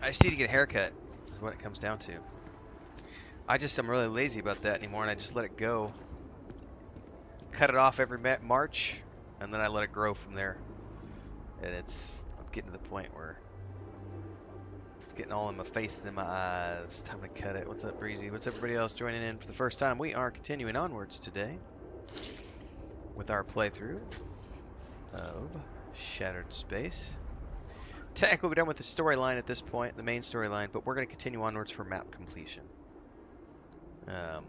I just need to get a haircut, is what it comes down to. I'm really lazy about that anymore, and I just let it go. Cut it off every March, and then I let it grow from there. And I'm getting to the point where it's getting all in my face and in my eyes. Time to cut it. What's up, Breezy? What's everybody else joining in for the first time? We are continuing onwards today with our playthrough of Shattered Space. Technically, we're done with the storyline at this point, the main storyline, but we're going to continue onwards for map completion. I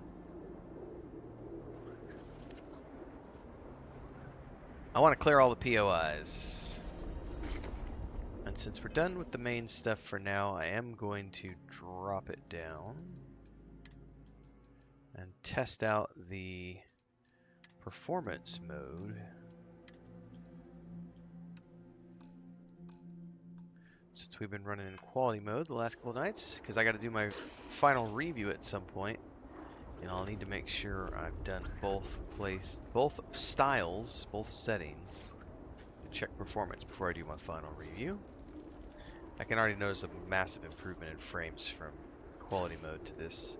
want to clear all the POIs. And since we're done with the main stuff for now, I am going to drop it down and test out the performance mode. Since we've been running in quality mode the last couple of nights, because I got to do my final review at some point, and I'll need to make sure I've done both styles, both settings, to check performance before I do my final review. I can already notice a massive improvement in frames from quality mode to this.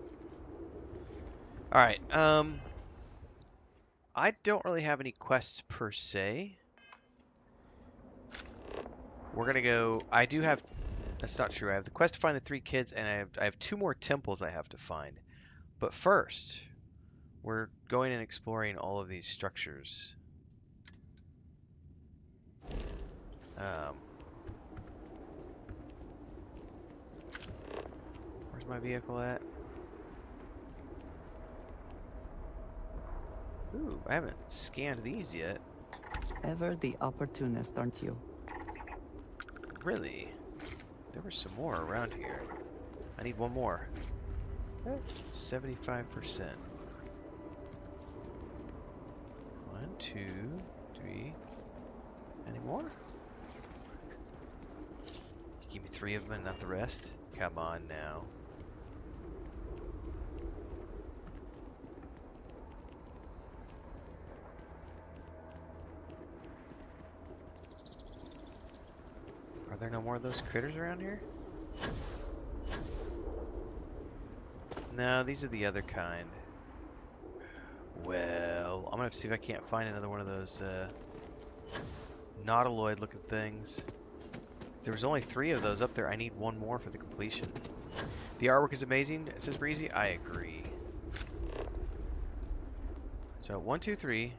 All right, I don't really have any quests per se. We're gonna go. I do have. That's not true. I have the quest to find the 3 kids, and I have 2 more temples I have to find. But first, we're going and exploring all of these structures. Where's my vehicle at? Ooh, I haven't scanned these yet. Ever the opportunist, aren't you? Really? There were some more around here. I need one more. Okay. 75%. 1, 2, 3. Any more? Give me 3 of them and not the rest? Come on now. Are there no more of those critters around here? No, these are the other kind. Well, I'm gonna have to see if I can't find another one of those nautiloid looking things. There was only 3 of those up there. I need 1 more for the completion. The artwork is amazing, says Breezy. I agree. So 1, 2, 3.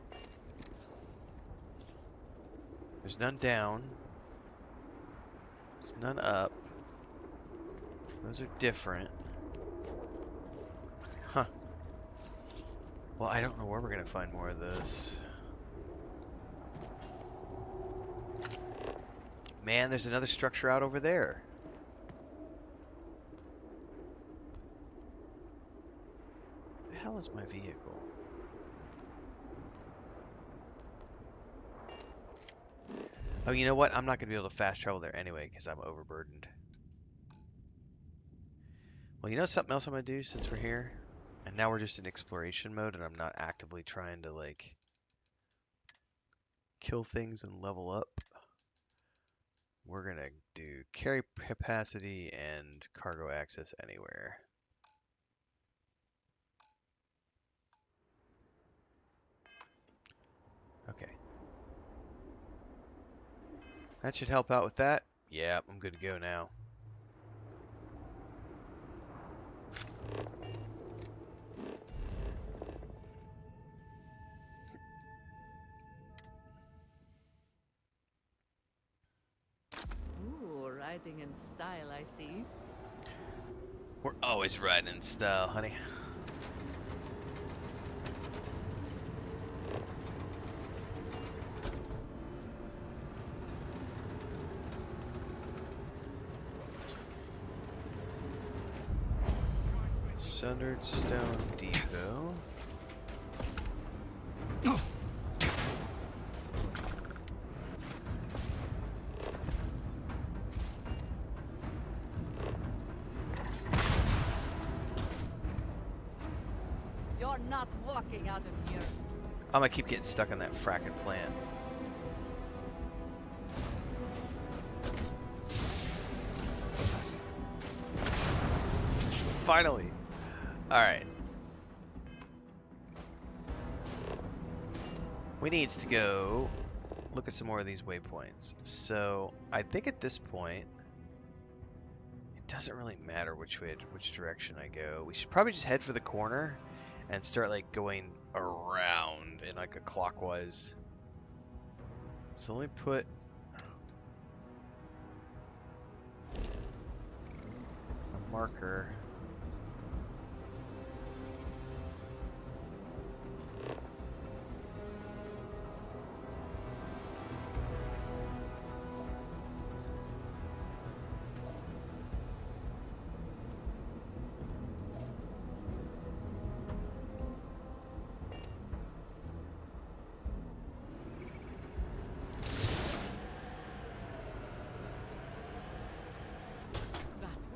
There's none down. There's none up. Those are different. Huh. Well, I don't know where we're gonna find more of those. Man, there's another structure out over there. Where the hell is my vehicle? Oh, you know what? I'm not going to be able to fast travel there anyway because I'm overburdened. Well, you know something else I'm going to do since we're here? And now we're just in exploration mode and I'm not actively trying to, like, kill things and level up. We're going to do carry capacity and cargo access anywhere. Okay. That should help out with that. Yeah, I'm good to go now. Ooh, riding in style, I see. We're always riding in style, honey. Sundered Stone Depot. You're not walking out of here. I'm gonna keep getting stuck on that fracking plant. Finally. Alright. We needs to go look at some more of these waypoints. So I think at this point it doesn't really matter which direction I go. We should probably just head for the corner and start like going around in like a clockwise. So let me put a marker.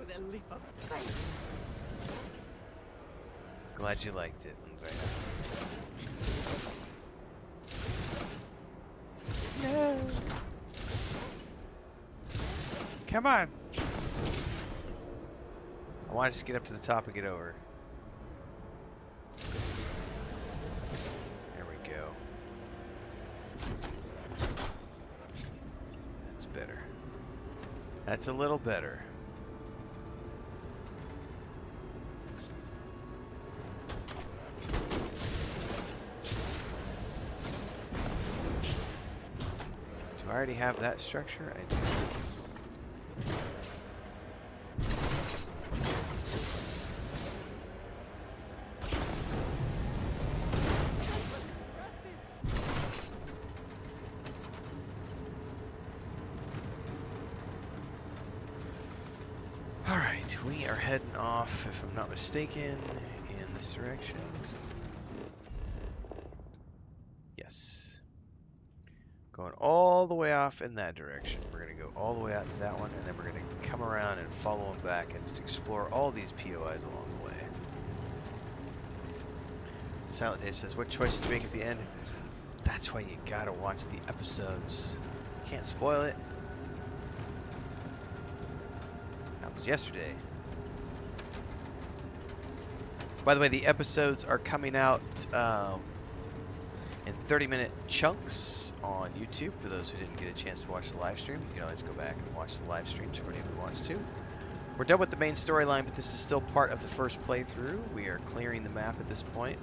A leap of faith. Glad you liked it, Andrea. No. Come on. I want to just get up to the top and get over. There we go. That's better. That's a little better. Do I already have that structure? I do. Alright, we are heading off, if I'm not mistaken, in this direction. Yes. Going all the way off in that direction. We're going to go all the way out to that one, and then we're going to come around and follow them back and just explore all these POIs along the way. Silent Dave says, what choices to make at the end? That's why you gotta watch the episodes. Can't spoil it. That was yesterday. By the way, the episodes are coming out in 30-minute chunks on YouTube. For those who didn't get a chance to watch the live stream, you can always go back and watch the live streams for anyone who wants to. We're done with the main storyline, but this is still part of the first playthrough. We are clearing the map at this point.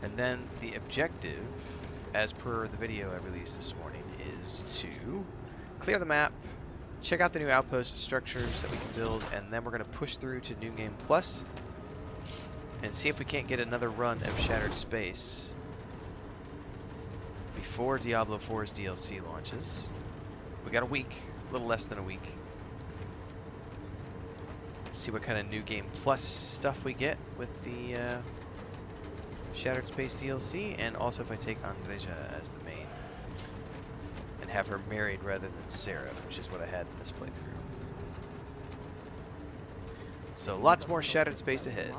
And then the objective, as per the video I released this morning, is to clear the map, check out the new outpost structures that we can build, and then we're going to push through to New Game Plus and see if we can't get another run of Shattered Space before Diablo 4's DLC launches. We got a week, a little less than a week. See what kind of New Game Plus stuff we get with the Shattered Space DLC, and also if I take Andreja as the main and have her married rather than Sarah, which is what I had in this playthrough. So lots more Shattered Space ahead.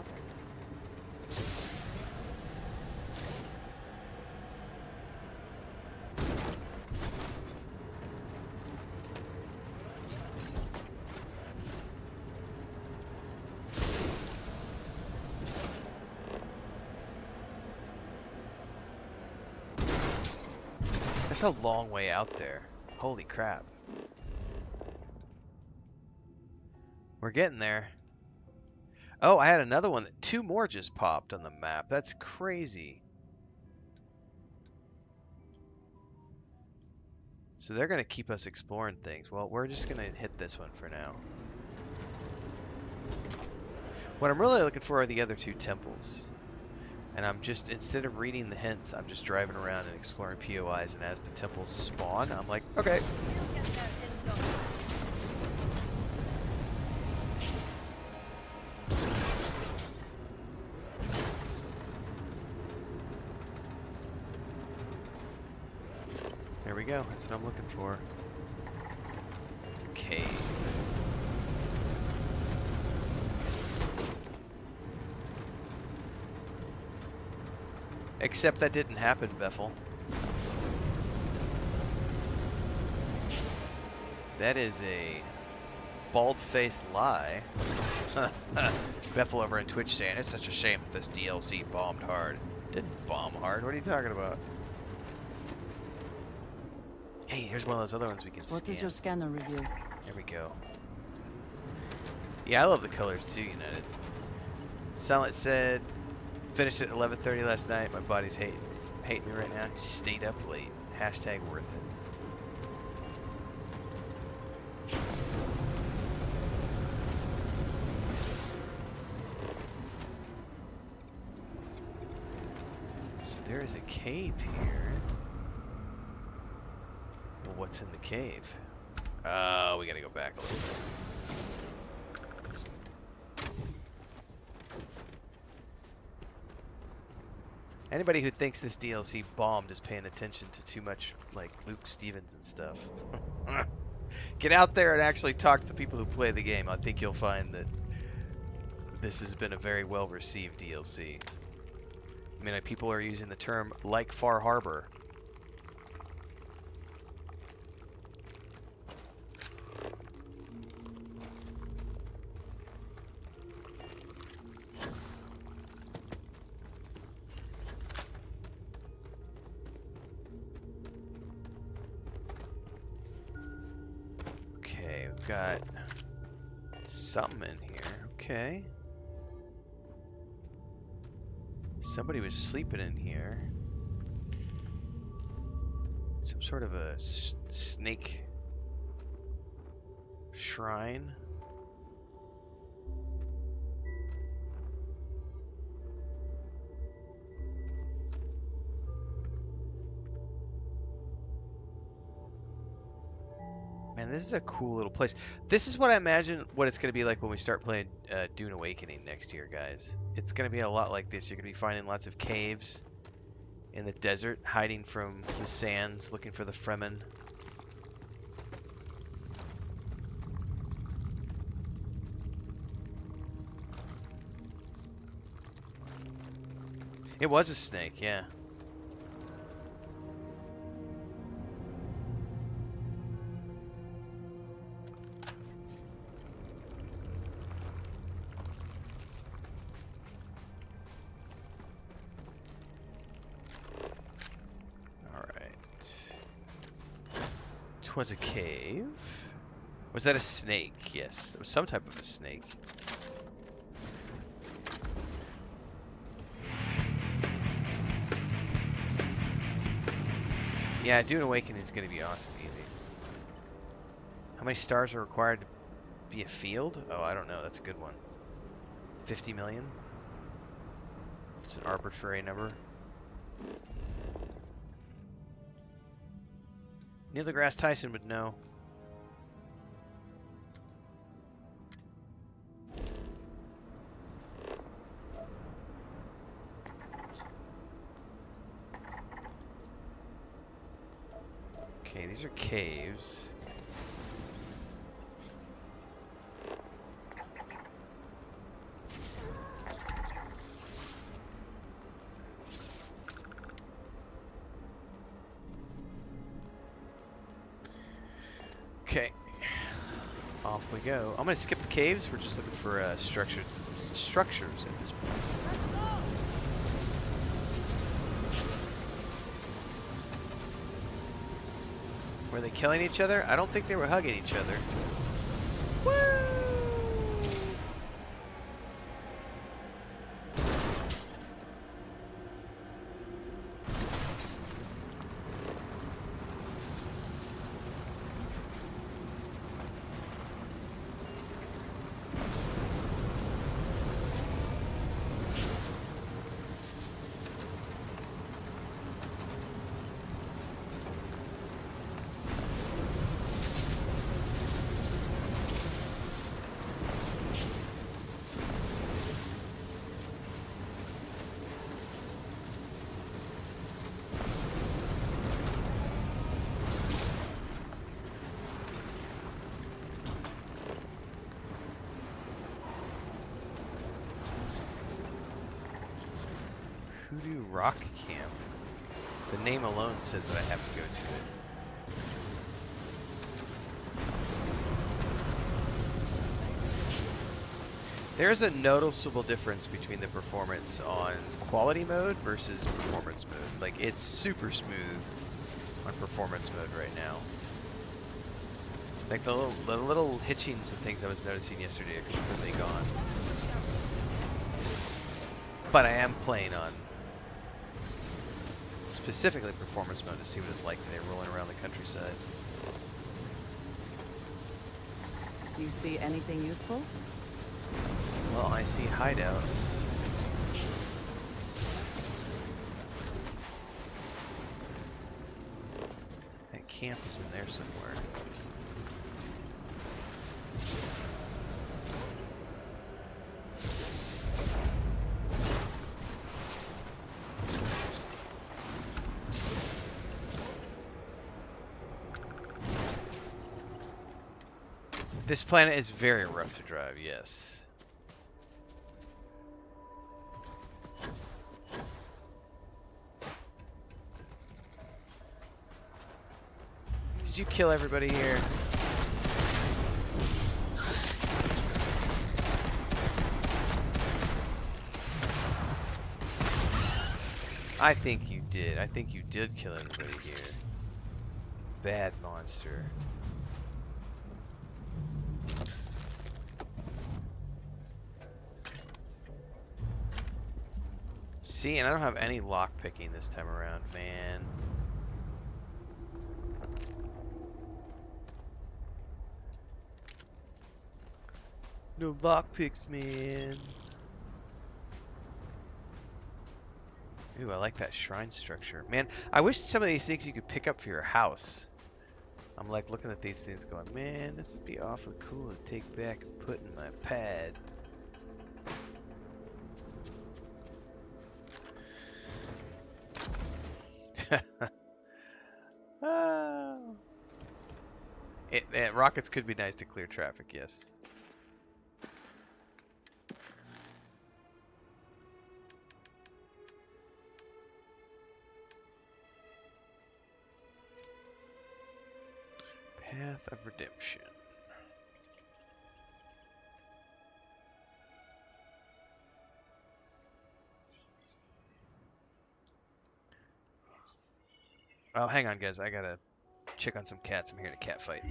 That's a long way out there. Holy crap. We're getting there. Oh, I had another one. Two more just popped on the map. That's crazy. So they're going to keep us exploring things. Well, we're just going to hit this one for now. What I'm really looking for are the other two temples. And I'm just, instead of reading the hints, I'm just driving around and exploring POIs, and as the temples spawn, I'm like, okay. There we go, that's what I'm looking for. It's a cave. Except that didn't happen, Bethel. That is a bald-faced lie. Bethel over on Twitch saying, it's such a shame that this DLC bombed hard. Didn't bomb hard. What are you talking about? Hey, here's one of those other ones we can scan. What does your scanner reveal? There we go. Yeah, I love the colors too, United. Silent said, finished at 11:30 last night. My body's hating me right now. Stayed up late. Hashtag worth it. So there is a cave here. Well, what's in the cave? Oh, we gotta go back a little bit. Anybody who thinks this DLC bombed is paying attention to too much, like, Luke Stevens and stuff. Get out there and actually talk to the people who play the game. I think you'll find that this has been a very well-received DLC. I mean, like, people are using the term, like Far Harbor. Got something in here. Okay. Somebody was sleeping in here. Some sort of a snake shrine. Man, this is a cool little place. This is what I imagine what it's going to be like when we start playing Dune Awakening next year, guys. It's going to be a lot like this. You're going to be finding lots of caves in the desert, hiding from the sands, looking for the Fremen. It was a snake, yeah. Was a cave. Was that a snake? Yes, it was some type of a snake. Yeah, Dune Awakening is going to be awesome easy. How many stars are required to be a field? Oh, I don't know. That's a good one. 50 million? It's an arbitrary number. Neil deGrasse Tyson would know. Okay, these are caves. Okay, off we go. I'm gonna skip the caves. We're just looking for structures at this point. Were they killing each other? I don't think they were hugging each other. Woo! Hoodoo Rock Camp. The name alone says that I have to go to it. There's a noticeable difference between the performance on quality mode versus performance mode. Like, it's super smooth on performance mode right now. Like, the little hitchings and things I was noticing yesterday are completely gone. But I am playing on specifically performance mode to see what it's like today rolling around the countryside. Do you see anything useful? Well, I see hideouts. That camp is in there somewhere. This planet is very rough to drive, yes. Did you kill everybody here? I think you did. I think you did kill everybody here. Bad monster. See, and I don't have any lock picking this time around, man. No lock picks, man. Ooh, I like that shrine structure. Man, I wish some of these things you could pick up for your house. I'm like looking at these things going, man, this would be awfully cool to take back and put in my pad. Oh. Rockets could be nice to clear traffic, yes. Path of Redemption. Oh, hang on, guys. I gotta check on some cats. I'm hearing a cat fight.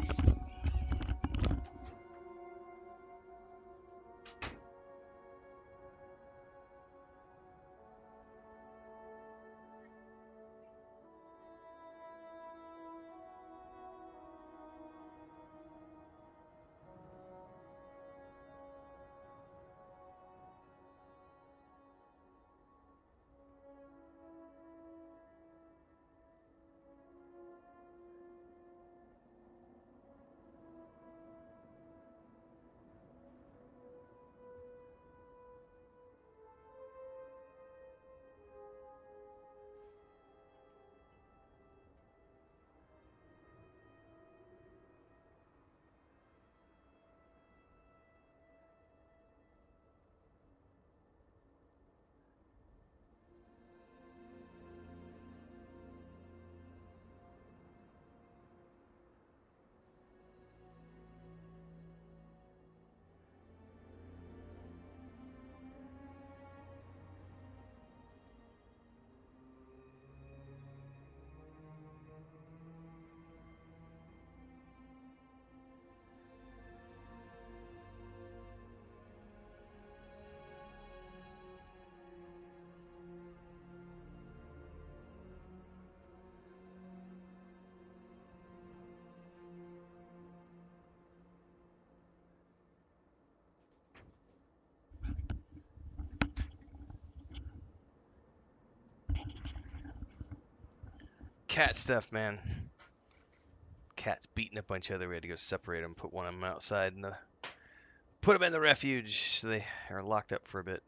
Cat stuff, man. Cats beating up on each other. We had to go separate them, put one of them outside, and put them in the refuge so they are locked up for a bit.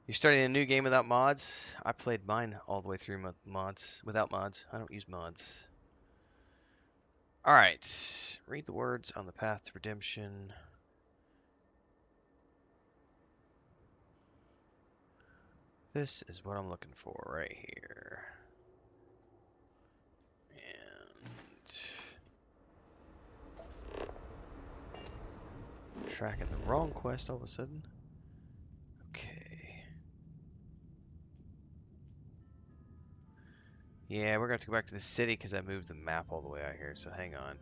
You're starting a new game without mods? I played mine all the way through without mods. I don't use mods. Alright. Read the words on the path to redemption. This is what I'm looking for right here. And tracking the wrong quest all of a sudden. Okay. Yeah, we're gonna have to go back to the city because I moved the map all the way out here, so hang on.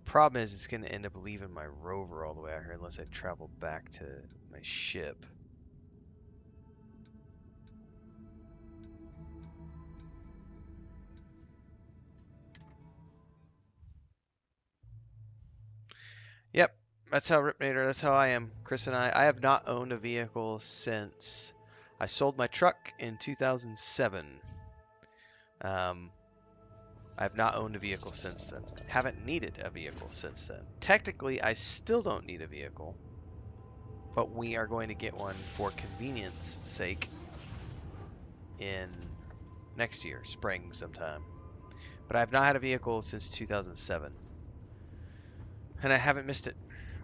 Problem is, it's gonna end up leaving my rover all the way out here unless I travel back to my ship. Yep, that's how Ripnator, that's how I am. Chris and I have not owned a vehicle since I sold my truck in 2007. Um, I have not owned a vehicle since then. Haven't needed a vehicle since then. Technically, I still don't need a vehicle, but we are going to get one for convenience sake in next year, spring sometime. But I have not had a vehicle since 2007. And I haven't missed it.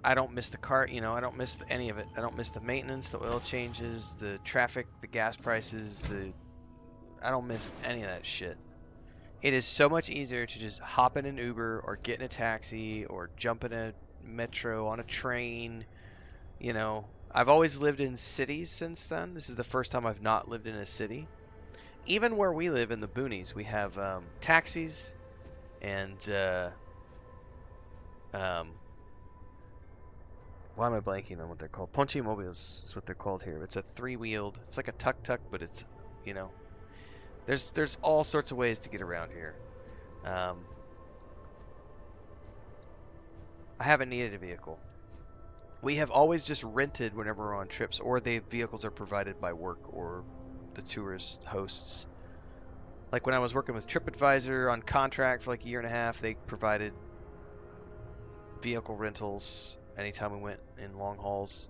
I don't miss the car, you know, I don't miss any of it. I don't miss the maintenance, the oil changes, the traffic, the gas prices, I don't miss any of that shit. It is so much easier to just hop in an Uber or get in a taxi or jump in a metro on a train, you know. I've always lived in cities since then. This is the first time I've not lived in a city. Even where we live in the boonies, we have taxis and um, why am I blanking on what they're called? Ponche mobiles is what they're called here. It's a three-wheeled. It's like a tuk-tuk, but it's, you know, there's all sorts of ways to get around here. Um, I haven't needed a vehicle. We have always just rented whenever we're on trips, or the vehicles are provided by work or the tourist hosts. Like when I was working with TripAdvisor on contract for like a year and a half, they provided vehicle rentals anytime we went in long hauls.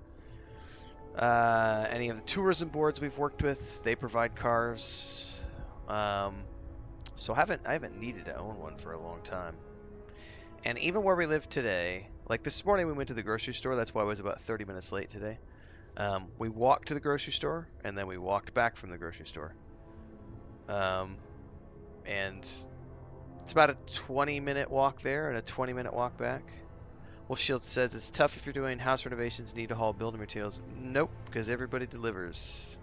Any of the tourism boards we've worked with, they provide cars. So I haven't needed to own one for a long time. And even where we live today, like this morning we went to the grocery store. That's why I was about 30 minutes late today. We walked to the grocery store and then we walked back from the grocery store. And it's about a 20-minute walk there and a 20-minute walk back. Wolf Shield says it's tough if you're doing house renovations, need to haul building materials. Nope, because everybody delivers.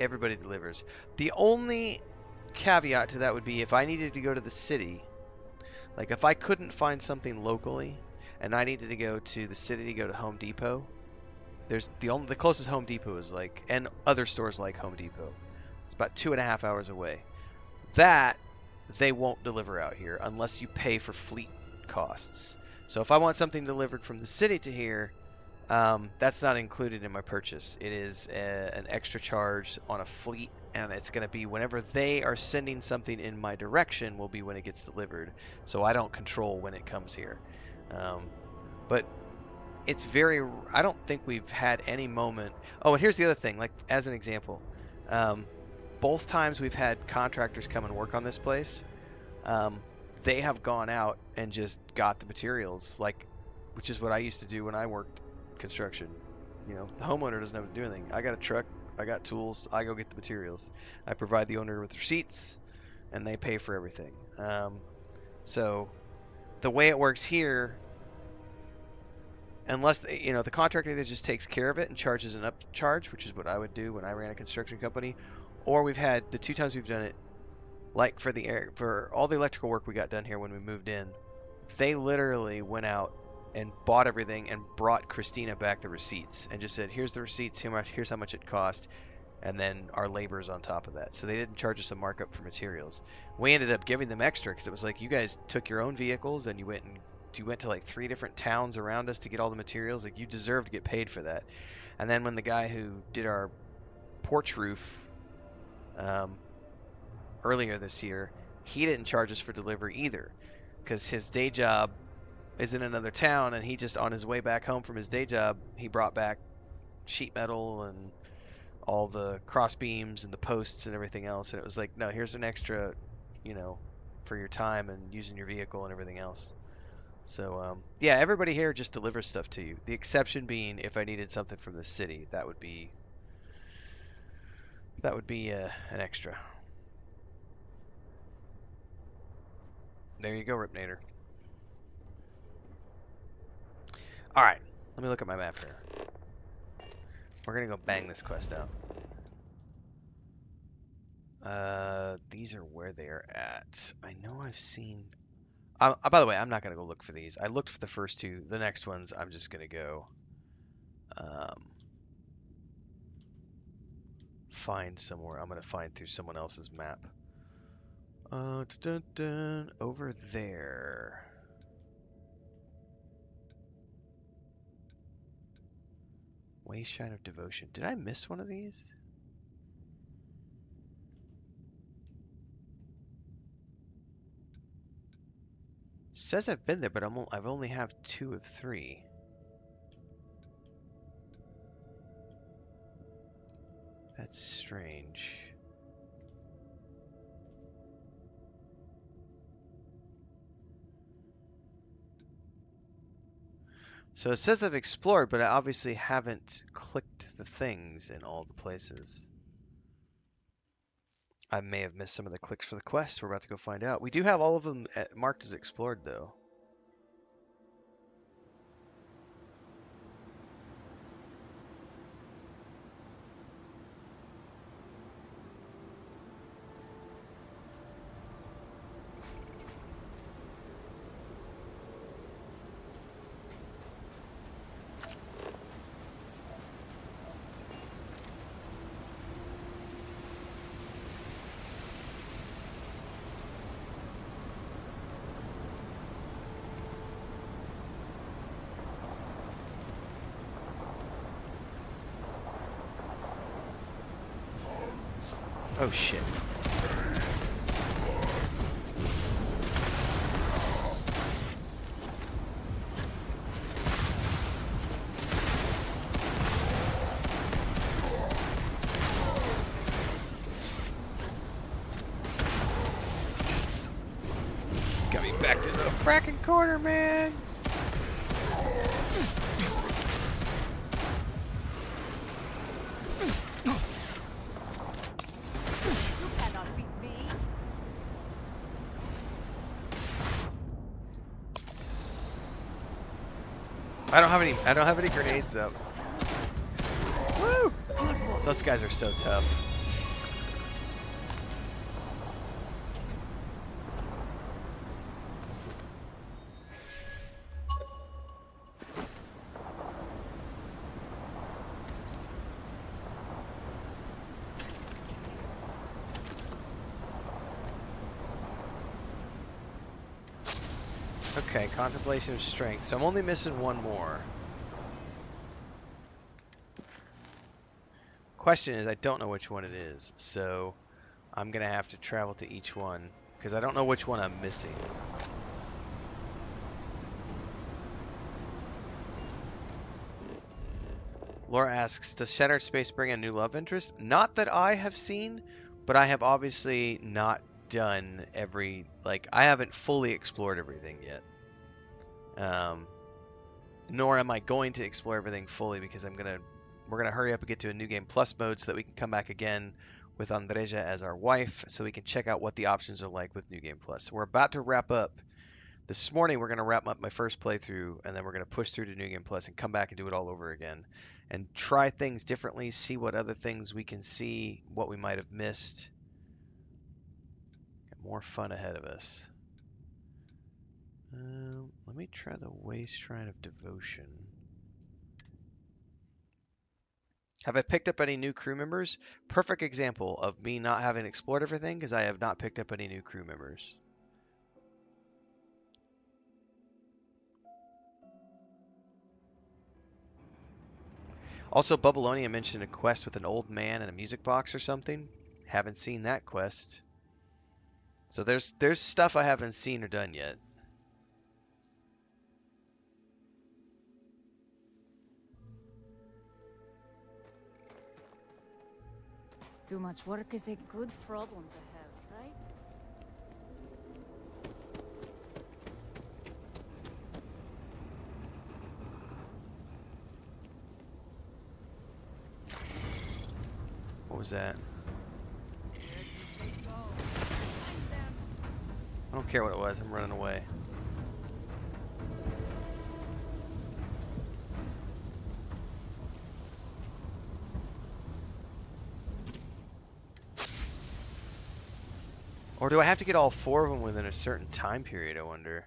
Everybody delivers. The only caveat to that would be if I needed to go to the city, like if I couldn't find something locally and I needed to go to the city to go to Home Depot, there's the closest Home Depot is like, and other stores like Home Depot. It's about 2.5 hours away. That they won't deliver out here unless you pay for fleet costs. So if I want something delivered from the city to here, that's not included in my purchase. It is an extra charge on a fleet, and it's going to be whenever they are sending something in my direction will be when it gets delivered. So I don't control when it comes here. But it's I don't think we've had any moment. Oh, and here's the other thing, like as an example. Both times we've had contractors come and work on this place, they have gone out and just got the materials, like, which is what I used to do when I worked construction. You know, the homeowner doesn't have to do anything. I got a truck, I got tools, I go get the materials. I provide the owner with receipts, and they pay for everything. So the way it works here, unless you know the contractor either just takes care of it and charges an upcharge, which is what I would do when I ran a construction company, or we've had the two times we've done it, like for all the electrical work we got done here when we moved in, they literally went out and bought everything and brought Christina back the receipts and just said, "Here's the receipts. Here's how much it cost." And then our labor's on top of that. So they didn't charge us a markup for materials. We ended up giving them extra because it was like you guys took your own vehicles and you went to like 3 different towns around us to get all the materials. Like you deserve to get paid for that. And then when the guy who did our porch roof earlier this year, he didn't charge us for delivery either because his day job is in another town, and he just on his way back home from his day job, he brought back sheet metal and all the cross beams and the posts and everything else. And it was like, no, here's an extra, you know, for your time and using your vehicle and everything else. So yeah, everybody here just delivers stuff to you. The exception being if I needed something from the city, that would be an extra. There you go, Ripnator. Alright, let me look at my map here. We're gonna go bang this quest out. These are where they're at. I know I've seen... by the way, I'm not gonna go look for these. I looked for the first two. The next ones, I'm just gonna go find somewhere. I'm gonna find through someone else's map. Over there. Wayshine of Devotion. Did I miss one of these? Says I've been there, but I've only have 2 of 3. That's strange. So it says I've explored, but I obviously haven't clicked the things in all the places. I may have missed some of the clicks for the quest. We're about to go find out. We do have all of them marked as explored, though. Oh shit. It's got me back to the fracking corner, man. I don't have any grenades up. Woo! Those guys are so tough. Okay, Contemplation of Strength. So I'm only missing one more. Question is, I don't know which one it is, so I'm gonna have to travel to each one because I don't know which one I'm missing. Laura asks, does Shattered Space bring a new love interest? Not that I have seen, but I have obviously not done I haven't fully explored everything yet. Nor am I going to explore everything fully because we're gonna hurry up and get to a New Game Plus mode so that we can come back again with Andreja as our wife so we can check out what the options are like with New Game Plus. So we're about to wrap up. This morning we're going to wrap up my first playthrough and then we're going to push through to New Game Plus and come back and do it all over again and try things differently, see what other things we can see, what we might have missed. Got more fun ahead of us. Let me try the Way Shrine of Devotion. Have I picked up any new crew members? Perfect example of me not having explored everything because I have not picked up any new crew members. Also, Bubbleonia mentioned a quest with an old man and a music box or something. Haven't seen that quest. So there's stuff I haven't seen or done yet. Too much work is a good problem to have, right? What was that? I don't care what it was. I'm running away. Or do I have to get all 4 of them within a certain time period, I wonder?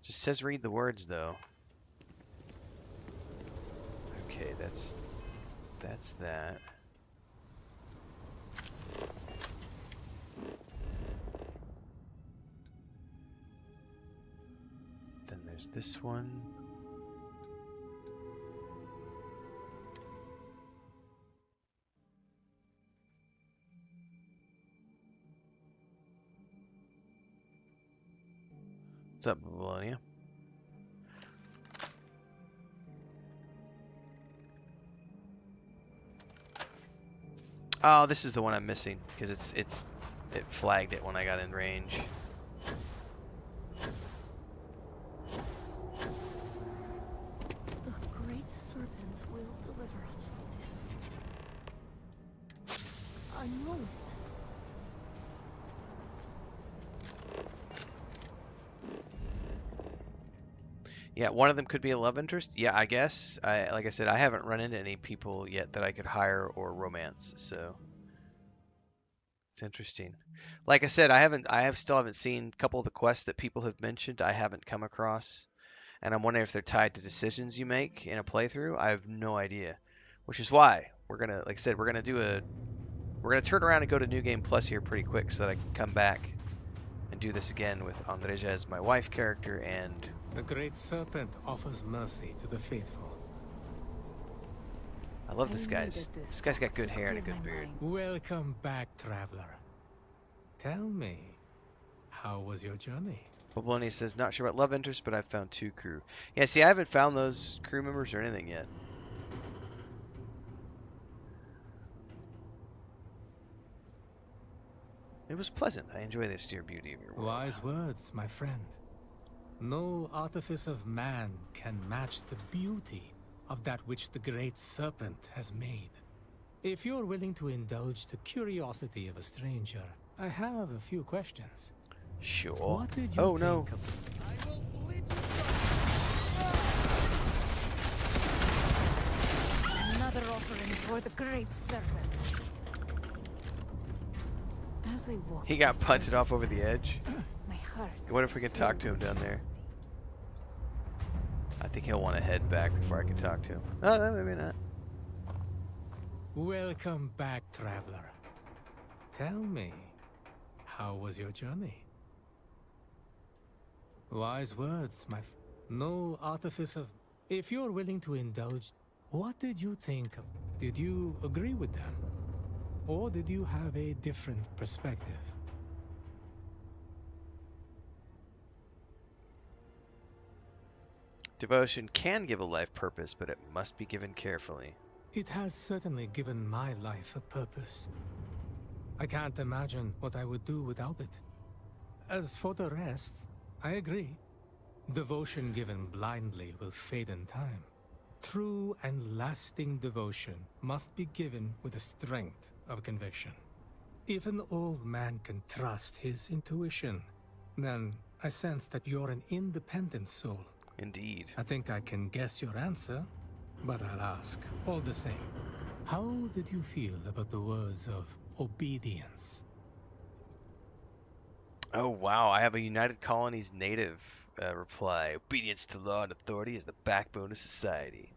Just says read the words, though. Okay, that's that. Then there's this one. What's up, Babylonia? Oh, this is the one I'm missing because it flagged it when I got in range. The great serpent will deliver us from this. I know it. Yeah, one of them could be a love interest. Yeah, I guess. Like I said, I haven't run into any people yet that I could hire or romance, so it's interesting. Like I said, still haven't seen a couple of the quests that people have mentioned. I haven't come across, and I'm wondering if they're tied to decisions you make in a playthrough. I have no idea, which is why we're gonna, like I said, we're gonna turn around and go to New Game Plus here pretty quick so that I can come back and do this again with Andreja as my wife character and. The great serpent offers mercy to the faithful. I love this guy's. This guy's got good hair and a good beard. Welcome back, traveler. Tell me, how was your journey? Babylonia says, not sure about love interest, but I've found 2 crew. Yeah, see, I haven't found those crew members or anything yet. It was pleasant. I enjoy the austere beauty of your world. Wise words, my friend. No artifice of man can match the beauty of that which the great serpent has made. If you're willing to indulge the curiosity of a stranger, I have a few questions. Sure. What did you Oh, think no. of... Another offering for the great serpent. As I walk He got beside punted off over the edge. my heart. What if we can talk to him down there? I think he'll want to head back before I can talk to him. Oh, no, maybe not. Welcome back, traveler. Tell me, how was your journey? Wise words, no artifice of... If you're willing to indulge, what did you think of... Did you agree with them? Or did you have a different perspective? Devotion can give a life purpose, but it must be given carefully. It has certainly given my life a purpose. I can't imagine what I would do without it. As for the rest, I agree. Devotion given blindly will fade in time. True and lasting devotion must be given with the strength of conviction. If an old man can trust his intuition, then I sense that you're an independent soul. Indeed. I think I can guess your answer, but I'll ask all the same. How did you feel about the words of obedience? Oh, wow. I have a United Colonies native reply. Obedience to law and authority is the backbone of society.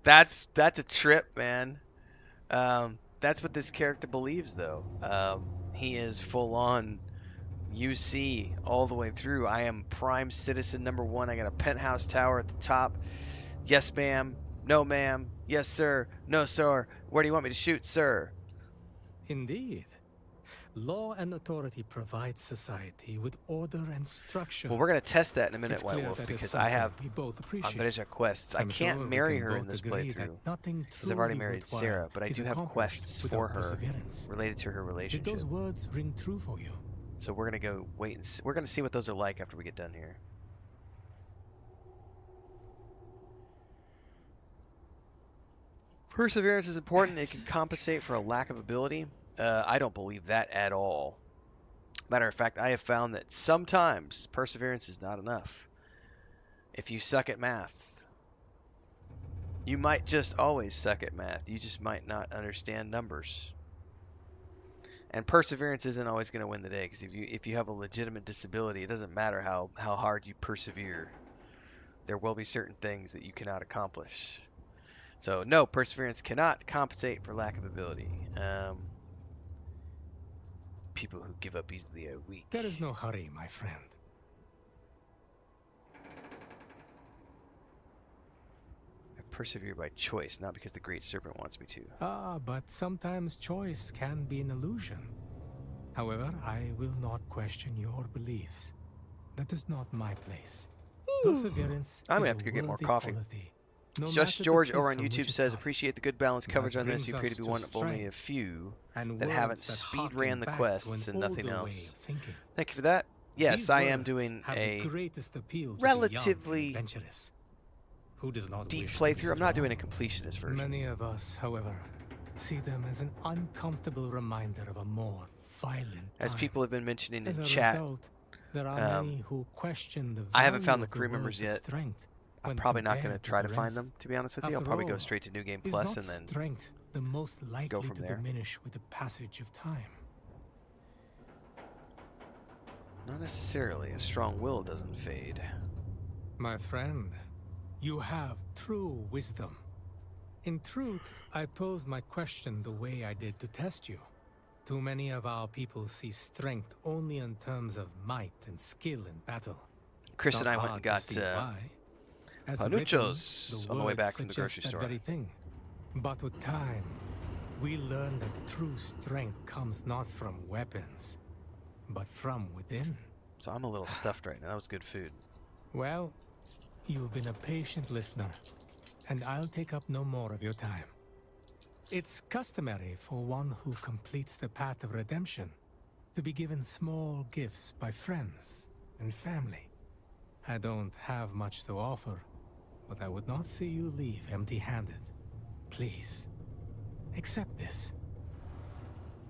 That's a trip, man. That's what this character believes, though. He is full on UC all the way through. I am prime citizen number 1. I got a penthouse tower at the top. Yes, ma'am. No, ma'am. Yes, sir. No, sir. Where do you want me to shoot, sir? Indeed. Law and authority provide society with order and structure. Well, we're going to test that in a minute, It's White clear Wolf, that is because I have something we both appreciate. Andreja quests. I I'm can't sure we marry can her in both this agree that playthrough nothing because I've already truly married worthwhile Sarah, but I is do have accomplished quests without for her perseverance. related to her Did relationship. those words ring true for you? So we're going to go wait and see. We're going to see what those are like after we get done here. Perseverance is important. It can compensate for a lack of ability. I don't believe that at all. Matter of fact, I have found that sometimes perseverance is not enough. If you suck at math, you might just always suck at math. You just might not understand numbers. And perseverance isn't always going to win the day, because if you have a legitimate disability, it doesn't matter how hard you persevere. There will be certain things that you cannot accomplish. So no, perseverance cannot compensate for lack of ability. People who give up easily are weak. There is no hurry, my friend. I persevere by choice, not because the Great Serpent wants me to. Ah, but sometimes choice can be an illusion. However, I will not question your beliefs. That is not my place. Perseverance I'm is gonna a have to go get more worthy coffee. quality. No Just matter the George place over on from which YouTube it says, comes. appreciate the good balanced coverage That on this. You brings appear to us be one to of only a strength few and that haven't words that speed ran harken the back quests to and an nothing older way else. of thinking. Thank you for that. Yes, These I am words doing have a the greatest appeal to the young and relatively adventurous. Who does not deep wish to be playthrough. I'm not strong? doing a completionist version. Many of us, however, see them as an uncomfortable reminder of a more violent As time. people have been mentioning As in a chat, result, there are many who question the value I haven't found the of crew members words of yet. strength I'm when probably not going to compared try to the find rest. them, to be honest with you. I'll After probably go all, straight to New Game is Plus not and then strength the most likely from to there. diminish with the passage of time? not necessarily. A strong will doesn't fade. My friend, you have true wisdom. In truth, I posed my question the way I did to test you. Too many of our people see strength only in terms of might and skill in battle. Chris It's and not I went hard and to got see why. As panuchos written, the on the way words back from the suggest grocery that store. very thing. But with time, we learn that true strength comes not from weapons, but from within. So I'm a little stuffed right now. That was good food. Well, you've been a patient listener, and I'll take up no more of your time. It's customary for one who completes the path of redemption to be given small gifts by friends and family. I don't have much to offer, but I would not see you leave empty-handed. Please, accept this.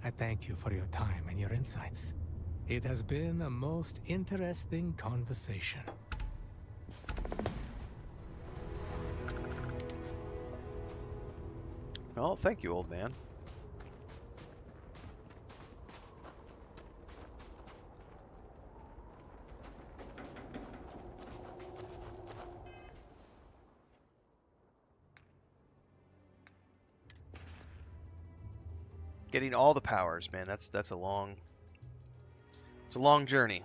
I thank you for your time and your insights. It has been a most interesting conversation. Well, thank you, old man. Getting all the powers, man. It's a long journey.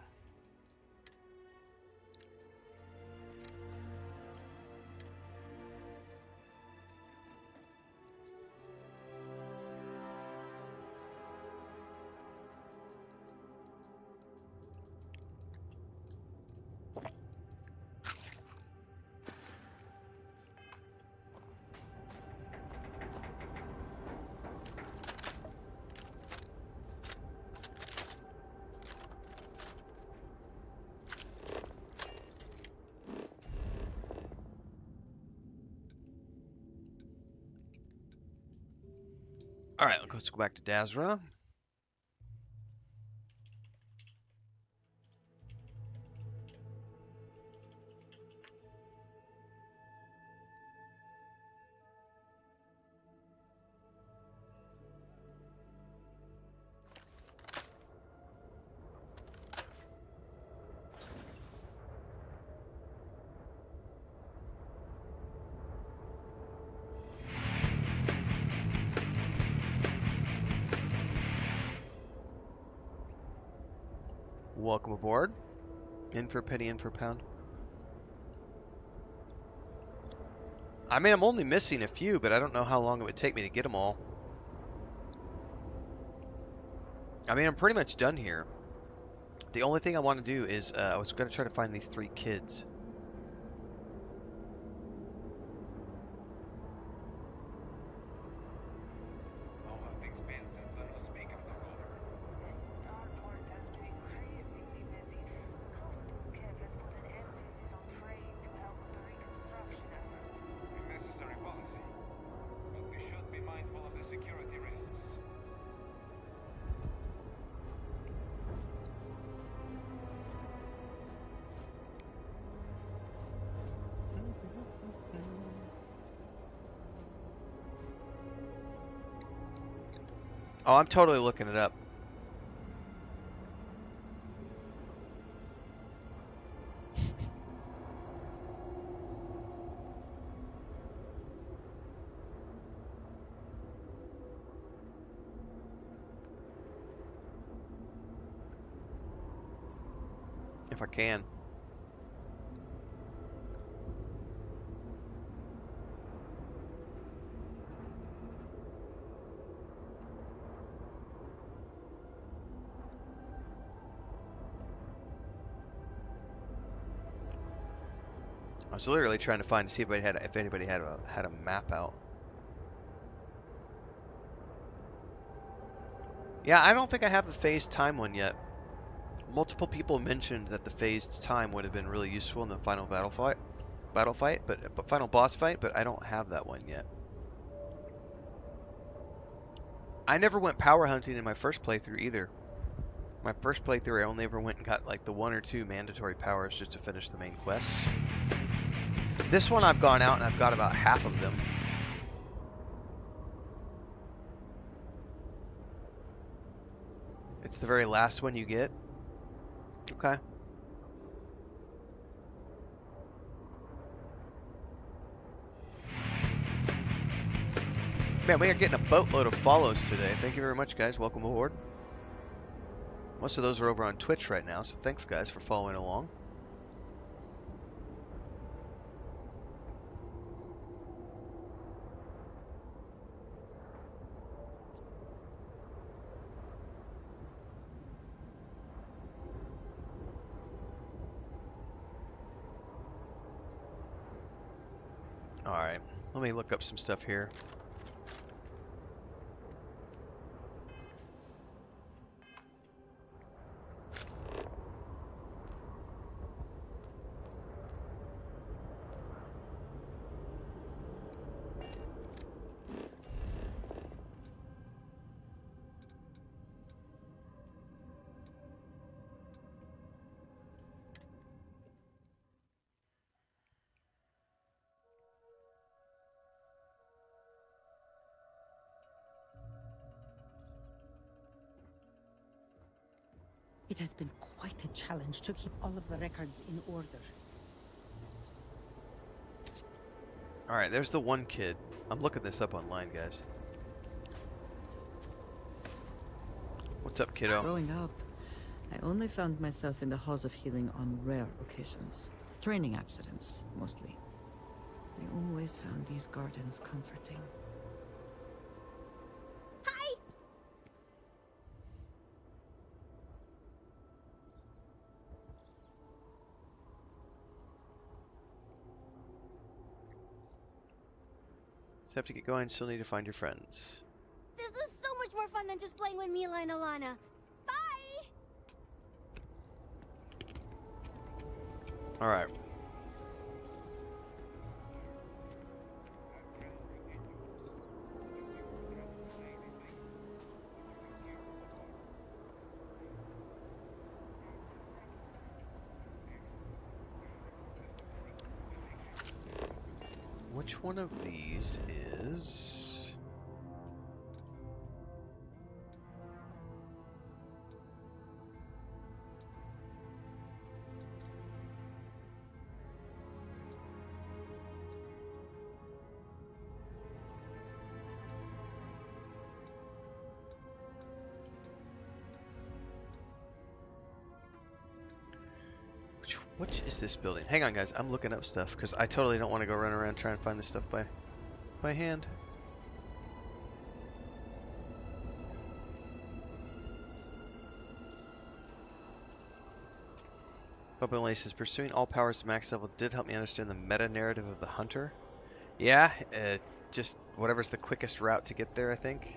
All right, let's go back to Dazra. Welcome aboard. In for a penny, in for a pound. I mean, I'm only missing a few, but I don't know how long it would take me to get them all. I mean, I'm pretty much done here. The only thing I want to do is, I was going to try to find these 3 kids. Oh, I'm totally looking it up. if I can. I was literally trying to find to see if anybody had a map out. Yeah, I don't think I have the phased time one yet. Multiple people mentioned that the phased time would have been really useful in the final but final boss fight, but I don't have that one yet. I never went power hunting in my first playthrough either. My first playthrough, I only ever went and got like the 1 or 2 mandatory powers just to finish the main quest. This one I've gone out and I've got about half of them. It's the very last one you get. Okay. Man, we are getting a boatload of follows today. Thank you very much, guys. Welcome aboard. Most of those are over on Twitch right now, so thanks, guys, for following along. Alright, let me look up some stuff here. It has been quite a challenge to keep all of the records in order. Alright, there's the one kid. I'm looking this up online, guys. What's up, kiddo? Growing up, I only found myself in the halls of healing on rare occasions. Training accidents, mostly. I always found these gardens comforting. Just have to get going, still need to find your friends. This is so much more fun than just playing with Mila and Alana. Bye! Alright. Which one of these is... Which is this building? Hang on, guys. I'm looking up stuff because I totally don't want to go run around trying to find this stuff by hand. Open Lace says, pursuing all powers to max level did help me understand the meta-narrative of the Hunter. Yeah, just whatever's the quickest route to get there, I think.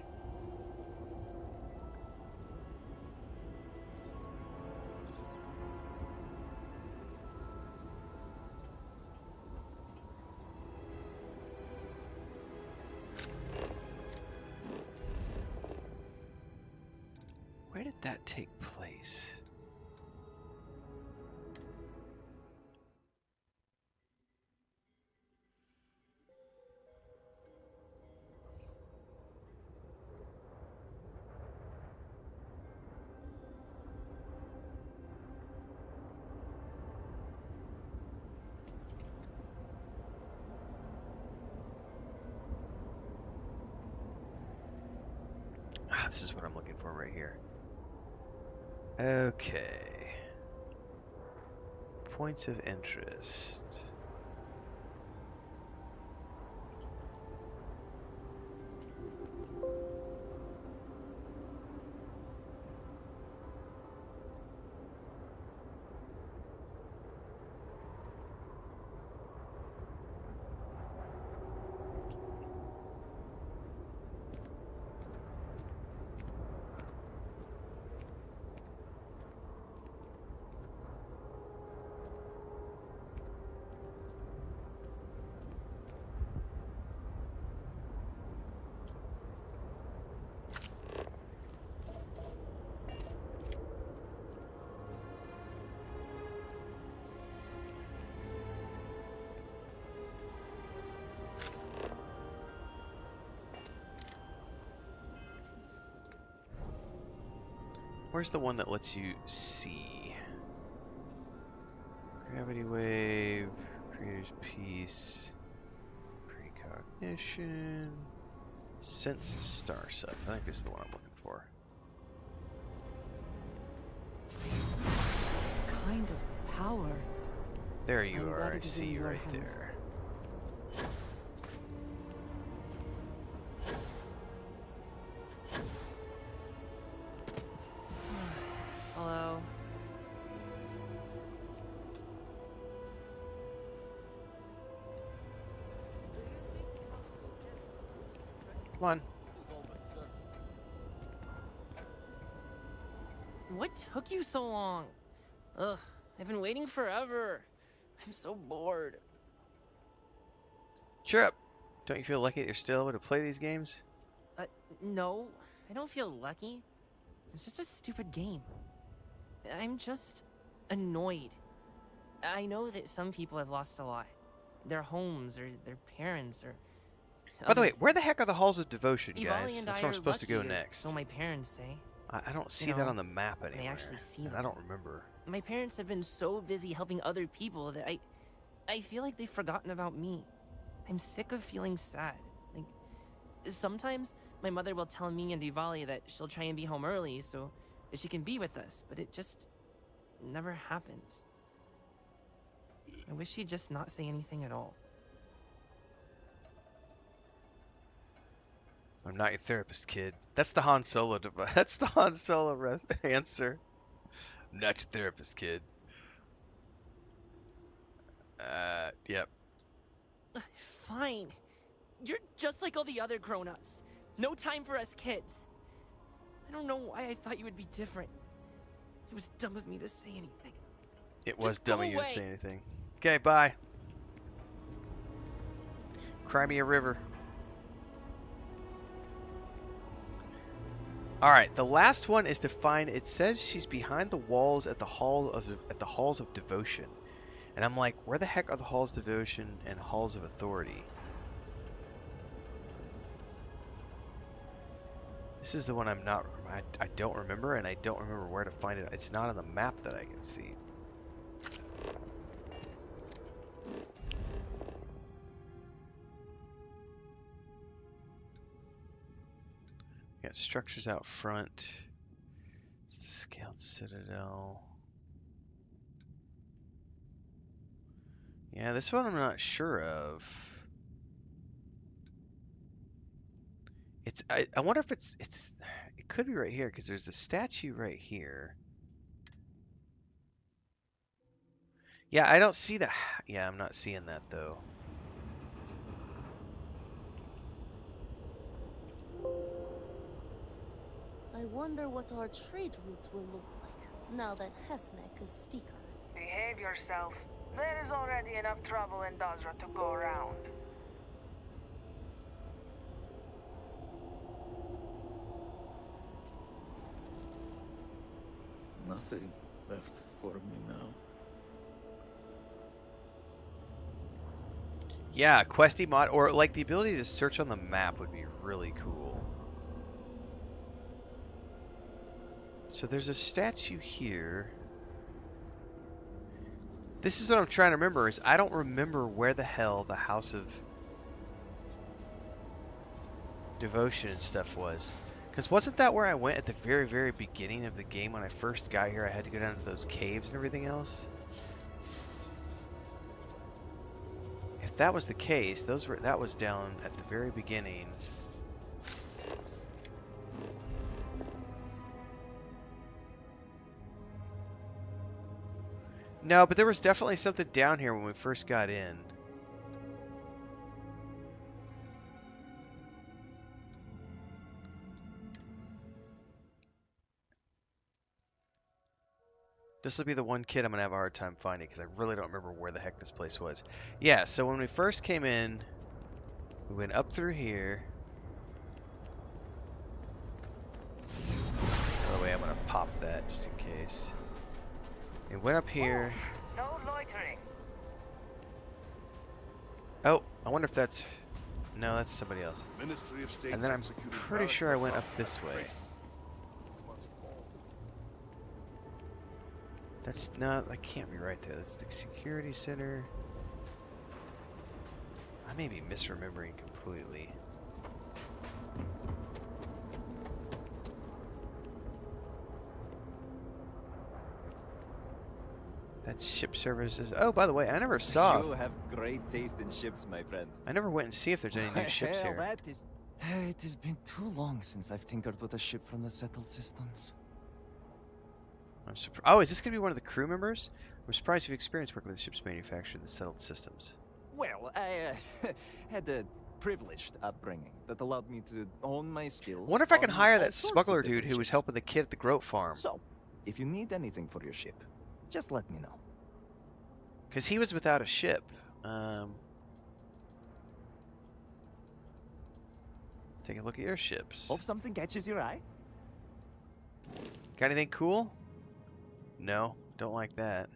Where did that take place? Ah, this is what I'm looking for right here. Okay. points of interest. Where's the one that lets you see? Gravity wave, creator's piece, precognition, sense star stuff. I think this is the one I'm looking for. Kind of power. There you I'm are. glad I it is see in you your right hands. there. Hello. Come on. What took you so long? Ugh, I've been waiting forever. I'm so bored. Cheer up. Don't you feel lucky that you're still able to play these games? No, I don't feel lucky. It's just a stupid game. I'm just annoyed. I know that some people have lost a lot. Their homes, or their parents, or... By the other way, where the things. heck are the halls of devotion, Ivali guys? and That's I where I'm are supposed to go lucky, or next. so my parents say. I don't see You that know, on the map when I anywhere. actually see And them. I don't remember. My parents have been so busy helping other people that I feel like they've forgotten about me. I'm sick of feeling sad. Like, sometimes my mother will tell me and Ivali that she'll try and be home early so that she can be with us, but it just never happens. I wish she'd just not say anything at all. I'm not your therapist, kid. That's the Han Solo. That's the Han Solo answer. I'm not your therapist, kid. Yep. Fine. You're just like all the other grown-ups. No time for us kids. I don't know why I thought you would be different. It was dumb of me to say anything. It was Just go dumb of you to away. say anything. Okay, bye. Cry me a river. Alright, the last one is to find, it says she's behind the walls at the halls of devotion. And I'm like, where the heck are the halls of devotion and halls of authority? This is the one I'm not, I don't remember, and I don't remember where to find it. It's not on the map that I can see. Got structures out front. It's the Scaled Citadel. Yeah, this one I'm not sure of. It's I wonder if it could be right here because there's a statue right here. Yeah, I don't see that. Yeah, I'm not seeing that though. I wonder what our trade routes will look like now that Hesmek is speaker. Behave yourself. There is already enough trouble in Dazra to go around. Nothing left for me now. Yeah, questy mod or like the ability to search on the map would be really cool. So there's a statue here. This is what I'm trying to remember is I don't remember where the hell the House of Devotion and stuff was. Because wasn't that where I went at the very, very beginning of the game when I first got here? I had to go down to those caves and everything else. that was the case, that was down at the very beginning. No, but there was definitely something down here when we first got in. This will be the one kid I'm gonna have a hard time finding because I really don't remember where the heck this place was. Yeah, so when we first came in, we went up through here. By the way, I'm gonna pop that just in case. It went up here. No loitering. Oh, I wonder if that's... No, that's somebody else. Ministry of State And then I'm executed pretty ballot sure I went up box this way. traitor. That's not... That can't be right there. That's the security center. I may be misremembering completely. That's ship services. Oh, by the way, I never saw... You have great taste in ships, my friend. I never went and see if there's any new ships Hell, here. that is... It has been too long since I've tinkered with a ship from the settled systems. I'm surprised. Oh, is this going to be one of the crew members? I'm surprised you've experienced working with ships manufactured in the settled systems. Well, I had a privileged upbringing that allowed me to own my skills. I wonder if I can on hire all that sorts of smuggler dude different who was ships. helping the kid at the goat farm. So, if you need anything for your ship, just let me know. Because he was without a ship. Take a look at your ships. Hope something catches your eye. Got anything cool? No, don't like that.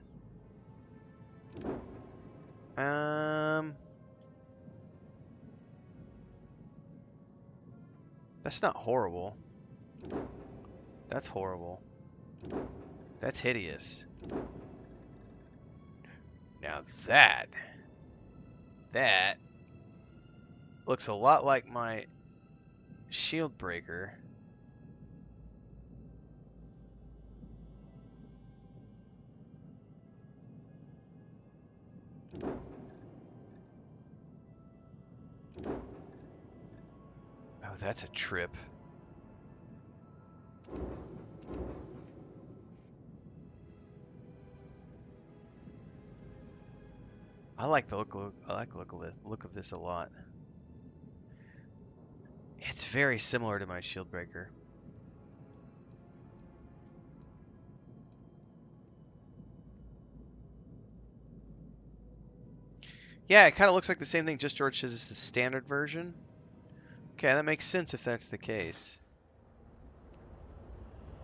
That's not horrible. That's horrible. That's hideous. Now that looks a lot like my shield breaker. Oh, that's a trip. I like the look of this a lot. It's very similar to my shield breaker. Yeah, it kind of looks like the same thing, just George says it's the standard version. Okay, that makes sense if that's the case.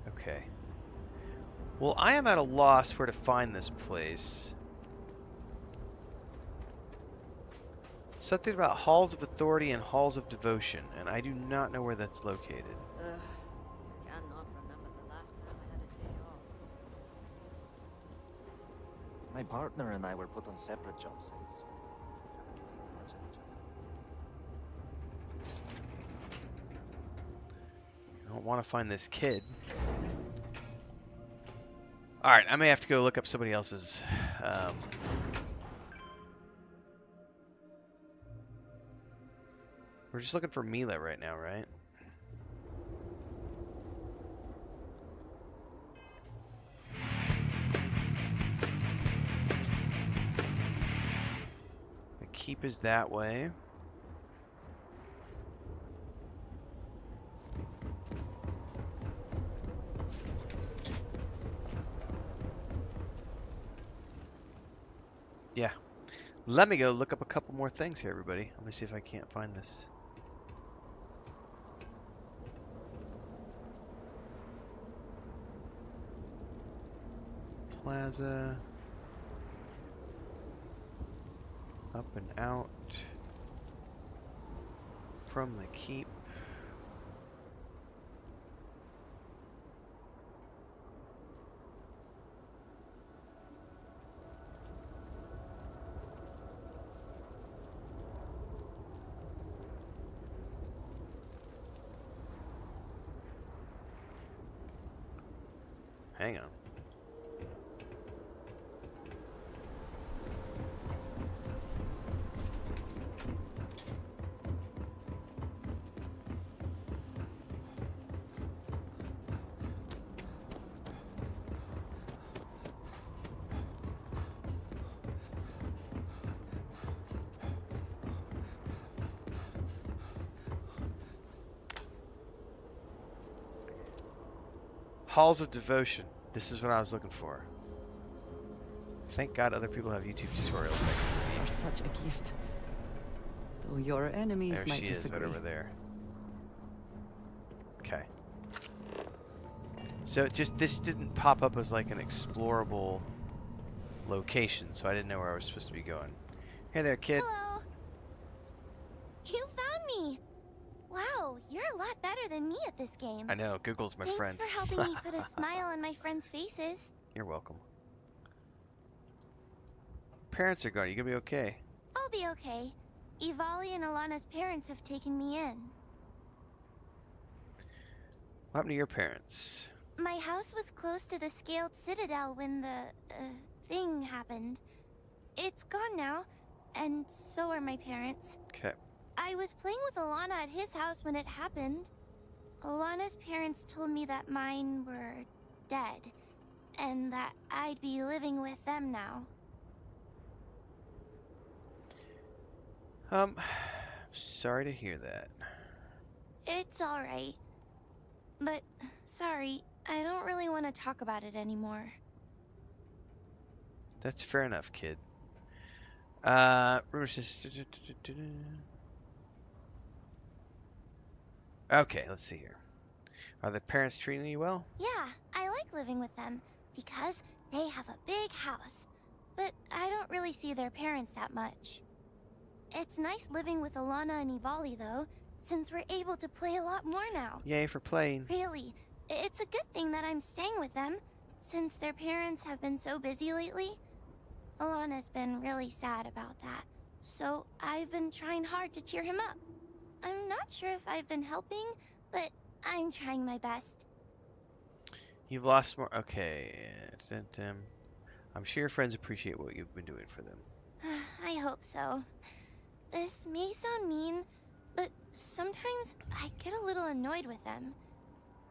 Okay. Well, I am at a loss where to find this place. Something about halls of authority and halls of devotion, and I do not know where that's located. Ugh. Cannot remember the last time I had a day off. My partner and I were put on separate job sites. Haven't seen much of each other. I don't want to find this kid. Alright, I may have to go look up somebody else's. We're just looking for Mila right now, right? The keep is that way. Yeah. Let me go look up a couple more things here, everybody. Let me see if I can't find this. Plaza. Up and out. From the keep. Hang on. Halls of Devotion. This is what I was looking for. Thank God other people have YouTube tutorials. These are such a gift. Though your enemies There might she is, disagree. right over there. Okay. So this didn't pop up as like an explorable location, so I didn't know where I was supposed to be going. Hey there, kid. Hello. You found me. Wow, you're a lot better than me at this game. I know, Google's my Thanks friend. for helping me put a smile on my friends' faces. You're welcome. Parents are gone. You gonna be okay? I'll be okay. Ivali and Alana's parents have taken me in. What happened to your parents? My house was close to the Scaled Citadel when the, thing happened. It's gone now, and so are my parents. Okay. I was playing with Alana at his house when it happened. Alana's parents told me that mine were dead, and that I'd be living with them now. Sorry to hear that. It's alright. But, sorry, I don't really want to talk about it anymore. That's fair enough, kid. Rumor says... Okay, let's see here. Are the parents treating you well? Yeah, I like living with them, because they have a big house. But I don't really see their parents that much. It's nice living with Alana and Ivali, though, since we're able to play a lot more now. Yay for playing. Really, it's a good thing that I'm staying with them, since their parents have been so busy lately. Alana's been really sad about that, so I've been trying hard to cheer him up. I'm not sure if I've been helping, but I'm trying my best. You've lost more... Okay. I'm sure your friends appreciate what you've been doing for them. I hope so. This may sound mean, but sometimes I get a little annoyed with them.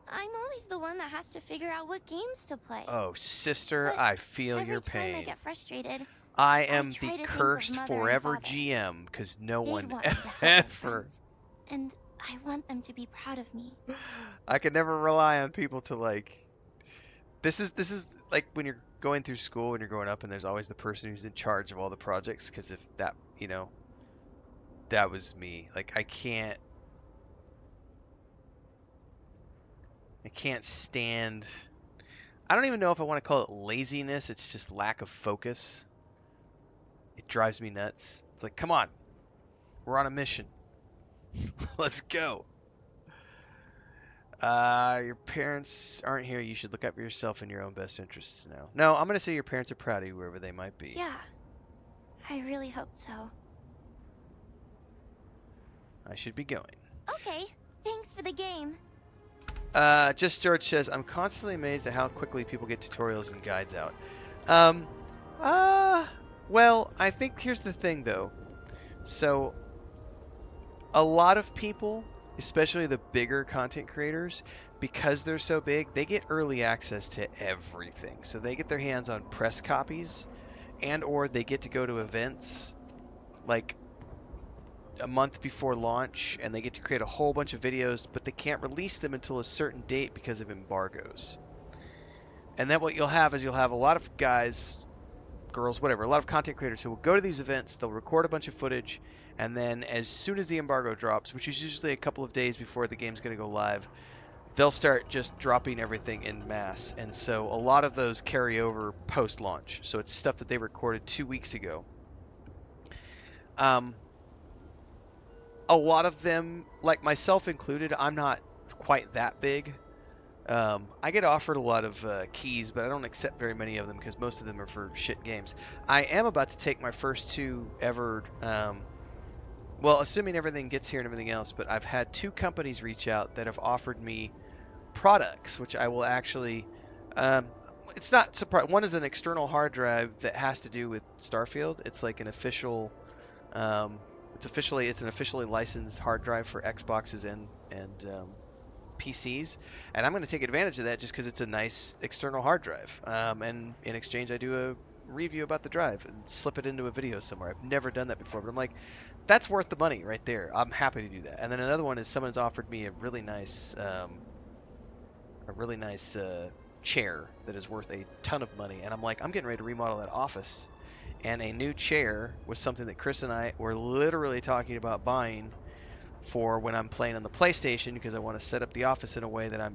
I'm always the one that has to figure out what games to play. Oh, sister, But I feel your every time I pain. get frustrated, I am try the to think of cursed Mother and forever Father. GM, because no They one want me to help my ever... friends, and I want them to be proud of me. I could never rely on people to, like... This is like when you're going through school and you're growing up and there's always the person who's in charge of all the projects, because if that, you know... That was me. Like, I can't stand... I don't even know if I want to call it laziness. It's just lack of focus. It drives me nuts. It's like, come on. We're on a mission. Let's go. Your parents aren't here. You should look out for yourself and your own best interests now. No, I'm going to say your parents are proud of you wherever they might be. Yeah, I really hope so. I should be going. Okay, thanks for the game. Just George says, I'm constantly amazed at how quickly people get tutorials and guides out. Well, I think here's the thing, though. So, a lot of people, especially the bigger content creators, because they're so big, they get early access to everything. So they get their hands on press copies, and or they get to go to events, like a month before launch, and they get to create a whole bunch of videos, but they can't release them until a certain date because of embargoes. And then what you'll have is you'll have a lot of guys, girls, whatever, a lot of content creators who will go to these events, they'll record a bunch of footage, and then as soon as the embargo drops, which is usually a couple of days before the game's going to go live, they'll start just dropping everything in mass. And so a lot of those carry over post-launch. So it's stuff that they recorded 2 weeks ago. A lot of them, like myself included, I'm not quite that big. I get offered a lot of keys, but I don't accept very many of them because most of them are for shit games. I am about to take my first 2 ever, well, assuming everything gets here and everything else, but I've had 2 companies reach out that have offered me products, which I will actually, it's not surprising. One is an external hard drive that has to do with Starfield. It's like an official, it's an officially licensed hard drive for Xboxes and PCs, and I'm going to take advantage of that just because it's a nice external hard drive. And in exchange, I do a review about the drive and slip it into a video somewhere. I've never done that before, but I'm like, that's worth the money right there. I'm happy to do that. And then another one is someone's offered me a really nice, a really nice chair that is worth a ton of money. And I'm like, I'm getting ready to remodel that office. And a new chair was something that Chris and I were literally talking about buying for when I'm playing on the PlayStation, because I want to set up the office in a way that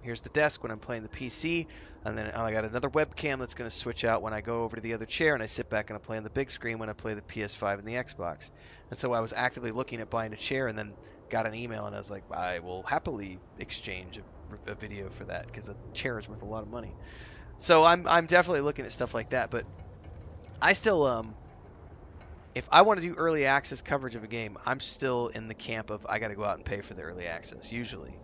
here's the desk when I'm playing the PC, and then I got another webcam that's going to switch out when I go over to the other chair and I sit back and I play on the big screen when I play the PS5 and the Xbox. And so I was actively looking at buying a chair, and then got an email and I was like, I will happily exchange a video for that, because the chair is worth a lot of money. So I'm definitely looking at stuff like that, but I still if I want to do early access coverage of a game, I'm still in the camp of I got to go out and pay for the early access. Usually,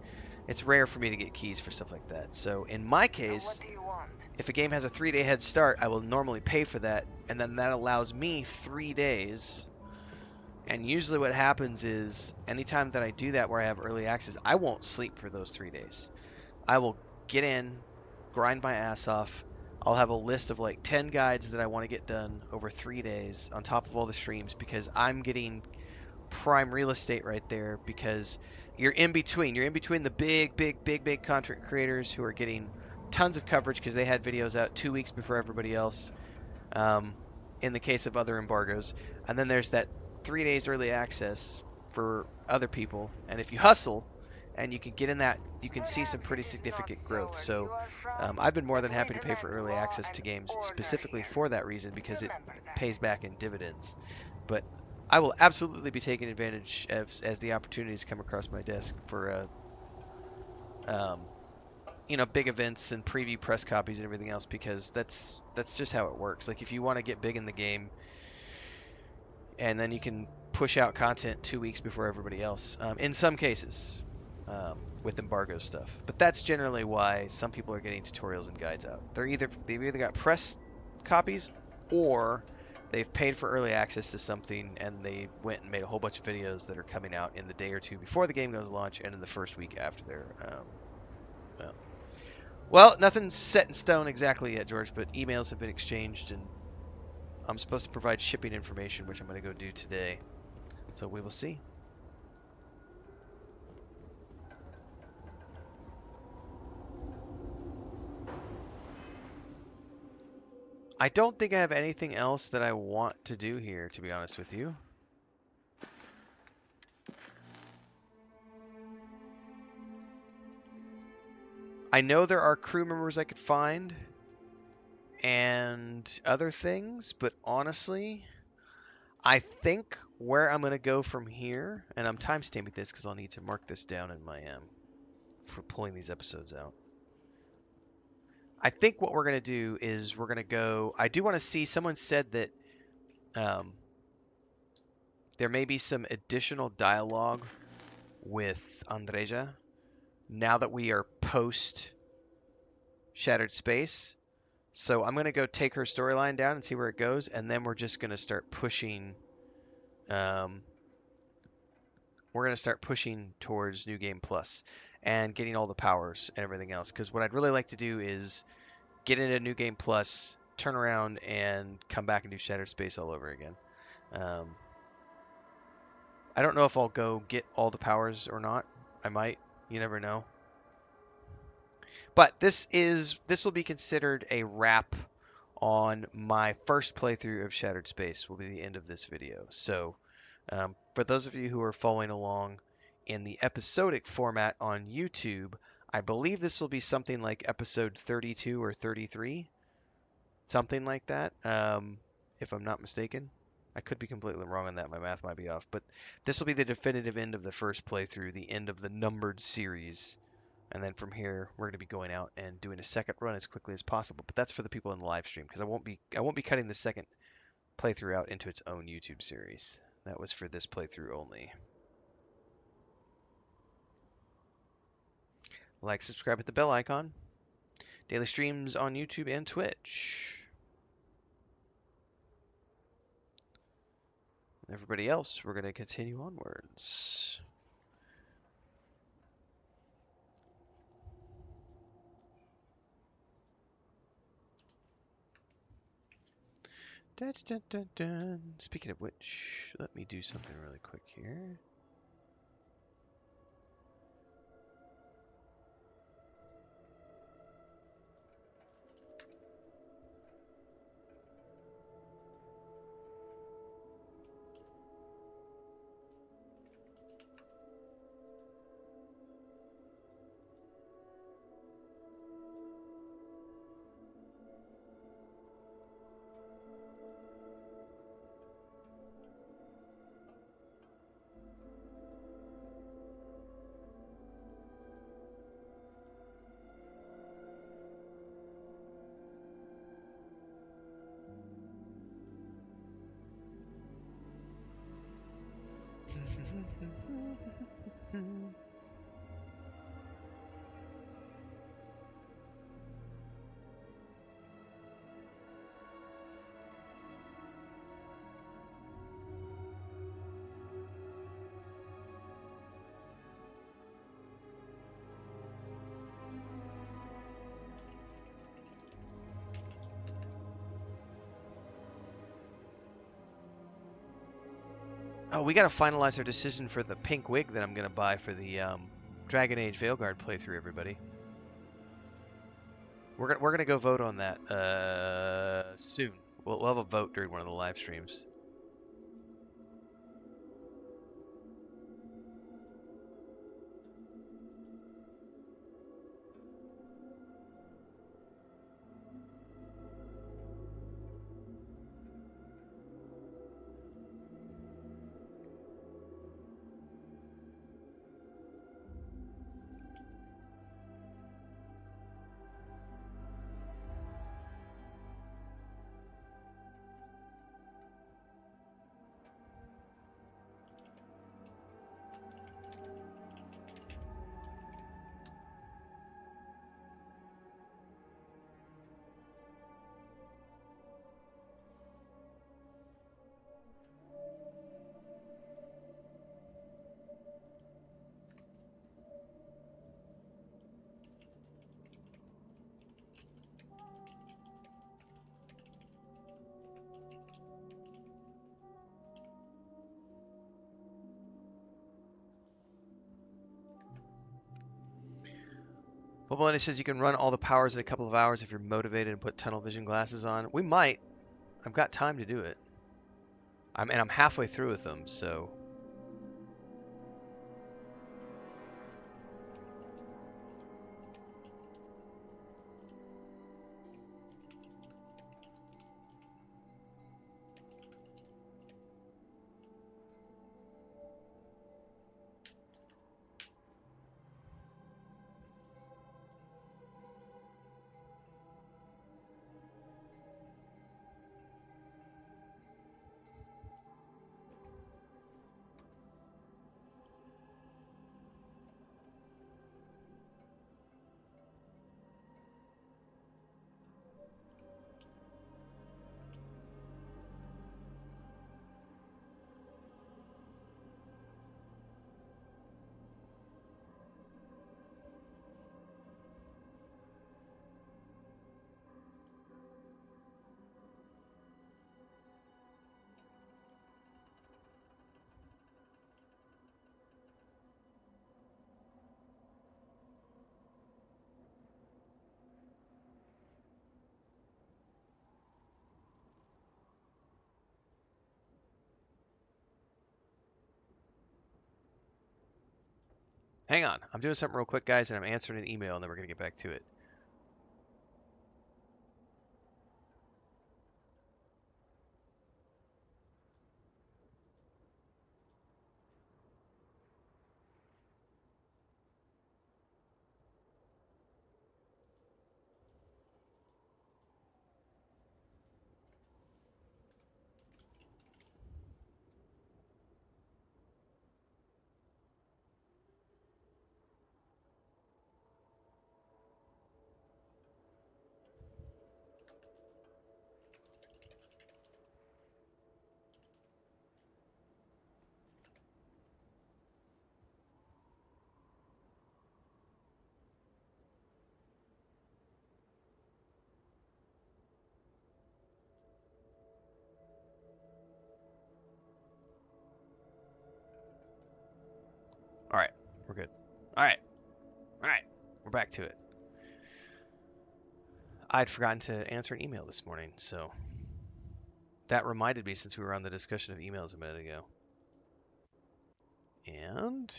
it's rare for me to get keys for stuff like that. So in my case, What do you want? if a game has a 3-day head start, I will normally pay for that, and then that allows me 3 days. And usually what happens is anytime that I do that where I have early access, I won't sleep for those 3 days. I will get in, grind my ass off. I'll have a list of like 10 guides that I want to get done over 3 days on top of all the streams, because I'm getting prime real estate right there, because you're in between. You're in between the big content creators who are getting tons of coverage because they had videos out 2 weeks before everybody else, in the case of other embargoes. And then there's that 3 days early access for other people. And if you hustle, and you can get in that, you can see some pretty significant growth. So I've been more than happy to pay for early access to games specifically for that reason, because it pays back in dividends. But I will absolutely be taking advantage as the opportunities come across my desk for big events and preview press copies and everything else, because that's just how it works. Like, if you want to get big in the game, and then you can push out content 2 weeks before everybody else, in some cases, with embargo stuff. But that's generally why some people are getting tutorials and guides out. They've either got press copies, or they've paid for early access to something and they went and made a whole bunch of videos that are coming out in the day or two before the game goes launch and in the first week after their well, nothing's set in stone exactly yet, George, but emails have been exchanged, and I'm supposed to provide shipping information, which I'm going to go do today. So we will see. I don't think I have anything else that I want to do here, to be honest with you. I know there are crew members I could find and other things, but honestly, I think where I'm going to go from here, and I'm timestamping this because I'll need to mark this down in my for pulling these episodes out. I think what we're going to do is we're going to go. I do want to see. Someone said that there may be some additional dialogue with Andreja now that we are post Shattered Space. So I'm going to go take her storyline down and see where it goes, and then we're just going to start pushing. We're going to start pushing towards New Game Plus and getting all the powers and everything else. Because what I'd really like to do is get into New Game Plus, turn around, and come back and do Shattered Space all over again. I don't know if I'll go get all the powers or not. I might. You never know. But this will be considered a wrap on my first playthrough of Shattered Space. Will be the end of this video. So for those of you who are following along in the episodic format on YouTube, I believe this will be something like episode 32 or 33. Something like that, if I'm not mistaken. I could be completely wrong on that. My math might be off. But this will be the definitive end of the first playthrough, the end of the numbered series. And then from here, we're going to be going out and doing a second run as quickly as possible. But that's for the people in the live stream, because I won't be cutting the second playthrough out into its own YouTube series. That was for this playthrough only. Like, subscribe, hit the bell icon. Daily streams on YouTube and Twitch. Everybody else, we're going to continue onwards. Dun, dun, dun, dun. Speaking of which, let me do something really quick here. Oh, we gotta finalize our decision for the pink wig that I'm gonna buy for the Dragon Age Veilguard playthrough, everybody. We're gonna go vote on that soon. We'll have a vote during one of the live streams. Well, it says you can run all the powers in a couple of hours if you're motivated and put tunnel vision glasses on. We might. I've got time to do it. I'm halfway through with them, so. Hang on. I'm doing something real quick, guys, and I'm answering an email, and then we're going to get back to it. All right. We're good. All right. All right. We're back to it. I'd forgotten to answer an email this morning, so that reminded me since we were on the discussion of emails a minute ago. And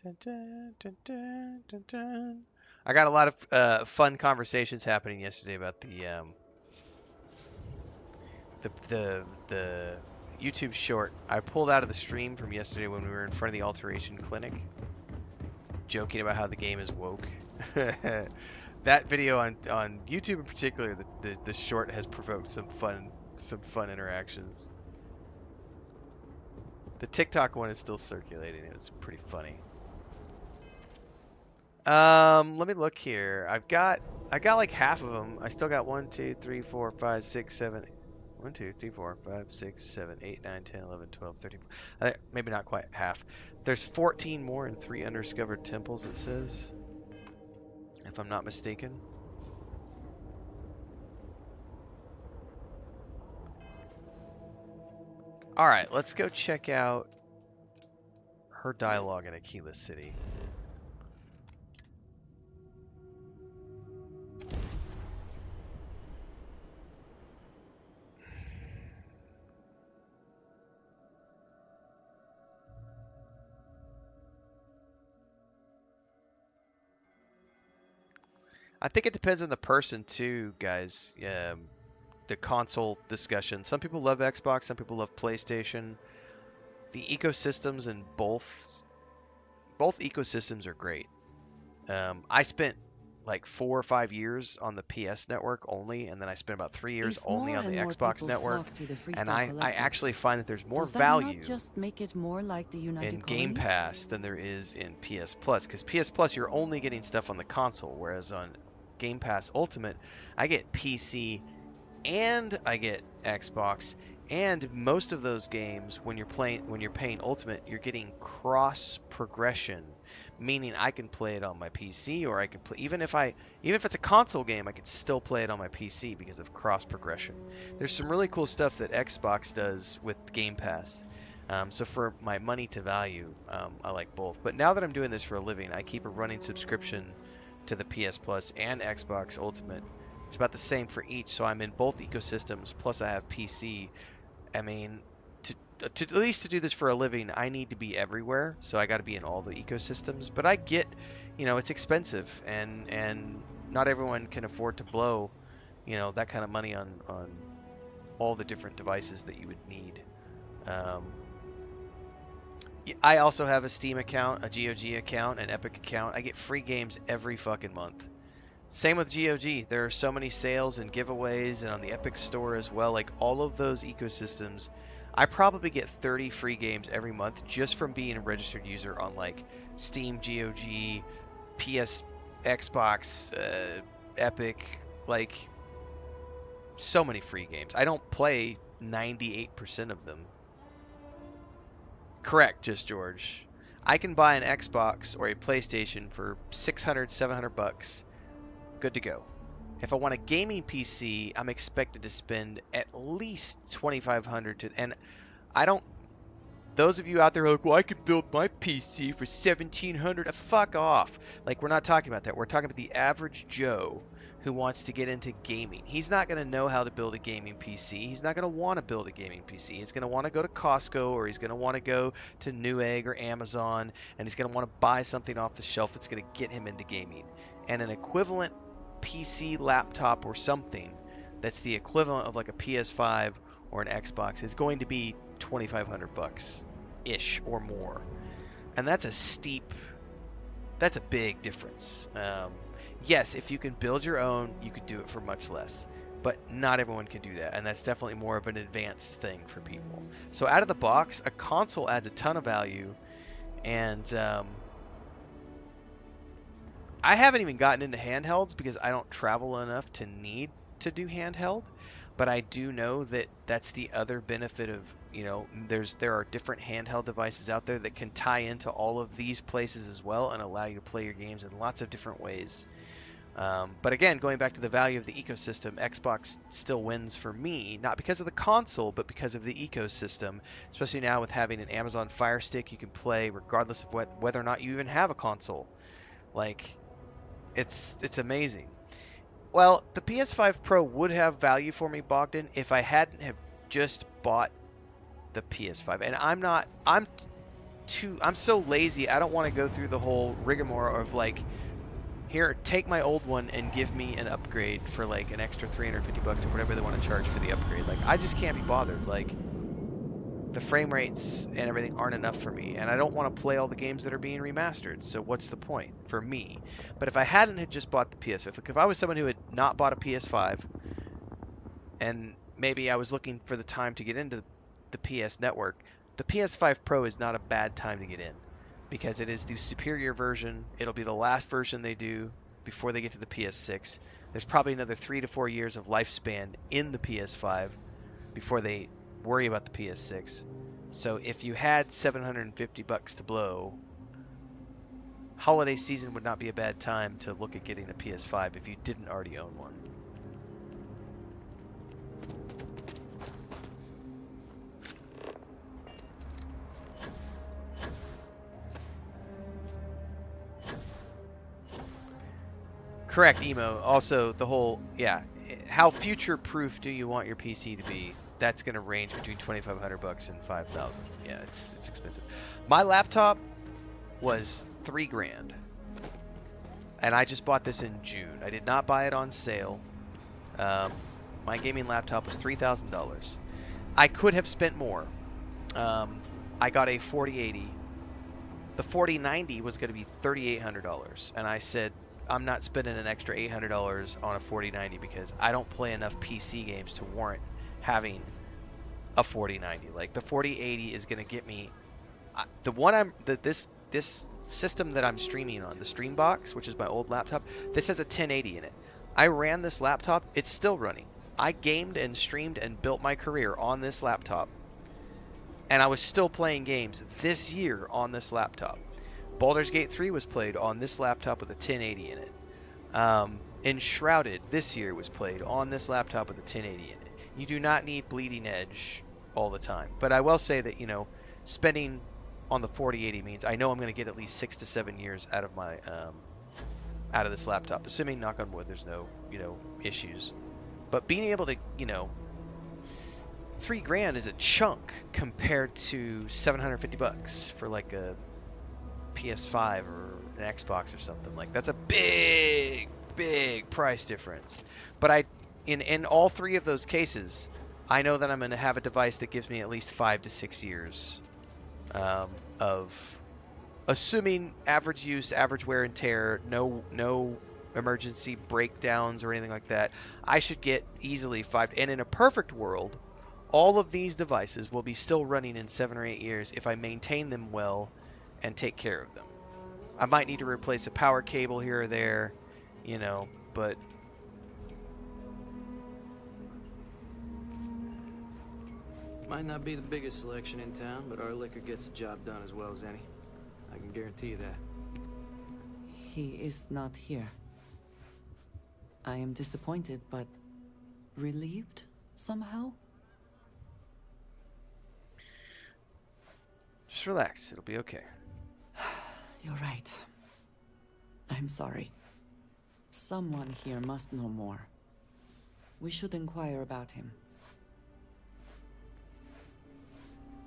dun, dun, dun, dun, dun, dun. I got a lot of fun conversations happening yesterday about the YouTube short. I pulled out of the stream from yesterday when we were in front of the Alteration Clinic, joking about how the game is woke. That video on YouTube in particular, the short has provoked some fun interactions. The TikTok one is still circulating. It's pretty funny. Let me look here. I got like half of them. I still got 1, 2, 3, 4, 5, 6, 7. 1, 2, 3, 4, 5, 6, 7, 8, 9, 10, 11, 12, 13. Maybe not quite half. There's 14 more and 3 undiscovered temples, it says, if I'm not mistaken. All right, let's go check out her dialogue in Aquila City. I think it depends on the person too, guys. The console discussion. Some people love Xbox, some people love PlayStation. The ecosystems in both ecosystems are great. I spent like 4 or 5 years on the PS network only, and then I spent about 3 years only on the Xbox network. And I actually find that there's more value just make it more like the United in Game Colonies? Pass than there is in PS Plus, because PS Plus you're only getting stuff on the console, whereas on Game Pass Ultimate I get PC and I get Xbox, and most of those games when you're paying Ultimate, you're getting cross progression, meaning I can play it on my PC, or I can play even if it's a console game, I can still play it on my PC because of cross progression. There's some really cool stuff that Xbox does with Game Pass. So for my money to value, I like both. But now that I'm doing this for a living, I keep a running subscription to the PS Plus and Xbox Ultimate. It's about the same for each, so I'm in both ecosystems, plus I have PC. I mean, to at least to do this for a living, I need to be everywhere, so I got to be in all the ecosystems. But I get, it's expensive, and not everyone can afford to blow, that kind of money on all the different devices that you would need. I also have a Steam account, a GOG account, an Epic account. I get free games every fucking month. Same with GOG. There are so many sales and giveaways, and on the Epic Store as well. Like all of those ecosystems, I probably get 30 free games every month just from being a registered user on like Steam, GOG, PS, Xbox, Epic. Like so many free games. I don't play 98% of them. Correct, Just George. I can buy an Xbox or a PlayStation for $600, $700. Good to go. If I want a gaming PC, I'm expected to spend at least $2,500 to, and I don't. Those of you out there are like, well, I could build my PC for $1,700. Fuck off. Like, we're not talking about that. We're talking about the average Joe who wants to get into gaming. He's not going to know how to build a gaming PC. He's not going to want to build a gaming PC. He's going to want to go to Costco, or he's going to want to go to Newegg or Amazon, and he's going to want to buy something off the shelf that's going to get him into gaming. And an equivalent PC laptop or something that's the equivalent of like a PS5 or an Xbox is going to be $2,500 ish or more. And that's a big difference. Yes, if you can build your own, you could do it for much less, but not everyone can do that, and that's definitely more of an advanced thing for people. So out of the box, a console adds a ton of value, and I haven't even gotten into handhelds because I don't travel enough to need to do handheld, but I do know that that's the other benefit of, there are different handheld devices out there that can tie into all of these places as well and allow you to play your games in lots of different ways. But again, going back to the value of the ecosystem, Xbox still wins for me, not because of the console, but because of the ecosystem, especially now with having an Amazon Fire Stick. You can play regardless of whether or not you even have a console. Like, it's amazing. Well, the PS5 Pro would have value for me, Bogdan, if I hadn't have just bought the PS5. And I'm so lazy. I don't want to go through the whole rigmarole of like, here, take my old one and give me an upgrade for like an extra $350 or whatever they want to charge for the upgrade. Like, I just can't be bothered. Like, the frame rates and everything aren't enough for me, and I don't want to play all the games that are being remastered, so what's the point for me? But if I hadn't had just bought the PS5, if I was someone who had not bought a PS5, and maybe I was looking for the time to get into the PS network, the PS5 Pro is not a bad time to get in because it is the superior version. It'll be the last version they do before they get to the PS6. There's probably another 3 to 4 years of lifespan in the PS5 before they worry about the PS6. So if you had $750 to blow, holiday season would not be a bad time to look at getting a PS5 if you didn't already own one. Correct, Emo. Also, the whole, yeah, how future-proof do you want your PC to be? That's going to range between $2,500 and $5,000. Yeah, it's expensive. My laptop was $3,000, and I just bought this in June. I did not buy it on sale. My gaming laptop was $3,000. I could have spent more. I got a 4080. The 4090 was going to be $3,800, and I said, I'm not spending an extra $800 on a 4090 because I don't play enough PC games to warrant having a 4090. Like, the 4080 is going to get me this system that I'm streaming on, the Streambox, which is my old laptop. This has a 1080 in it. I ran this laptop, it's still running. I gamed and streamed and built my career on this laptop, and I was still playing games this year on this laptop. Baldur's Gate 3 was played on this laptop with a 1080 in it. Enshrouded this year was played on this laptop with a 1080 in it. You do not need bleeding edge all the time. But I will say that, you know, spending on the 4080 means I know I'm going to get at least 6 to 7 years out of my out of this laptop, assuming, knock on wood, there's no, you know, issues. But being able to, you know, $3,000 is a chunk compared to $750 for like a PS5 or an Xbox or something. Like, that's a big price difference. But in all three of those cases, I know that I'm going to have a device that gives me at least 5 to 6 years of, assuming average use, average wear and tear, no emergency breakdowns or anything like that. I should get easily 5. And in a perfect world, all of these devices will be still running in 7 or 8 years if I maintain them well and take care of them. I might need to replace a power cable here or there, you know, but Might not be the biggest selection in town, but our liquor gets the job done as well as any. I can guarantee you that. He is not here. I am disappointed, but relieved somehow. just relax. It'll be okay. You're right. I'm sorry. Someone here must know more. We should inquire about him.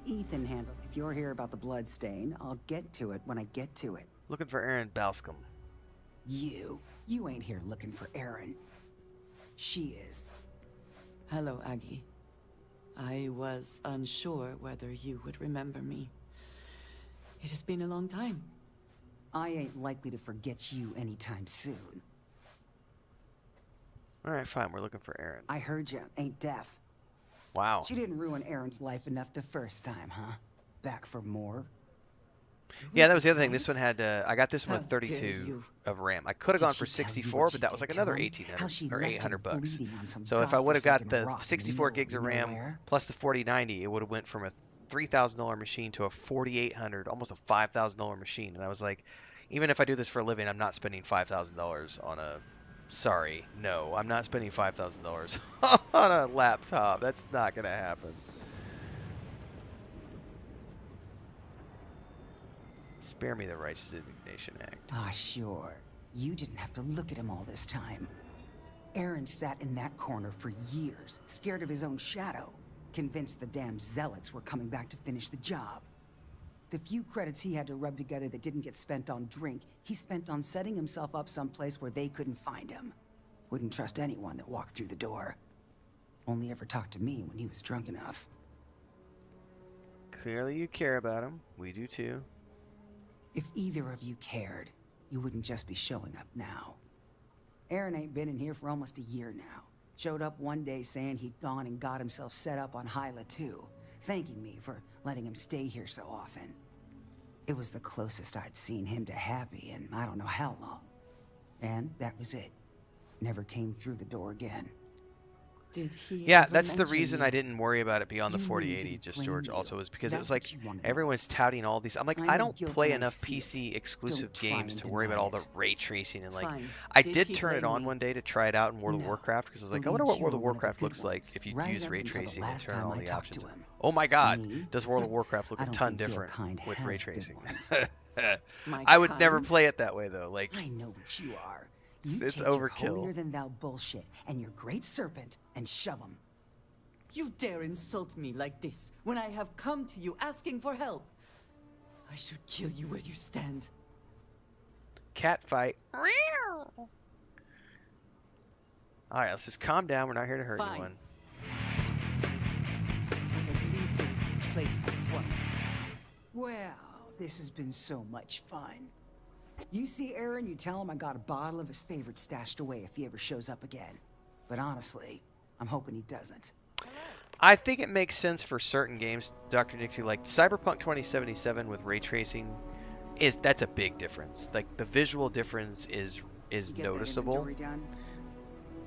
Ethan handled. If you're here about the blood stain, I'll get to it when I get to it. Looking for Aaron Balscom. You ain't here looking for Erin. She is. Hello, Aggie. I was unsure whether you would remember me. It has been a long time. I ain't likely to forget you anytime soon. Alright, fine. We're looking for Aaron. I heard you ain't deaf. Wow. She didn't ruin Aaron's life enough the first time, huh? Back for more? Yeah, that was the other thing. This one had, I got this one with How dare 32 you. of RAM. I could have Did gone she for tell you 64, what but she that was like did another to him? 1800 How she or left him 800 bucks. bleeding on some So if I would have got godforsaken the rock in 64 gigs of RAM nowhere? plus the 4090, it would have went from a $3,000 machine to a 4,800, almost a $5,000 machine. And I was like, even if I do this for a living, I'm not spending $5,000 on a. Sorry, no, I'm not spending $5,000 on a laptop. That's not gonna happen. Spare me the Righteous Indignation Act. Ah, sure. You didn't have to look at him all this time. Aaron sat in that corner for years, scared of his own shadow, convinced the damn zealots were coming back to finish the job. The few credits he had to rub together that didn't get spent on drink, he spent on setting himself up someplace where they couldn't find him. Wouldn't trust anyone that walked through the door. Only ever talked to me when he was drunk enough. Clearly you care about him. We do too. If either of you cared, you wouldn't just be showing up now. Aaron ain't been in here for almost a year now. Showed up one day saying he'd gone and got himself set up on Hyla too. thanking me for letting him stay here so often. It was the closest I'd seen him to happy in I don't know how long. And that was it. Never came through the door again. Did he Yeah, ever that's the mention reason you? I didn't worry about it beyond the You knew he 4080, didn't just blame George, you. also is because it was That's like what you wanted to know. everyone's touting all these. I'm like, I I know don't guilt play when I enough see it. PC exclusive Don't try games and to worry about deny all the it. ray tracing and like. Fine. I Did did he turn it blame on me? one day to try it out in World of No. Warcraft because I was like, I Believed wonder what you World were of one of the Warcraft good looks like ones, if you right use up ray until the tracing and last turn on time all I the talked to options. him. Oh my God, Me? does World of Warcraft look I a don't ton think your different kind with has ray good tracing? ones. My I would never kind? play it that way though. Like, I know what you are. You it's take your overkill. holier-than-thou bullshit and your great serpent and shove them. You dare insult me like this when I have come to you asking for help. I should kill you where you stand. Cat fight. All right, let's just calm down. We're not here to hurt Fine. anyone. Let us leave this place at once. Well, this has been so much fun. You see Aaron, you tell him I got a bottle of his favorite stashed away if he ever shows up again. But honestly, I'm hoping he doesn't. I think it makes sense for certain games, Dr. Nixie, like Cyberpunk 2077 with ray tracing that's a big difference. Like the visual difference is You get that noticeable. inventory done?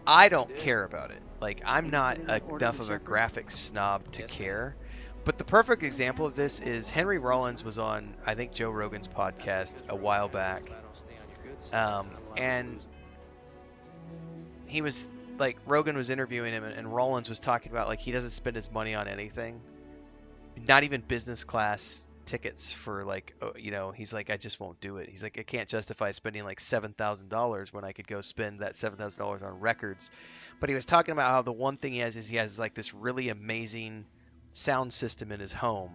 I don't care about it. Like I'm Can you not put in that order enough for of a Shepard? graphics snob to Yes, ma'am. care. But the perfect example of this is Henry Rollins was on, I think, Joe Rogan's podcast a while back. If I don't stay on your good side, I'm allowed to And lose 'em. he was like, Rogan was interviewing him, and Rollins was talking about like he doesn't spend his money on anything, not even business class tickets for like, he's like, I just won't do it. He's like, I can't justify spending like $7,000 when I could go spend that $7,000 on records. But he was talking about how the one thing he has like this really amazing sound system in his home.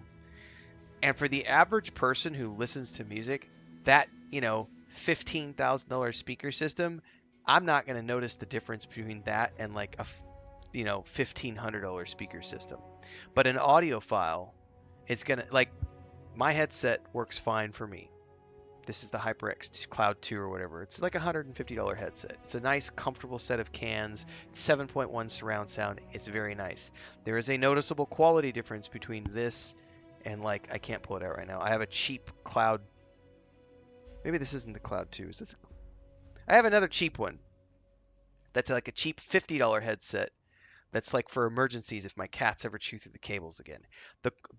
And for the average person who listens to music, that, $15,000 speaker system, I'm not going to notice the difference between that and like a, $1,500 speaker system. But an audiophile, it's going to, like, my headset works fine for me. This is the HyperX Cloud 2 or whatever. It's like a $150 headset. It's a nice, comfortable set of cans. It's 7.1 surround sound. It's very nice. There is a noticeable quality difference between this and, like, I can't pull it out right now. I have a cheap Cloud. Maybe this isn't the Cloud 2. Is this? I have another cheap one. That's like a cheap $50 headset. That's like for emergencies if my cats ever chew through the cables again.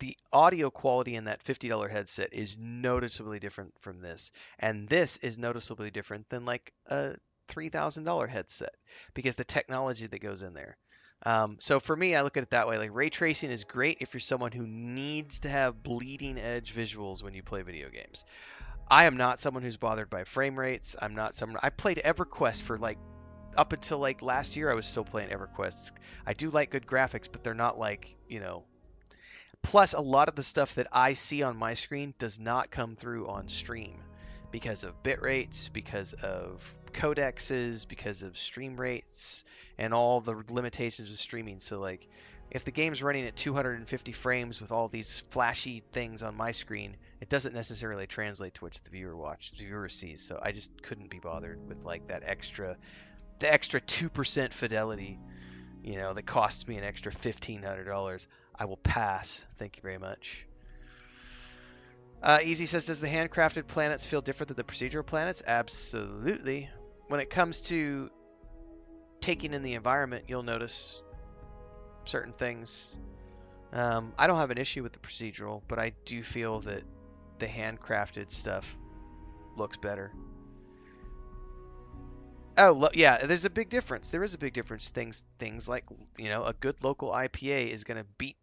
The audio quality in that $50 headset is noticeably different from this. And this is noticeably different than like a $3,000 headset because the technology that goes in there. So for me, I look at it that way. Like ray tracing is great if you're someone who needs to have bleeding edge visuals when you play video games. I am not someone who's bothered by frame rates. I'm not someone. I played EverQuest for like up until like last year. I was still playing EverQuest. I do like good graphics, but they're not like, Plus, a lot of the stuff that I see on my screen does not come through on stream because of bit rates, because of codexes, because of stream rates, and all the limitations of streaming. So, like, if the game's running at 250 frames with all these flashy things on my screen, it doesn't necessarily translate to what the viewer sees. So I just couldn't be bothered with like the extra 2% fidelity, that costs me an extra $1,500. I will pass. Thank you very much. Easy says, does the handcrafted planets feel different than the procedural planets? Absolutely. When it comes to taking in the environment, you'll notice certain things. I don't have an issue with the procedural, but I do feel that the handcrafted stuff looks better. Oh, yeah, there's a big difference. There is a big difference. Things like, a good local IPA is going to beat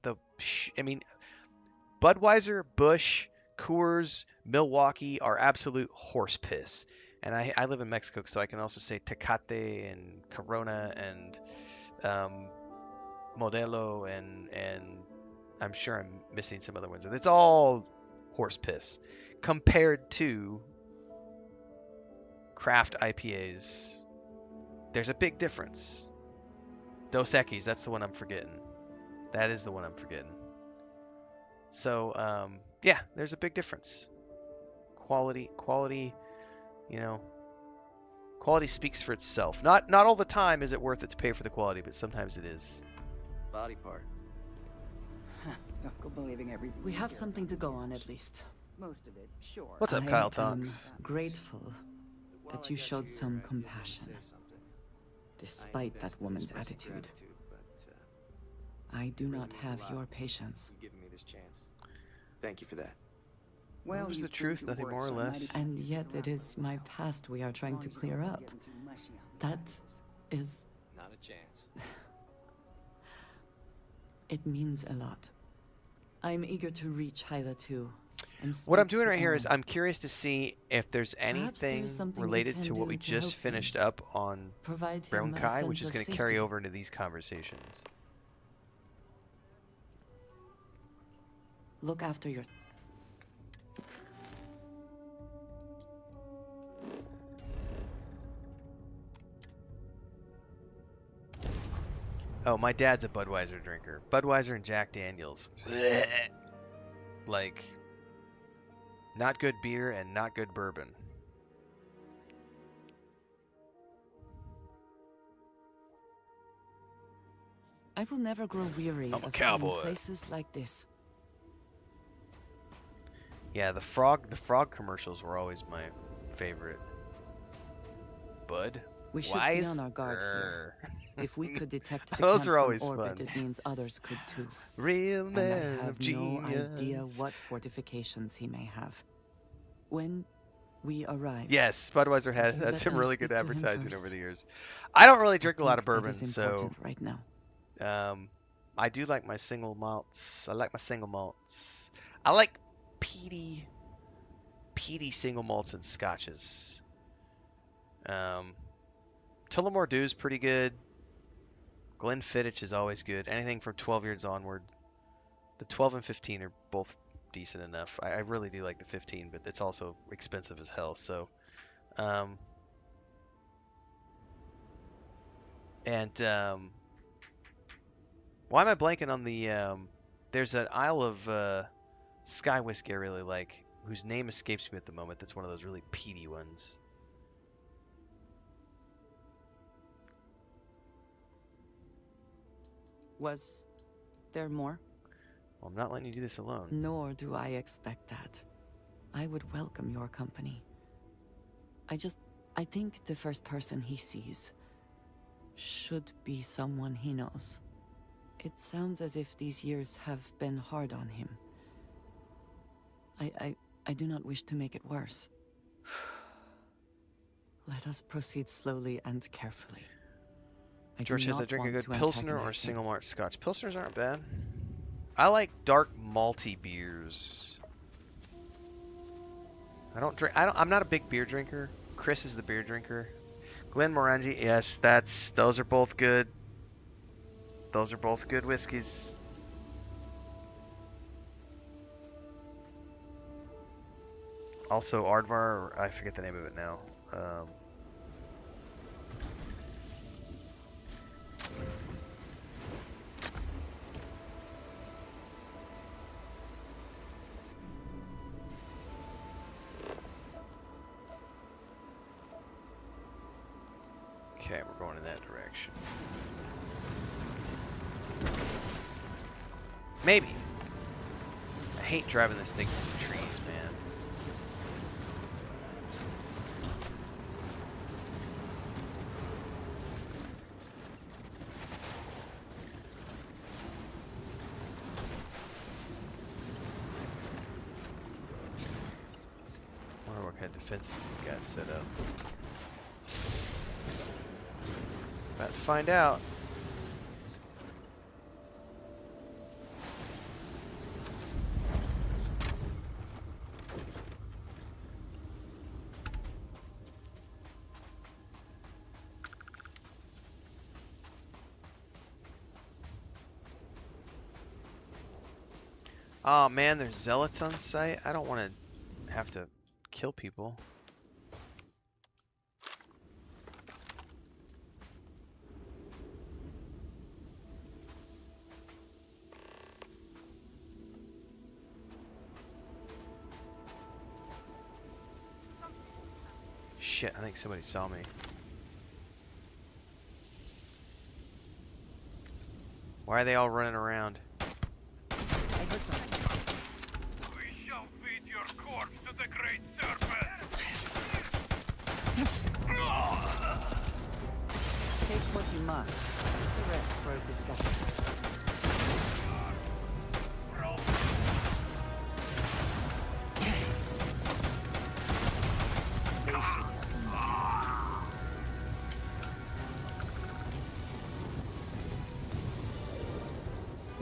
Budweiser, Busch, Coors, Milwaukee are absolute horse piss. And I live in Mexico, so I can also say Tecate and Corona and Modelo and I'm sure I'm missing some other ones. It's all horse piss compared to craft IPAs. There's a big difference. Dos Equis, that's the one I'm forgetting. That is the one I'm forgetting. So, yeah, there's a big difference. Quality, quality speaks for itself. Not all the time is it worth it to pay for the quality, but sometimes it is. Body part. Don't go believing everything. We you have hear something to about go the on others. at least. Most of it, sure. What's up, I Kyle am Talks? grateful While that I you got showed here, some I did want to compassion, say something. I despite that best to woman's express some attitude. gratitude, but I do really not means a have lot your patience. you giving me this chance. Thank you for that. Well, What was the you've proved truth? your Nothing worth, more or so I might less? even And stick yet around it is for a my while. past we are trying As to long as you clear don't go up. getting too mushy on me, That Alexis. is... Not a chance. it means a lot. I'm eager to reach Hyla too. And What I'm speak doing to right here is Aaron. I'm curious to see if there's Perhaps there anything is something we related can to what do we to help just him. finished up on Provide Brown him a Kai, which sense is of going to carry safety. over into these conversations. Look after your... Oh, my dad's a Budweiser drinker. Budweiser and Jack Daniels. Blech. Like, not good beer and not good bourbon. I will never grow weary I'm a of cowboy. seeing places like this. Yeah, the frog commercials were always my favorite. Bud? We should Wise? be on our guard here. If we could detect the Those camp are from always orbit, fun. it means others could too. Real And I man have of no idea genius. what fortifications he may have. When we arrive... Yes, Budweiser has had let some me really speak good to him advertising over first. the years. I don't really I drink a lot of think that bourbon, is so important right now. I do like my single malts. I like my single malts. I like peaty single malts and scotches. Tullamore Dew's pretty good. Glenfiddich is always good. Anything from 12 years onward. The 12 and 15 are both decent enough. I really do like the 15, but it's also expensive as hell. So, why am I blanking on the? There's an Isle of Sky whiskey I really like, whose name escapes me at the moment. That's one of those really peaty ones. Was there more? Well, I'm not letting you do this alone. Nor do I expect that. I would welcome your company. I think the first person he sees should be someone he knows. It sounds as if these years have been hard on him. I do not wish to make it worse. Let us proceed slowly and carefully. George says I drink a good Pilsner or antagonize him. single malt Scotch. Pilsners aren't bad. I like dark malty beers. I'm not a big beer drinker. Chris is the beer drinker. Glenmorangie, yes, those are both good. Those are both good whiskeys. Also Ardvar, I forget the name of it now. Okay, we're going in that direction. Maybe. I hate driving this thing through the trees, man. I wonder what kind of defenses these guys set up. About to find out. Oh man, there's zealots on site. I don't want to have to kill people. Shit, I think somebody saw me. Why are they all running around? I heard That's on. We shall feed your corpse to the great serpent! Take what you must. The rest for discussion.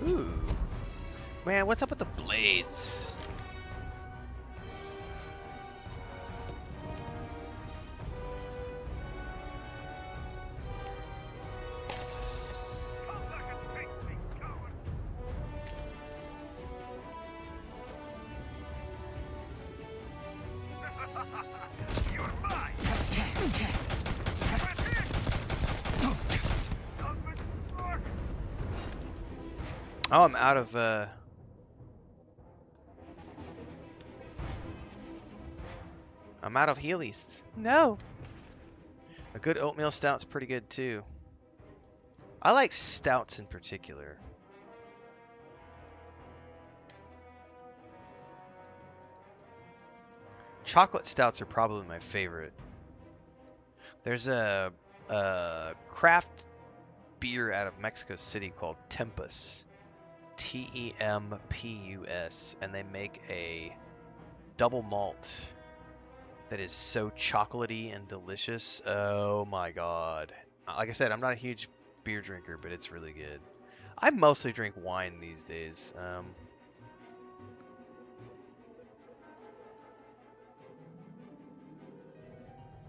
Ooh. Man, what's up with the blades? Oh, I'm out of I'm out of Heelys. No. A good oatmeal stout's pretty good too. I like stouts in particular. Chocolate stouts are probably my favorite. There's a craft beer out of Mexico City called Tempus. Tempus, and they make a double malt that is so chocolatey and delicious. Oh my god. Like I said, I'm not a huge beer drinker, but it's really good. I mostly drink wine these days.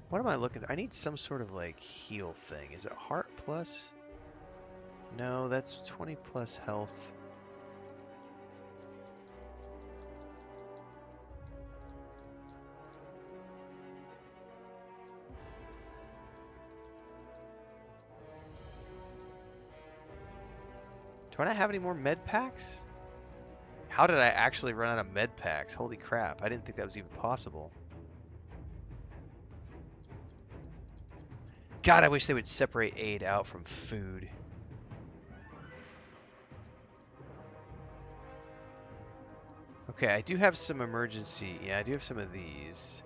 What am I looking at? I need some sort of like heal thing. Is it heart plus? No, that's 20 plus health. Do I not have any more med packs? How did I actually run out of med packs? Holy crap, I didn't think that was even possible. God, I wish they would separate aid out from food. Okay, I do have some emergency. Yeah, I do have some of these.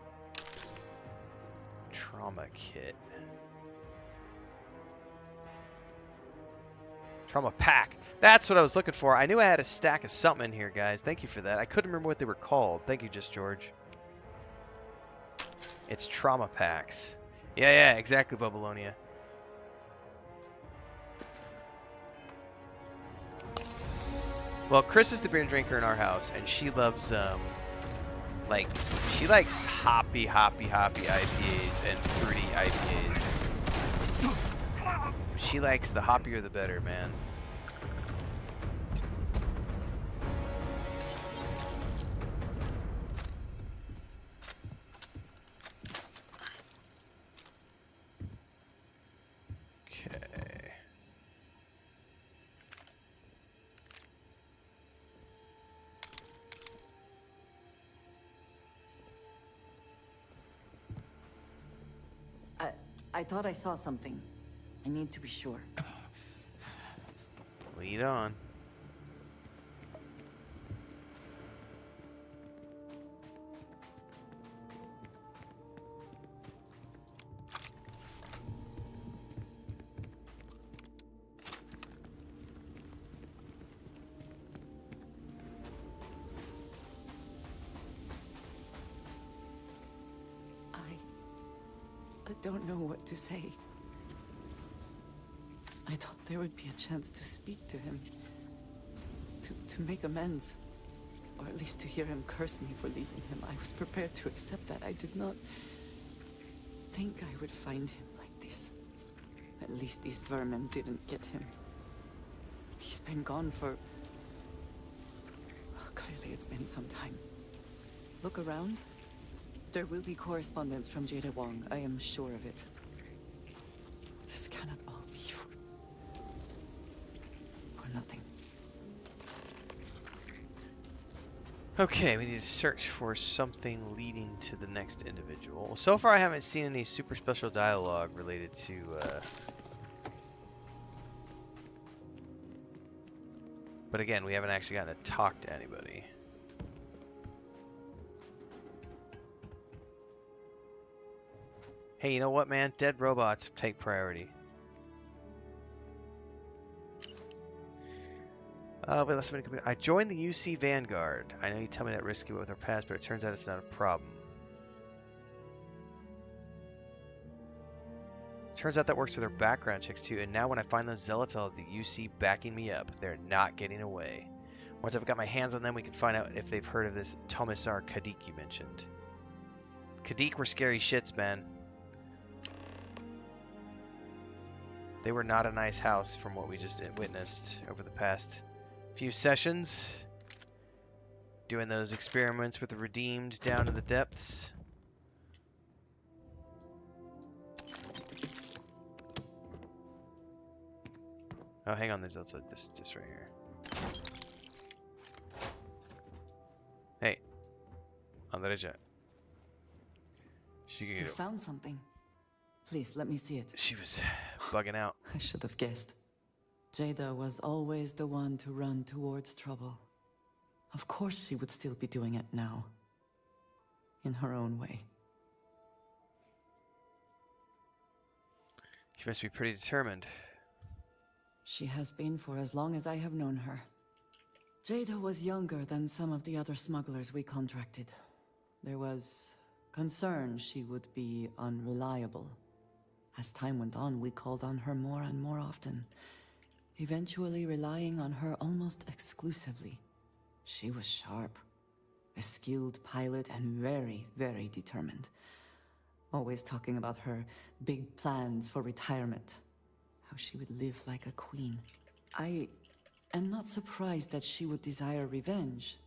Trauma kit. Trauma pack. That's what I was looking for. I knew I had a stack of something in here, guys. Thank you for that. I couldn't remember what they were called. Thank you, Just George. It's trauma packs. Yeah, exactly, Babylonia. Well, Chris is the beer drinker in our house, and she loves, she likes hoppy IPAs and fruity IPAs. She likes the hoppier the better, man. Okay. I thought I saw something. I need to be sure. Lead on. I don't know what to say. I thought there would be a chance to speak to him. To make amends. Or at least to hear him curse me for leaving him. I was prepared to accept that. I did not think I would find him like this. At least these vermin didn't get him. He's been gone for... Well, clearly it's been some time. Look around. There will be correspondence from Jada Wong. I am sure of it. This cannot all be for nothing. Okay, we need to search for something leading to the next individual. Well, so far I haven't seen any super special dialogue related to, But again, we haven't actually gotten to talk to anybody. Hey, you know what, man? Dead robots take priority. Wait, let's make I joined the UC Vanguard. I know you tell me that risky with our past, but it turns out it's not a problem. Turns out that works with their background checks too, and now when I find those zealots, I'll have the UC backing me up. They're not getting away. Once I've got my hands on them, we can find out if they've heard of this Tomisar Kadik you mentioned. Kadik were scary shits, man. They were not a nice house from what we just witnessed over the past few sessions. Doing those experiments with the redeemed down in the depths. Oh, hang on, there's also this right here. Hey, on the derecha. You found something. Please, let me see it. She was bugging out. I should have guessed. Jada was always the one to run towards trouble. Of course she would still be doing it now. In her own way. She must be pretty determined. She has been for as long as I have known her. Jada was younger than some of the other smugglers we contracted. There was concern she would be unreliable. As time went on, we called on her more and more often, eventually relying on her almost exclusively. She was sharp, a skilled pilot, and very, very determined. Always talking about her big plans for retirement. How she would live like a queen. I am not surprised that she would desire revenge.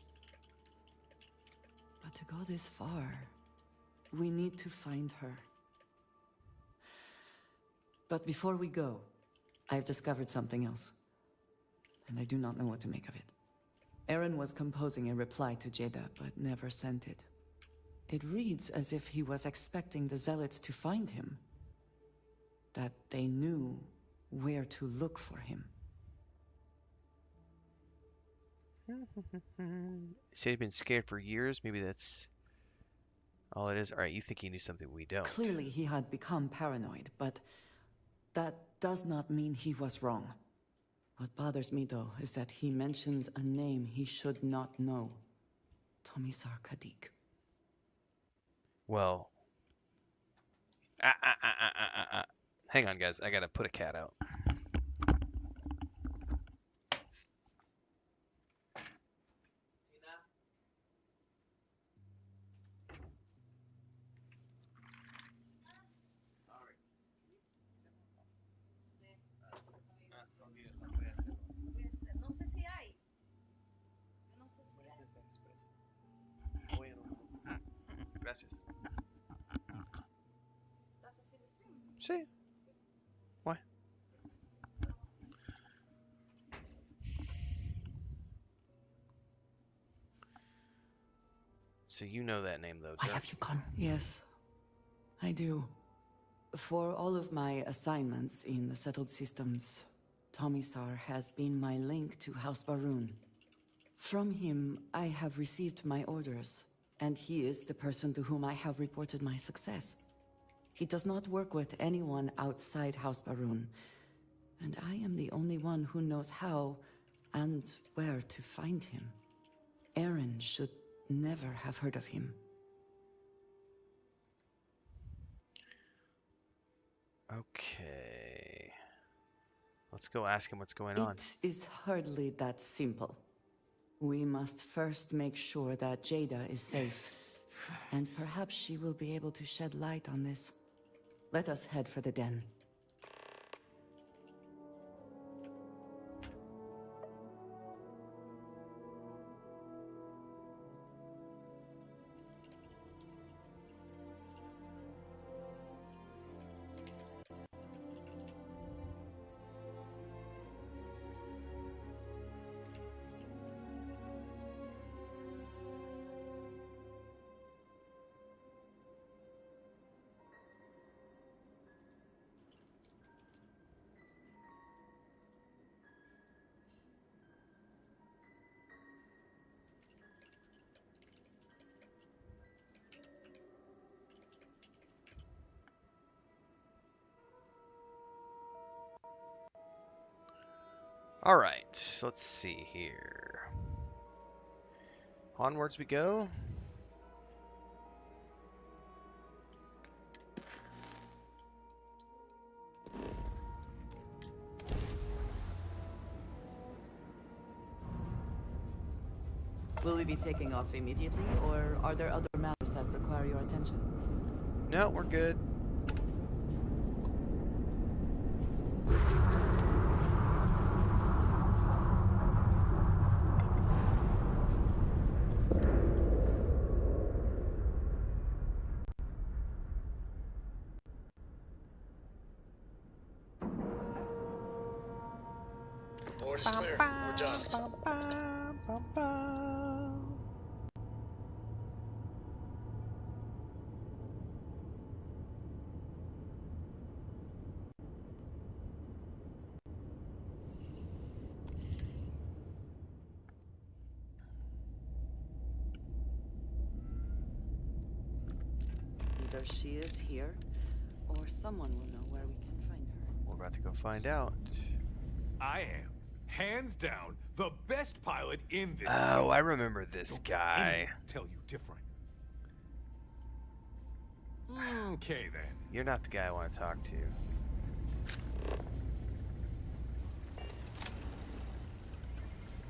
But to go this far, we need to find her. But before we go, I've discovered something else. And I do not know what to make of it. Aaron was composing a reply to Jada, but never sent it. It reads as if he was expecting the Zealots to find him. That they knew where to look for him. Say he'd been scared for years. Maybe that's all it is. All right, you think he knew something we don't. Clearly he had become paranoid, but that does not mean he was wrong. What bothers me, though, is that he mentions a name he should not know. Tomisar Kadik. Well... Hang on, guys. I gotta put a cat out. Gracias. Sí. Why? So you know that name, though, Why have you gone? Yes, I do. For all of my assignments in the settled systems, Tomisar has been my link to House Baroon. From him, I have received my orders, and he is the person to whom I have reported my success. He does not work with anyone outside House Baroon, and I am the only one who knows how and where to find him. Aaron should never have heard of him. Okay. Let's go ask him what's going on. It is hardly that simple. We must first make sure that Jada is safe, and perhaps she will be able to shed light on this. Let us head for the den. Alright, let's see here. Onwards we go. Will we be taking off immediately, or are there other matters that require your attention? No, we're good. Board is clear. We're done. Either she is here, or someone will know where we can find her. We're about to go find out. I am, hands down, the best pilot in this. Oh, I remember this guy. Tell you different. Okay then. You're not the guy I want to talk to.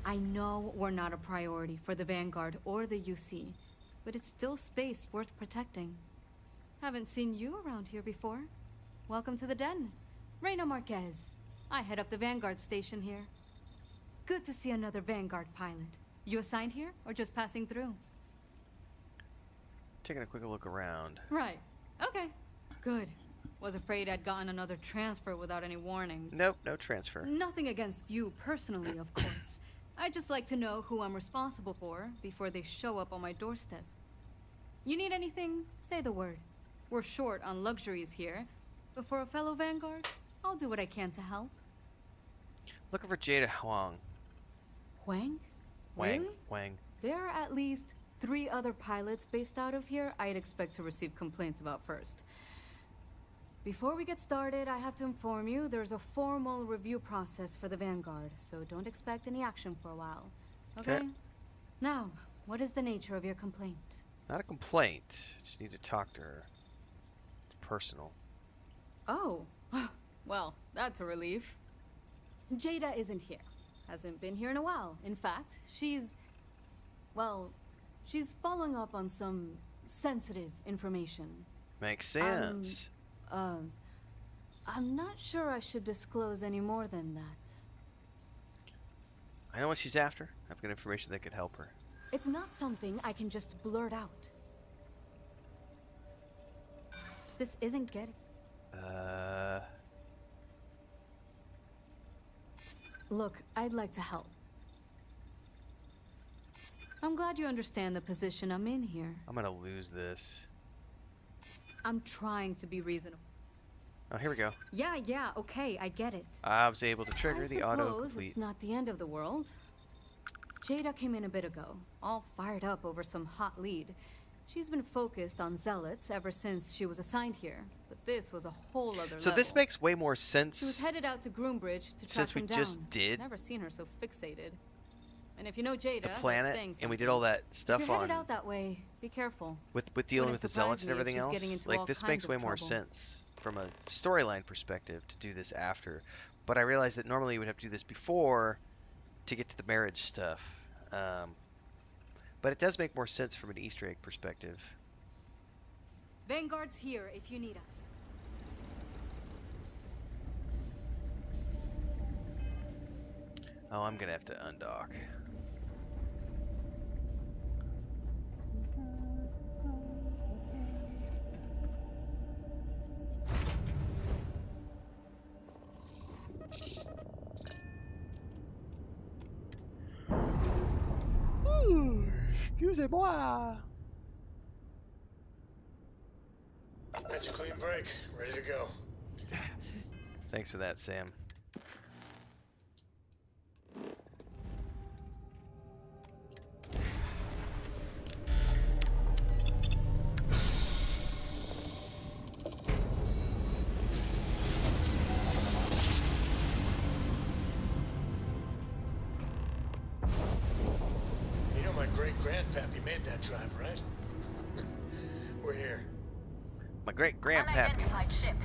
I know we're not a priority for the Vanguard or the UC, but it's still space worth protecting. Haven't seen you around here before. Welcome to the den. Reina Marquez. I head up the Vanguard station here. Good to see another Vanguard pilot. You assigned here, or just passing through? Taking a quick look around. Right. Okay. Good. Was afraid I'd gotten another transfer without any warning. Nope, no transfer. Nothing against you personally, of course. I'd just like to know who I'm responsible for before they show up on my doorstep. You need anything? Say the word. We're short on luxuries here, but for a fellow Vanguard, I'll do what I can to help. Looking for Jada Huang. Wang? Wang. Really? Wang. There are at least 3 other pilots based out of here I'd expect to receive complaints about first. Before we get started, I have to inform you there's a formal review process for the Vanguard, so don't expect any action for a while. Okay? Now, what is the nature of your complaint? Not a complaint. Just need to talk to her. It's personal. Oh, well, that's a relief. Jada isn't here. Hasn't been here in a while. In fact, she's following up on some sensitive information. Makes sense. I'm not sure I should disclose any more than that. I know what she's after. I've got information that could help her. It's not something I can just blurt out. This isn't getting... Look, I'd like to help. I'm glad you understand the position I'm in here. I'm gonna lose this. I'm trying to be reasonable. Oh, here we go. Yeah, okay, I get it. I was able to trigger the I auto suppose complete. it's not the end of the world. Jada came in a bit ago, all fired up over some hot lead. She's been focused on zealots ever since she was assigned here, but this was a whole other level. So this makes way more sense. She was headed out to Groombridge to track them down. Since we just did Never seen her so fixated. And if you know Jada, the planet, saying and we did all that stuff if you're on headed out that way, be careful. with dealing with the zealots and Wouldn't everything surprise me if else. she's getting into Like all this kinds makes of way more trouble. sense from a storyline perspective to do this after. But I realized that normally you would have to do this before to get to the marriage stuff. But it does make more sense from an Easter egg perspective. Vanguard's here if you need us. Oh, I'm gonna have to undock. Excusez-moi. That's a clean break. Ready to go. Thanks for that, Sam. grandpappy made that drive, right? We're here. My great-grandpappy. Unidentified ship.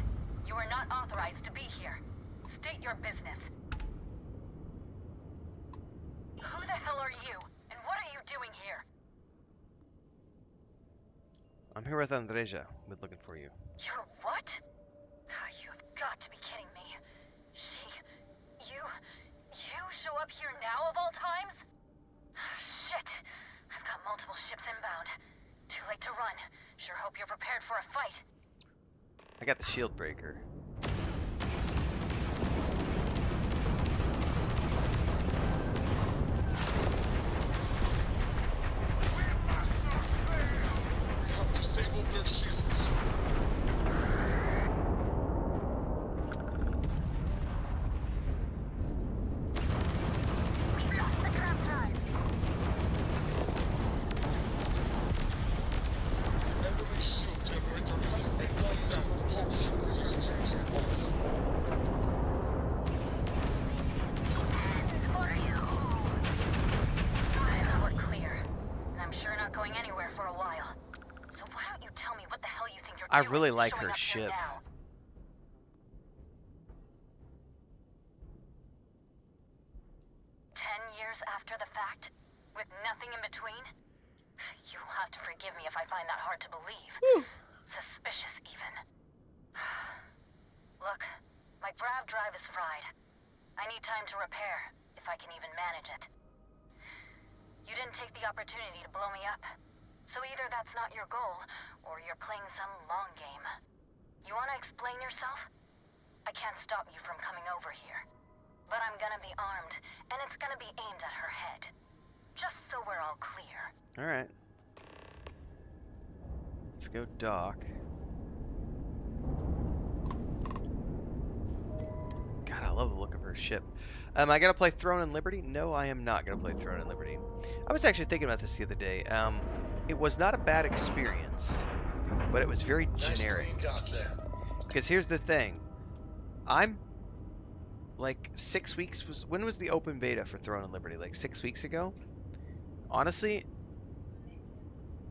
You are not authorized to be here. State your business. Who the hell are you? And what are you doing here? I'm here with Andreja. Been looking for you. You're what? You've got to be kidding me. You show up here now of all times? Shit. I've got multiple ships inbound. Too late to run. Sure hope you're prepared for a fight. I got the shield breaker. We have disabled their shields. We lost the trap drive. Enemy shield generator has been gone down. Propulsion systems off. For you. We're clear. And I'm sure not going anywhere for a while. So why don't you tell me what the hell you think you're I doing really like showing her up here ship. now? 10 years after the fact? With nothing in between? You'll have to forgive me if I find that hard to believe. Suspicious, even. Look, my grav drive is fried. I need time to repair, if I can even manage it. You didn't take the opportunity to blow me up. So either that's not your goal, or you're playing some long game. You want to explain yourself? I can't stop you from coming over here. But I'm gonna be armed, and it's gonna be aimed at her head. Just so we're all clear. Alright. Let's go dock. God, I love the look of her ship. Am I gonna play Throne and Liberty? No, I am not gonna play Throne and Liberty. I was actually thinking about this the other day. It was not a bad experience, but it was very generic. Nice clean dock there. Because here's the thing. I'm like 6 weeks when was the open beta for Throne and Liberty? Like 6 weeks ago? Honestly,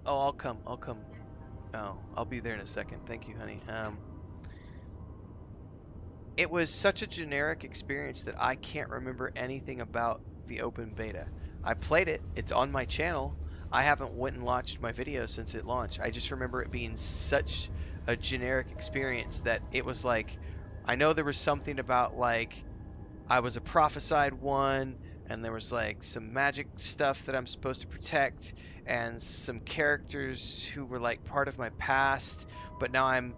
oh, I'll come. Oh, I'll be there in a second. Thank you, honey. It was such a generic experience that I can't remember anything about the open beta. I played it. It's on my channel. I haven't went and watched my videos since it launched. I just remember it being such a generic experience that it was like, I know there was something about like, I was a prophesied one, and there was like some magic stuff that I'm supposed to protect, and some characters who were like part of my past, but now I'm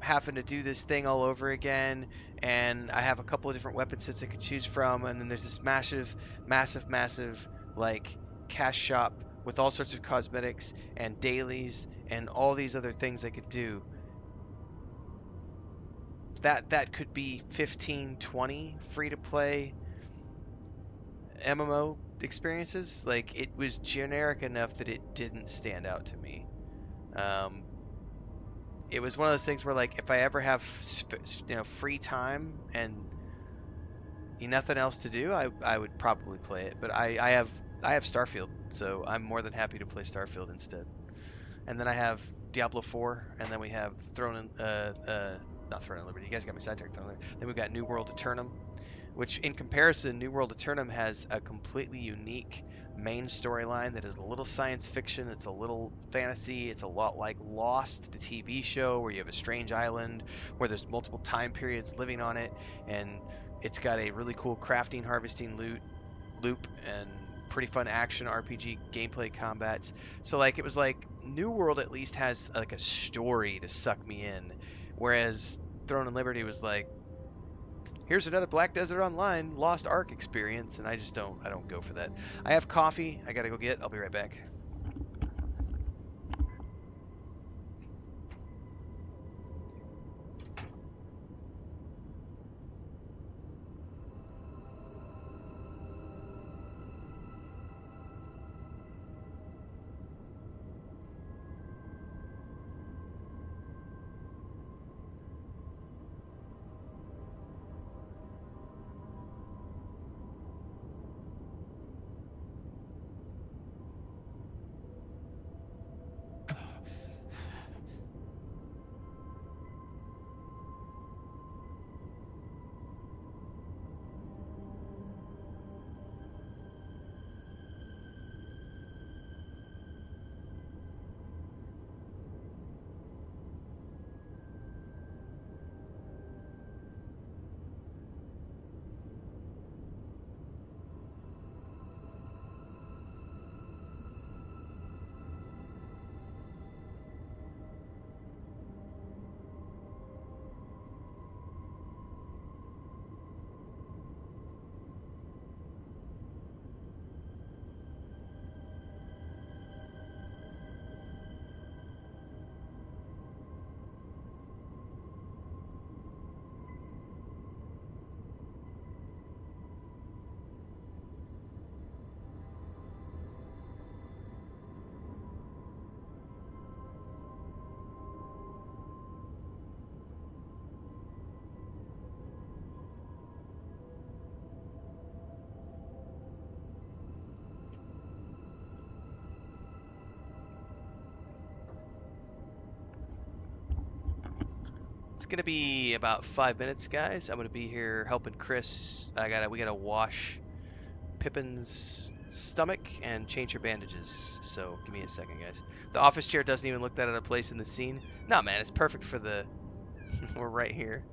having to do this thing all over again, and I have a couple of different weapon sets I could choose from, and then there's this massive like cash shop with all sorts of cosmetics and dailies and all these other things I could do. That could be 15, 20 free to play MMO experiences. Like, it was generic enough that it didn't stand out to me. It was one of those things where, like, if I ever have free time and nothing else to do, I would probably play it. But I have Starfield, so I'm more than happy to play Starfield instead. And then I have Diablo 4, and then we have not Throne and Liberty. You guys got me sidetracked. Then we've got New World Eternum, which in comparison, New World Eternum has a completely unique main storyline that is a little science fiction, it's a little fantasy, it's a lot like Lost, the TV show, where you have a strange island where there's multiple time periods living on it, and it's got a really cool crafting, harvesting loop, and pretty fun action RPG gameplay combats. So like, it was like New World at least has like a story to suck me in, whereas Throne and Liberty was like, here's another Black Desert Online Lost Ark experience, and I don't go for that. I have coffee I gotta go get. I'll be right back. It's gonna be about 5 minutes, guys. I'm gonna be here helping Chris. We gotta wash Pippin's stomach and change her bandages. So give me a second, guys. The office chair doesn't even look that out of place in the scene. No, man, it's perfect for the. We're right here.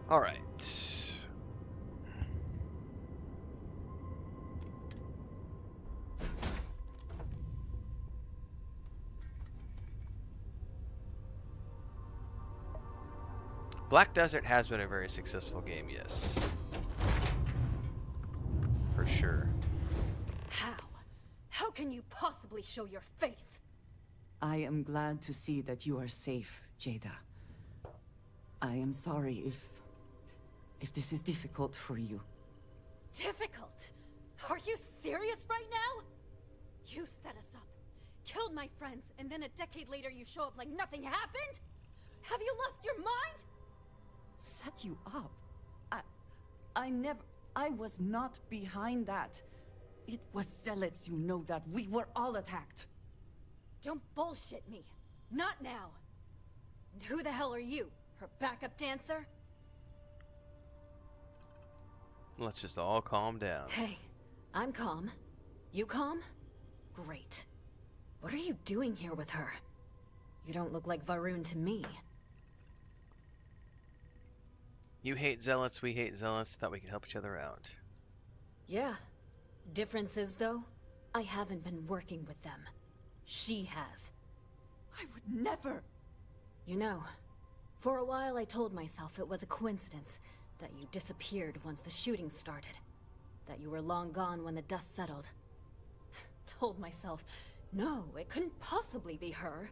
All right. Black Desert has been a very successful game, yes. For sure. How? How can you possibly show your face? I am glad to see that you are safe, Jada. I am sorry if this is difficult for you. difficult. Are you serious right now? You set us up, killed my friends, and then a decade later you show up like nothing happened? Have you lost your mind? Set you up? I was not behind that. It was zealots, you know that. We were all attacked. Don't bullshit me. Not now. And who the hell are you? Her backup dancer? Let's just all calm down. Hey, I'm calm. You calm? Great. What are you doing here with her? You don't look like Varun to me. You hate zealots, we hate zealots. Thought we could help each other out. Yeah. Difference is, though, I haven't been working with them. She has. I would never! You know, for a while I told myself it was a coincidence that you disappeared once the shooting started. That you were long gone when the dust settled. Told myself, no, it couldn't possibly be her.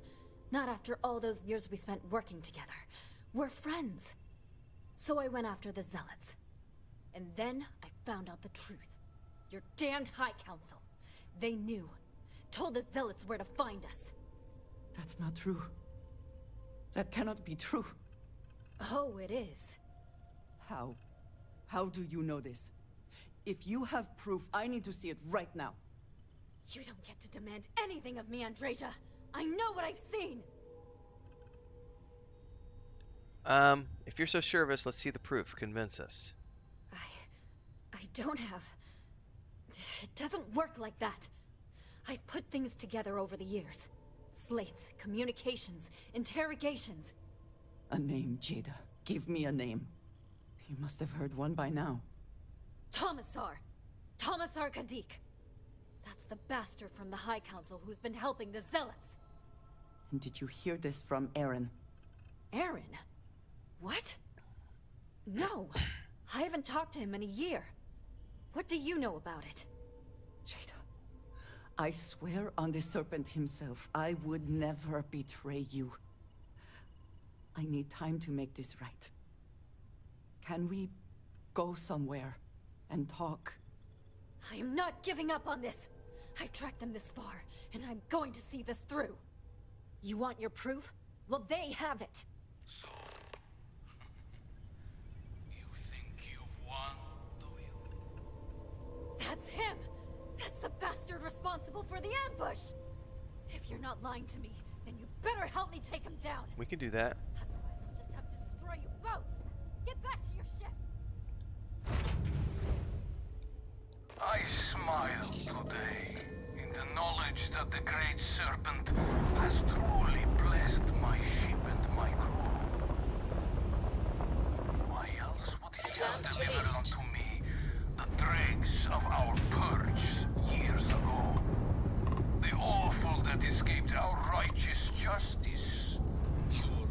Not after all those years we spent working together. We're friends. So I went after the zealots. And then I found out the truth. Your damned High Council. They knew. Told the zealots where to find us. That's not true. That cannot be true. Oh, it is. How? How do you know this? If you have proof, I need to see it right now. You don't get to demand anything of me, Andreja. I know what I've seen. If you're so sure of us, let's see the proof. Convince us. I don't have... It doesn't work like that. I've put things together over the years. Slates, communications, interrogations. A name, Jada. Give me a name. You must have heard one by now. Tomasar. Tomasar Kadik. That's the bastard from the High Council who's been helping the Zealots. And did you hear this from Aaron? Aaron? What? No. I haven't talked to him in a year. What do you know about it? Jada, I swear on the Serpent himself, I would never betray you. I need time to make this right. Can we go somewhere and talk? I am not giving up on this. I've tracked them this far, and I'm going to see this through. You want your proof? Well, they have it. So, you think you've won, do you? That's him! That's the bastard responsible for the ambush! If you're not lying to me, then you better help me take him down. We can do that. Otherwise, I'll just have to destroy you both. Get back to your ship. I smile today in the knowledge that the Great Serpent has truly blessed my ship and my crew. Why else would he have delivered unto me the dregs of our purge years ago? The awful that escaped our righteous justice. Your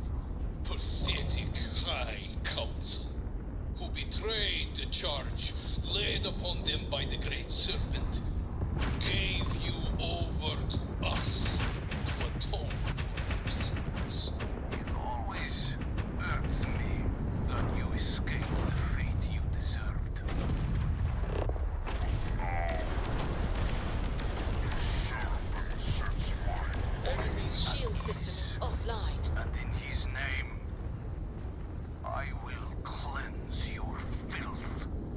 pathetic High Council, who betrayed the charge laid upon them by the Great Serpent, gave you over to us to atone for their sins. It always irks me that you escaped the fate you deserved. Enemy's shield system is offline. And in his name, I will cleanse your filth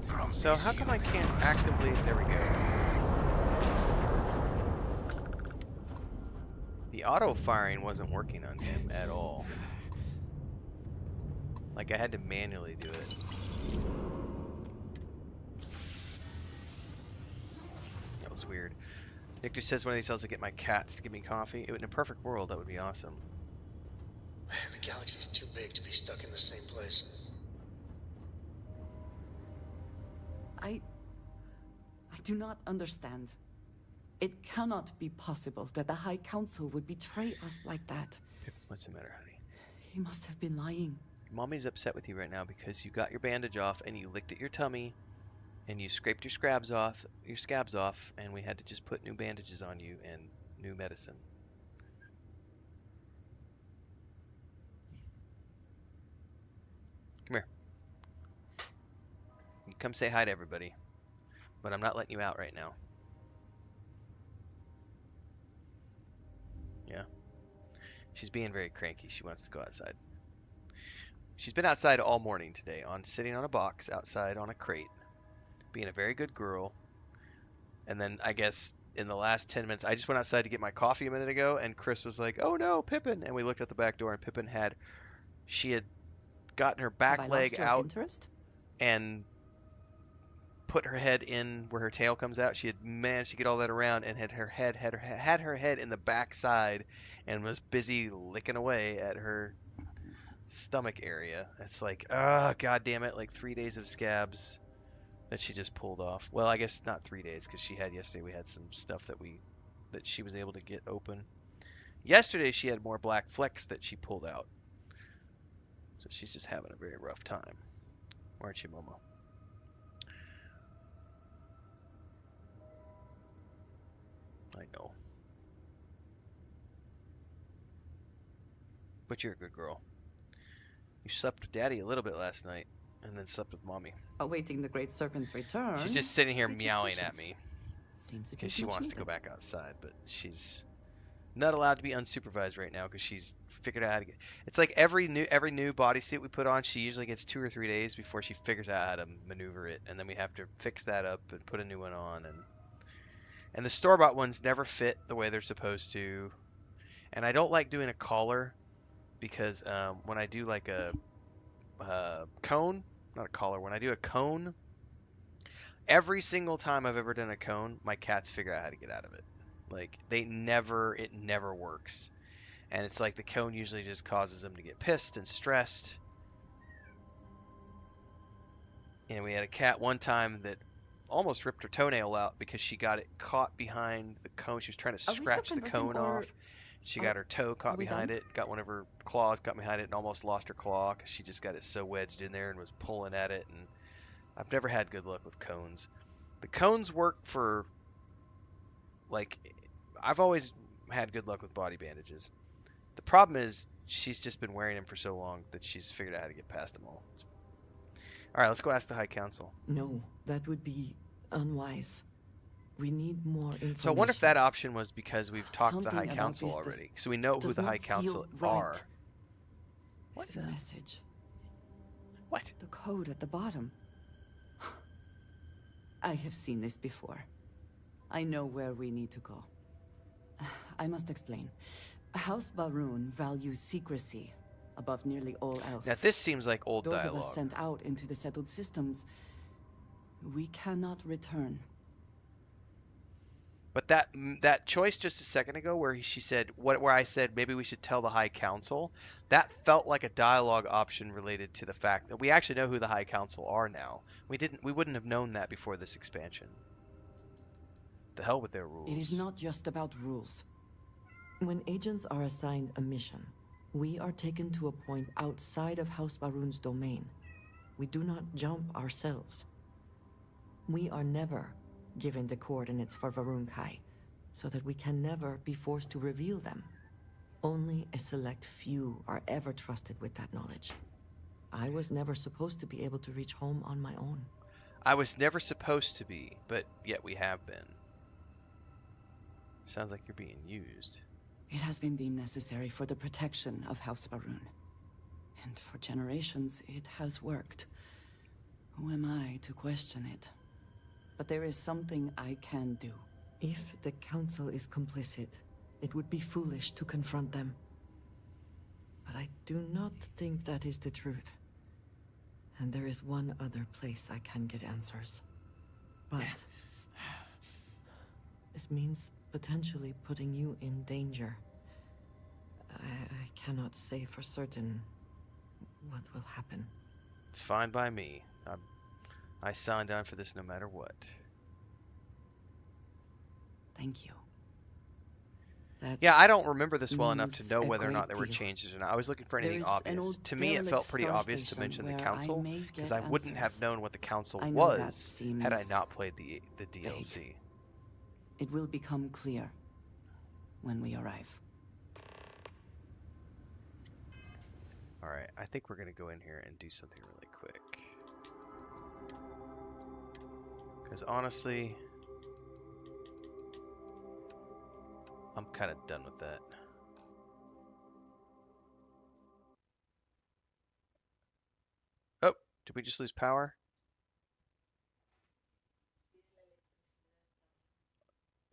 from So how come I can't actively... There we go. The auto-firing wasn't working on him at all. Like, I had to manually do it. That was weird. Victor says one of these days I'll get my cats to give me coffee. In a perfect world, that would be awesome. Man, the galaxy's too big to be stuck in the same place. I do not understand. It cannot be possible that the High Council would betray us like that. What's the matter, honey? He must have been lying. Mommy's upset with you right now because you got your bandage off and you licked at your tummy and you scraped your scabs off, and we had to just put new bandages on you and new medicine. Come here. You come say hi to everybody. But I'm not letting you out right now. Yeah. She's being very cranky. She wants to go outside. She's been outside all morning today, sitting on a box outside on a crate, being a very good girl. And then I guess in the last 10 minutes, I just went outside to get my coffee a minute ago, and Chris was like, "Oh no, Pippin!" And we looked at the back door, and Pippin had gotten her back leg out interest? and put her head in where her tail comes out. She had managed to get all that around and had her head in the back side and was busy licking away at her stomach area. It's like, god damn it, like 3 days of scabs that she just pulled off. Well, I guess not 3 days, because yesterday we had some stuff that she was able to get open. Yesterday she had more black flecks that she pulled out. So she's just having a very rough time. Aren't you, Momo? I know. But you're a good girl. You slept with Daddy a little bit last night, and then slept with Mommy. Awaiting the Great Serpent's return. She's just sitting here meowing at me. Seems because she wants to go back outside, but she's not allowed to be unsupervised right now because she's figured out how to get. It's like every new bodysuit we put on, she usually gets 2 or 3 days before she figures out how to maneuver it, and then we have to fix that up and put a new one on. And the store-bought ones never fit the way they're supposed to. And I don't like doing a collar because when I do like a cone, not a collar, when I do a cone, every single time I've ever done a cone, my cats figure out how to get out of it. Like, it never works. And it's like the cone usually just causes them to get pissed and stressed. And we had a cat one time that almost ripped her toenail out because she got it caught behind the cone. She was trying to scratch the cone off. She got her toe caught behind it, got one of her claws caught behind it, and almost lost her claw because she just got it so wedged in there and was pulling at it. And I've never had good luck with cones. The cones work for, like, I've always had good luck with body bandages. The problem is she's just been wearing them for so long that she's figured out how to get past them all. All right, let's go ask the High Council. No, that would be unwise. We need more information. So I wonder if that option was because we've talked to the High Council already, so we know who the High Council are. What's the message? What? The code at the bottom. I have seen this before. I know where we need to go. I must explain. House Baroon values secrecy above nearly all else. Now this seems like old dialogue. Those of us sent out into the settled systems, we cannot return. But that choice just a second ago, where she said where I said maybe we should tell the High Council, that felt like a dialogue option related to the fact that we actually know who the High Council are now. We wouldn't have known that before this expansion. The hell with their rules. It is not just about rules. When agents are assigned a mission, we are taken to a point outside of House Baroon's domain. We do not jump ourselves. We are never given the coordinates for Varun Kai, so that we can never be forced to reveal them. Only a select few are ever trusted with that knowledge. I was never supposed to be able to reach home on my own. I was never supposed to be, but yet we have been. Sounds like you're being used. It has been deemed necessary for the protection of House Baroon. And for generations, it has worked. Who am I to question it? But there is something I can do. If the Council is complicit, it would be foolish to confront them. But I do not think that is the truth. And there is one other place I can get answers. But it means potentially putting you in danger. I cannot say for certain what will happen. It's fine by me. I signed on for this no matter what. Thank you. Yeah, I don't remember this well enough to know whether or not there were changes or not. I was looking for anything obvious. To me, it felt pretty obvious to mention the council, because I wouldn't have known what the council was had I not played the DLC. It will become clear when we arrive. Alright, I think we're going to go in here and do something really quick. Because honestly, I'm kind of done with that. Oh, did we just lose power?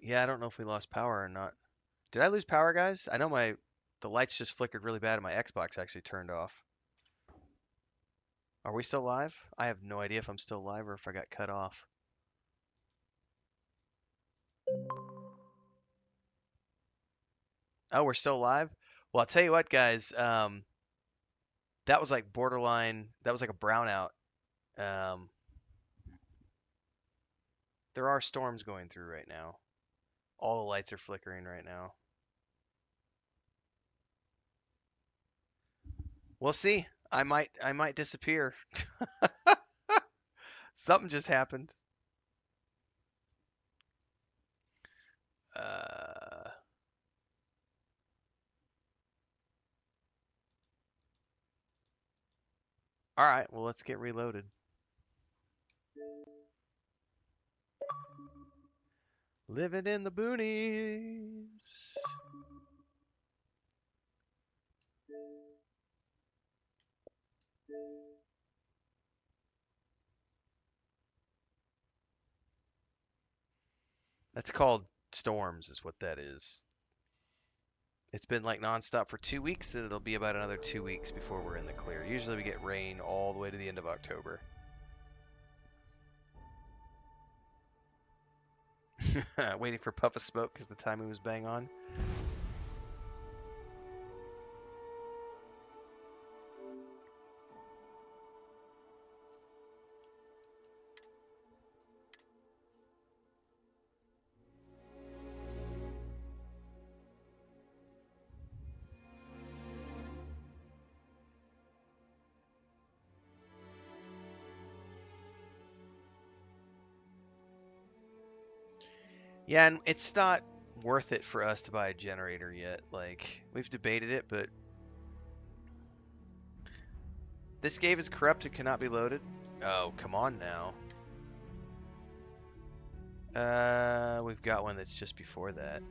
Yeah, I don't know if we lost power or not. Did I lose power, guys? I know the lights just flickered really bad and my Xbox actually turned off. Are we still live? I have no idea if I'm still live or if I got cut off. Oh, we're still live? Well, I'll tell you what, guys. That was like borderline. That was like a brownout. Um, there are storms going through right now. All the lights are flickering right now. We'll see. I might disappear. Something just happened. All right. Well, let's get reloaded. Living in the boonies. That's called storms, is what that is. It's been like nonstop for 2 weeks, and it'll be about another 2 weeks before we're in the clear. Usually we get rain all the way to the end of October. Waiting for puff of smoke because the timing was bang on. Yeah, and it's not worth it for us to buy a generator yet. Like, we've debated it, but this game is corrupt and cannot be loaded. Oh, come on now. We've got one that's just before that.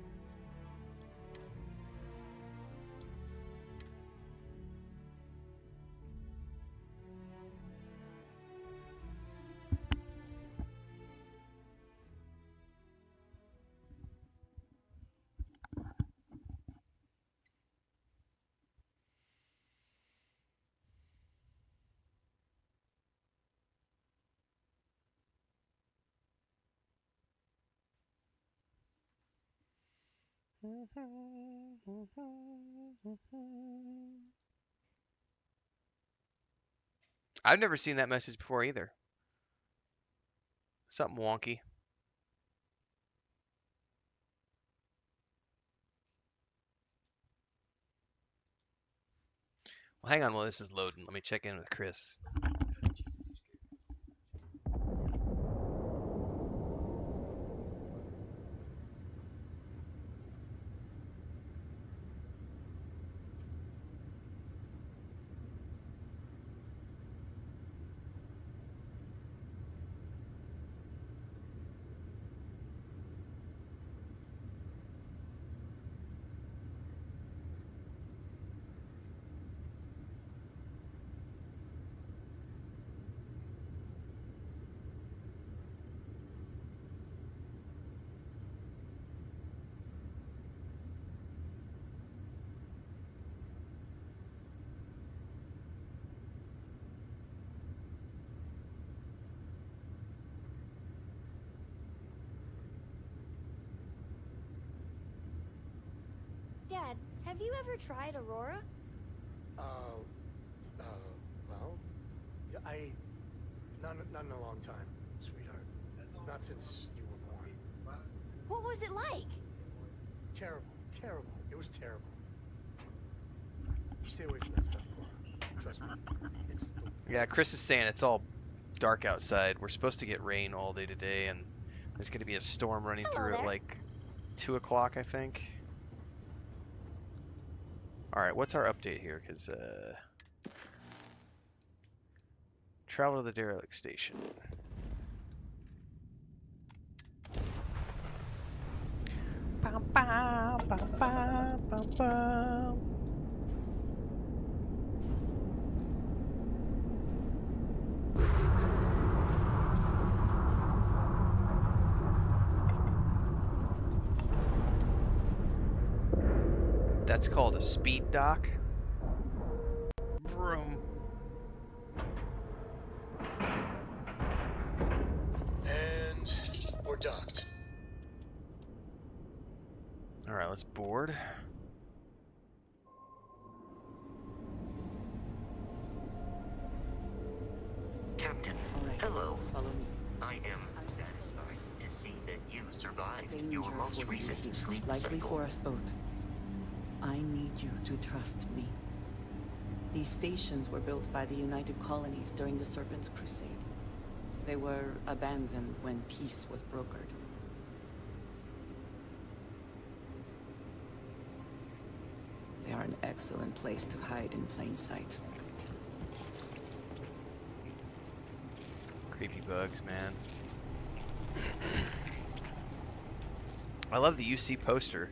I've never seen that message before either. Something wonky. Well, hang on while this is loading. Let me check in with Chris. Dad, have you ever tried Aurora? Well, yeah, not in a long time, sweetheart. Not since you were born. What was it like? Terrible. It was terrible. You stay away from that stuff, Cora. Trust me. It's Yeah, Chris is saying it's all dark outside. We're supposed to get rain all day today, and there's going to be a storm running through at like 2 o'clock, I think. All right, what's our update here? Because travel to the derelict station. Bum, bum, bum, bum, bum, bum. That's called a speed dock. Vroom. And we're docked. All right, let's board. Captain, hello. I am satisfied to see that you survived your most recent sleep Likely cycle. for us both. I need you to trust me. These stations were built by the United Colonies during the Serpent's Crusade. They were abandoned when peace was brokered. They are an excellent place to hide in plain sight. Creepy bugs, man. I love the UC poster.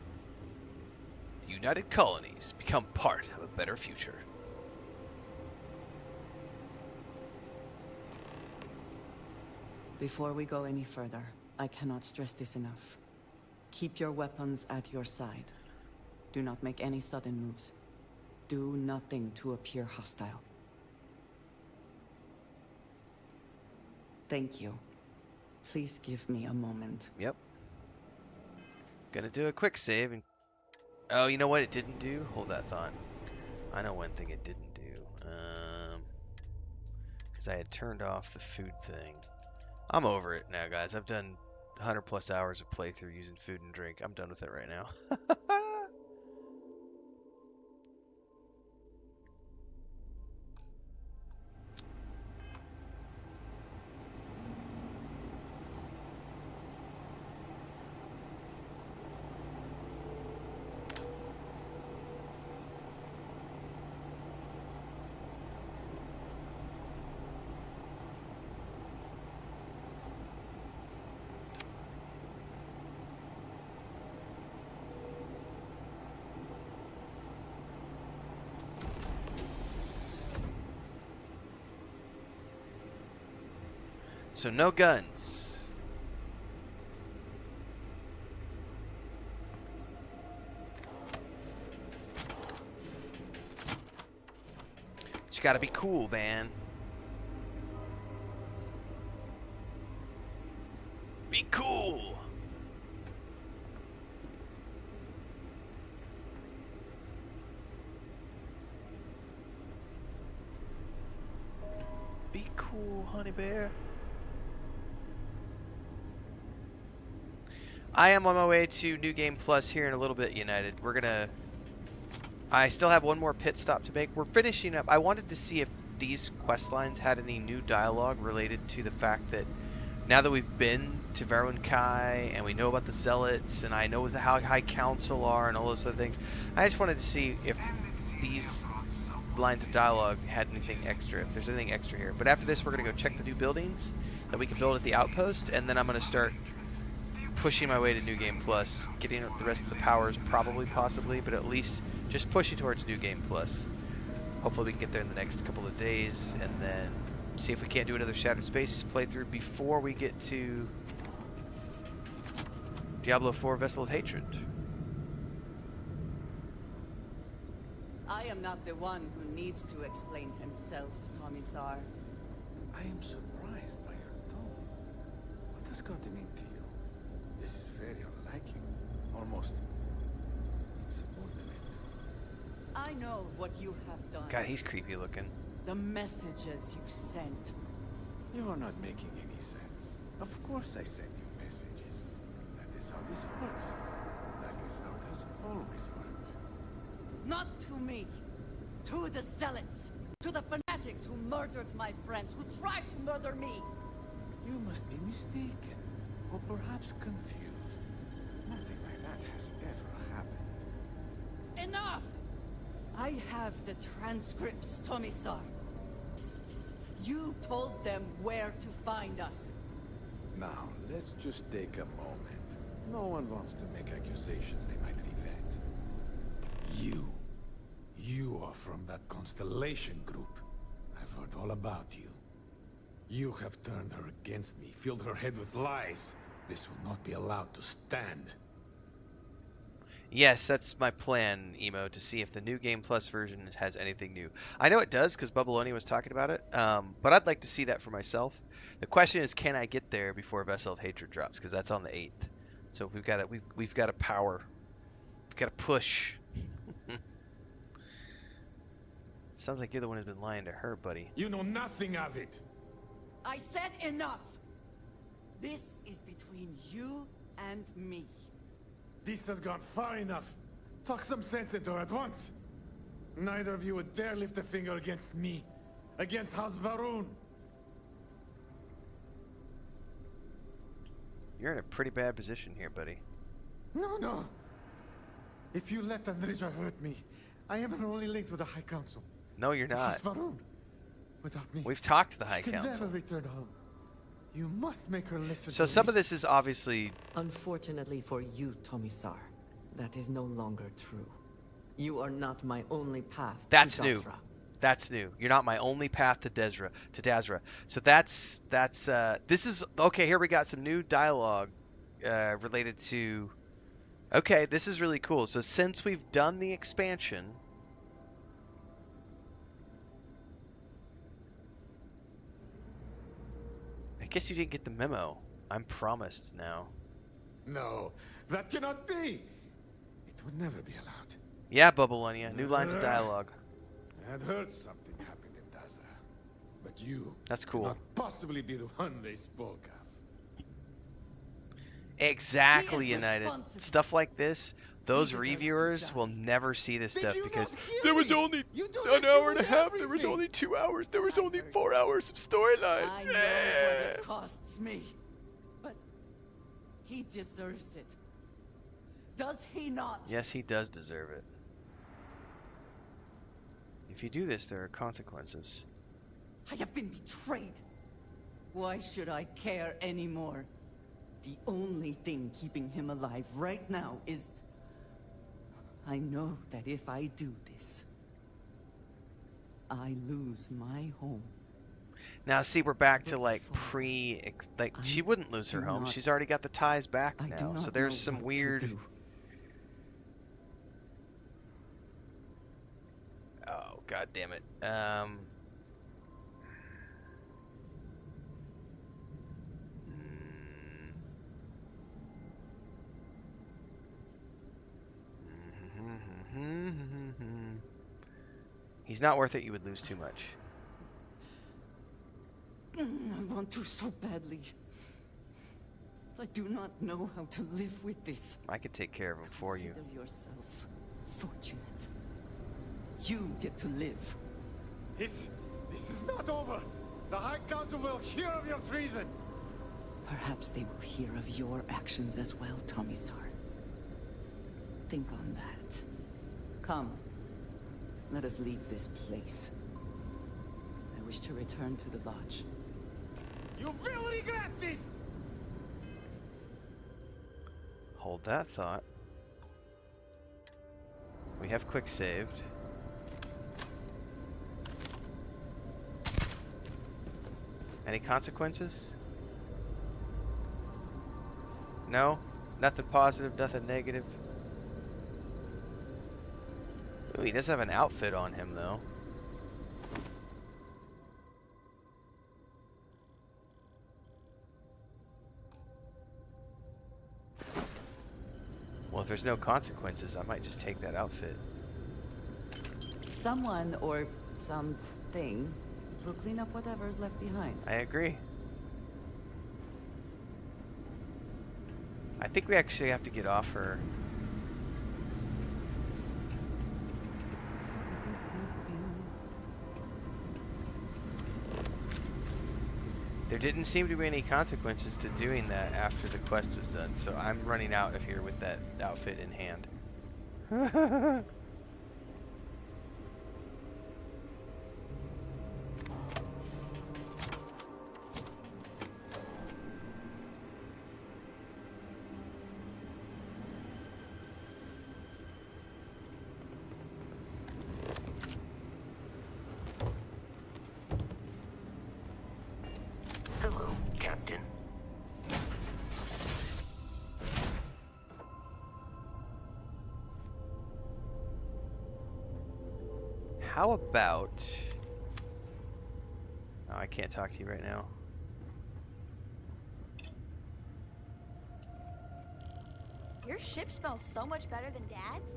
The United Colonies become part of a better future. Before we go any further, I cannot stress this enough. Keep your weapons at your side. Do not make any sudden moves. Do nothing to appear hostile. Thank you. Please give me a moment. Yep. Gonna do a quick save and... Oh, you know what it didn't do? Hold that thought. I know one thing it didn't do. Because I had turned off the food thing. I'm over it now, guys. I've done 100 plus hours of playthrough using food and drink. I'm done with it right now. So no guns. But you gotta be cool, man. Be cool. Be cool, honey bear. I am on my way to New Game Plus here in a little bit, United. We're gonna... I still have one more pit stop to make. We're finishing up. I wanted to see if these quest lines had any new dialogue related to the fact that now that we've been to Verwinkai and we know about the Zealots and I know how High Council are and all those other things, I just wanted to see if these lines of dialogue had anything extra, if there's anything extra here. But after this, we're going to go check the new buildings that we can build at the outpost, and then I'm going to start pushing my way to New Game Plus, getting the rest of the powers probably, possibly, but at least just pushing towards New Game Plus. Hopefully we can get there in the next couple of days, and then see if we can't do another Shattered Spaces playthrough before we get to Diablo 4 Vessel of Hatred. I am not the one who needs to explain himself, Tomisar. I am surprised by your tone. What has gotten into you? This is very unlike you. Almost insubordinate. I know what you have done. God, he's creepy looking. The messages you sent. You are not making any sense. Of course I send you messages. That is how this works. That is how it has always worked. Not to me. To the Zealots. To the fanatics who murdered my friends, who tried to murder me. You must be mistaken. Or perhaps confused. Nothing like that has ever happened. Enough! I have the transcripts, Tomisar. You told them where to find us. Now, let's just take a moment. No one wants to make accusations they might regret. You are from that Constellation group. I've heard all about you. You have turned her against me, filled her head with lies. This will not be allowed to stand. Yes, that's my plan, Emo, to see if the new Game Plus version has anything new. I know it does because Bubbaloni was talking about it, but I'd like to see that for myself. The question is, can I get there before Vessel of Hatred drops? Because that's on the 8th. So we've got to power. We've got to push. Sounds like you're the one who's been lying to her, buddy. You know nothing of it. I said enough. This is between you and me. This has gone far enough. Talk some sense into her at once. Neither of you would dare lift a finger against me. Against House Varun. You're in a pretty bad position here, buddy. No. If you let Andreja hurt me, I am her only link to the High Council. No, you're not. House Varun. Without me, we've talked to the High she Council. can never return home. You must make her listen. So some of this is obviously... Unfortunately for you, Tomisar, that is no longer true. You are not my only path That's to new. Dazra. That's new. You're not my only path to Dazra. So that's this is okay. Here we got some new dialogue related to. Okay, this is really cool. So since we've done the expansion, I guess you didn't get the memo. I'm promised now. No, that cannot be. It would never be allowed. Yeah, Bubbaloni, new lines of dialogue. I had heard something happened in Dazra, but you. That's cool. Cannot possibly be the one they spoke of. Exactly, United. Stuff like this, those reviewers will never see this stuff because there was only an hour and a half, there was only 2 hours, there was only 4 hours of storyline. I know what it costs me, but he deserves it. Does he not? Yes, he does deserve it. If you do this, there are consequences. I have been betrayed. Why should I care anymore? The only thing keeping him alive right now is... I know that if I do this, I lose my home. Now, see, we're back to like she wouldn't lose her home. She's already got the ties back now. So there's some weird... Oh, god damn it. He's not worth it. You would lose too much. I want to so badly. I do not know how to live with this. I could take care of him for you. Consider yourself fortunate. You get to live. This is not over. The High Council will hear of your treason. Perhaps they will hear of your actions as well, Tomisar. Think on that. Come. Let us leave this place. I wish to return to the lodge. You will regret this! Hold that thought. We have quick saved. Any consequences? No? Nothing positive, nothing negative. Ooh, he does have an outfit on him, though. Well, if there's no consequences, I might just take that outfit. Someone or something will clean up whatever's left behind. I agree. I think we actually have to get off her. There didn't seem to be any consequences to doing that after the quest was done, so I'm running out of here with that outfit in hand. how about... Oh, I can't talk to you right now. Your ship smells so much better than Dad's.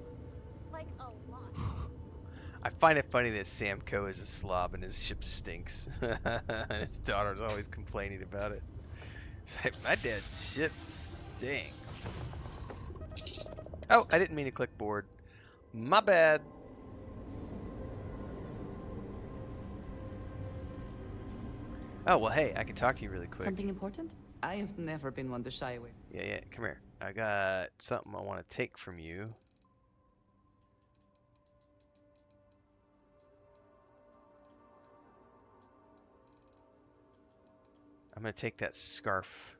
Like, a lot. I find it funny that Samco is a slob and his ship stinks. And his daughter's always complaining about it. It's like, my dad's ship stinks. Oh, I didn't mean to click board. My bad. Oh, well, hey, I can talk to you really quick. Something important? I have never been one to shy away. Yeah, come here. I got something I want to take from you. I'm going to take that scarf.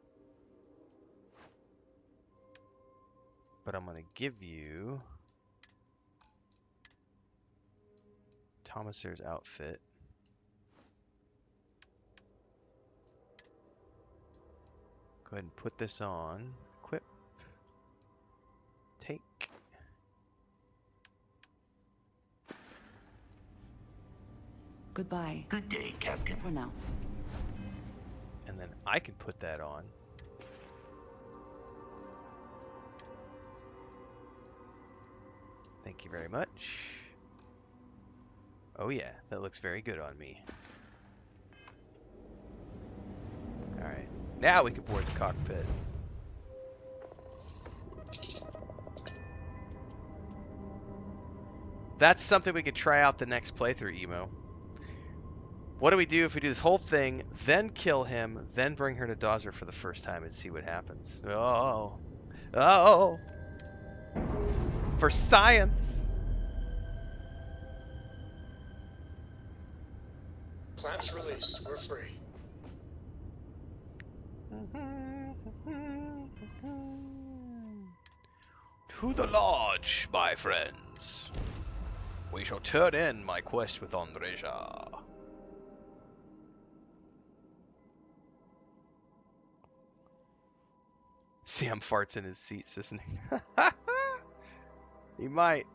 But I'm going to give you Thomaser's outfit. Go ahead and put this on. Equip. Take. Goodbye. Good day, Captain. For now. And then I can put that on. Thank you very much. Oh yeah, that looks very good on me. Alright, now we can board the cockpit. That's something we could try out the next playthrough, Emo. What do we do if we do this whole thing, then kill him, then bring her to Dawser for the first time and see what happens? Oh. Oh. For science. Clamps released. We're free. To the lodge, my friends. We shall turn in my quest with Andreja. Sam farts in his seat, listening. He might.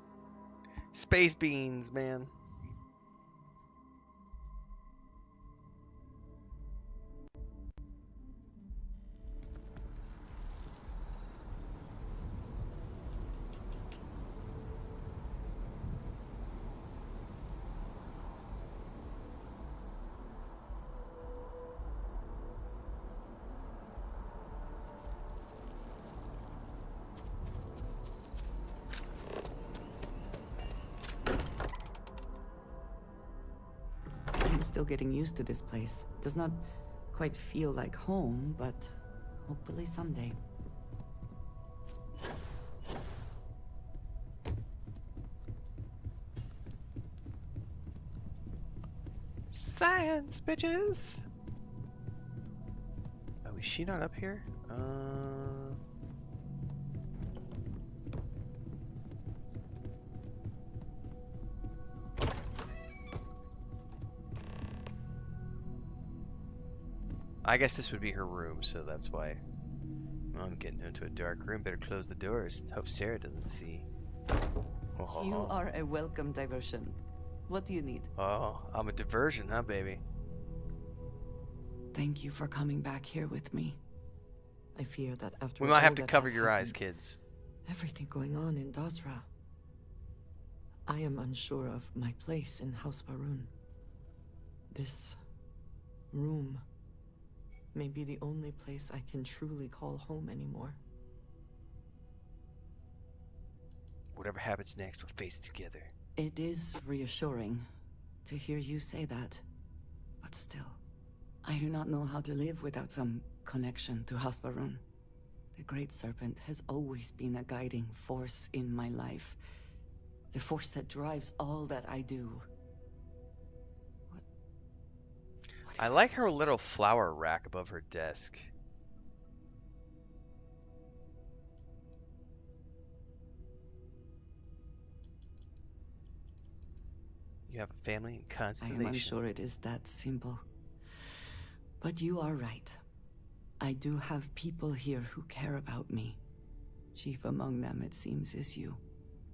Space beans, man. I'm still getting used to this place. Does not quite feel like home, but hopefully someday. Science, bitches! Oh, is she not up here? I guess this would be her room, so that's why. Oh, I'm getting into a dark room. Better close the doors. Hope Sarah doesn't see. Oh. You are a welcome diversion. What do you need? Oh, I'm a diversion, huh, baby? Thank you for coming back here with me. I fear that after We might have all to that cover has your eyes, happened, kids. everything going on in Dazra, I am unsure of my place in House Varun. This room may be the only place I can truly call home anymore. Whatever happens next, we'll face it together. It is reassuring to hear you say that, but still, I do not know how to live without some connection to House Varun. The Great Serpent has always been a guiding force in my life, the force that drives all that I do. I like her little flower rack above her desk. You have a family in I Constellation. am unsure it is that simple. But you are right. I do have people here who care about me. Chief among them, it seems, is you.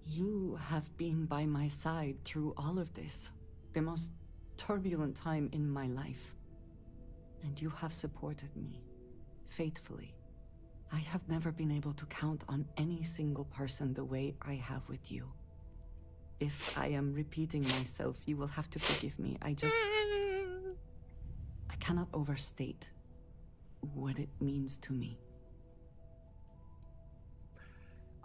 You have been by my side through all of this, the most turbulent time in my life. And you have supported me, faithfully. I have never been able to count on any single person the way I have with you. If I am repeating myself, you will have to forgive me. I cannot overstate what it means to me.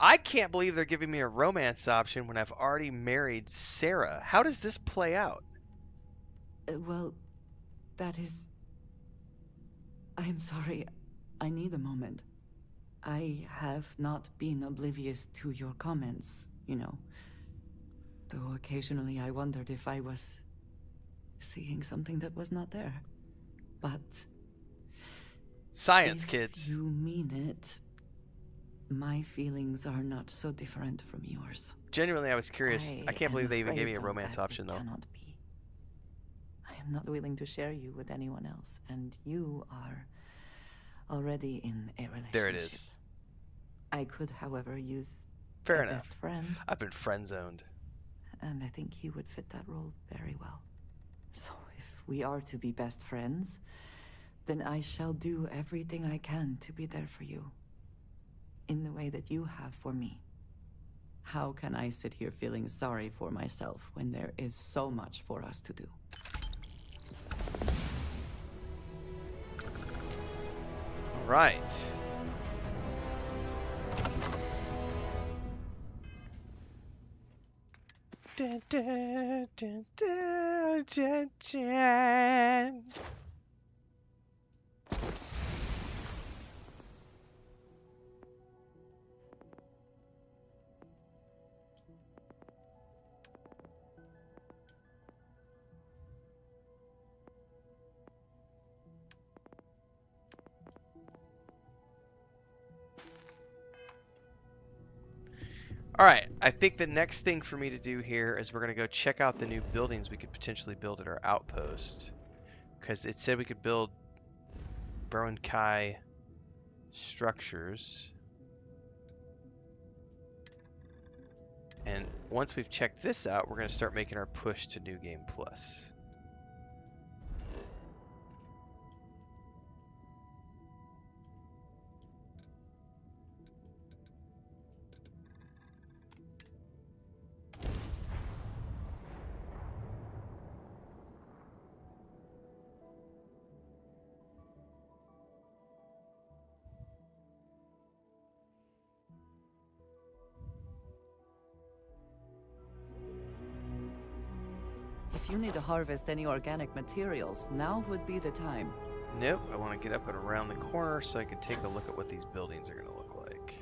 I can't believe they're giving me a romance option when I've already married Sarah. How does this play out? Well, that is... I'm sorry. I need a moment. I have not been oblivious to your comments, you know. Though occasionally I wondered if I was seeing something that was not there. But... Science, if kids. You mean it. My feelings are not so different from yours. Genuinely, I was curious. I can't believe they even gave me a Though, romance option, though. Cannot be. I am not willing to share you with anyone else, and you are already in a relationship. There it is. I could, however, use Fair a enough. best friend. I've been friend-zoned. And I think he would fit that role very well. So if we are to be best friends, then I shall do everything I can to be there for you. In the way that you have for me. How can I sit here feeling sorry for myself when there is so much for us to do? All right. Dun, dun, dun, dun, dun, dun. All right, I think the next thing for me to do here is we're going to go check out the new buildings we could potentially build at our outpost. Because it said we could build Kai structures. And once we've checked this out, we're going to start making our push to New Game Plus. If you need to harvest any organic materials, now would be the time. Nope, I want to get up and around the corner so I can take a look at what these buildings are going to look like.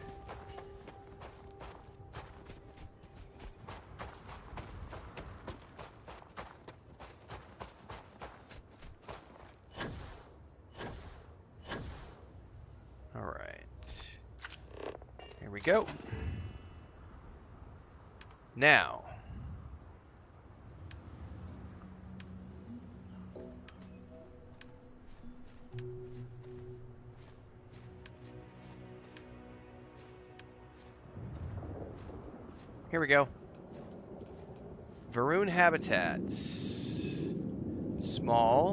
All right. Here we go. Now, here we go. Varun habitats. Small.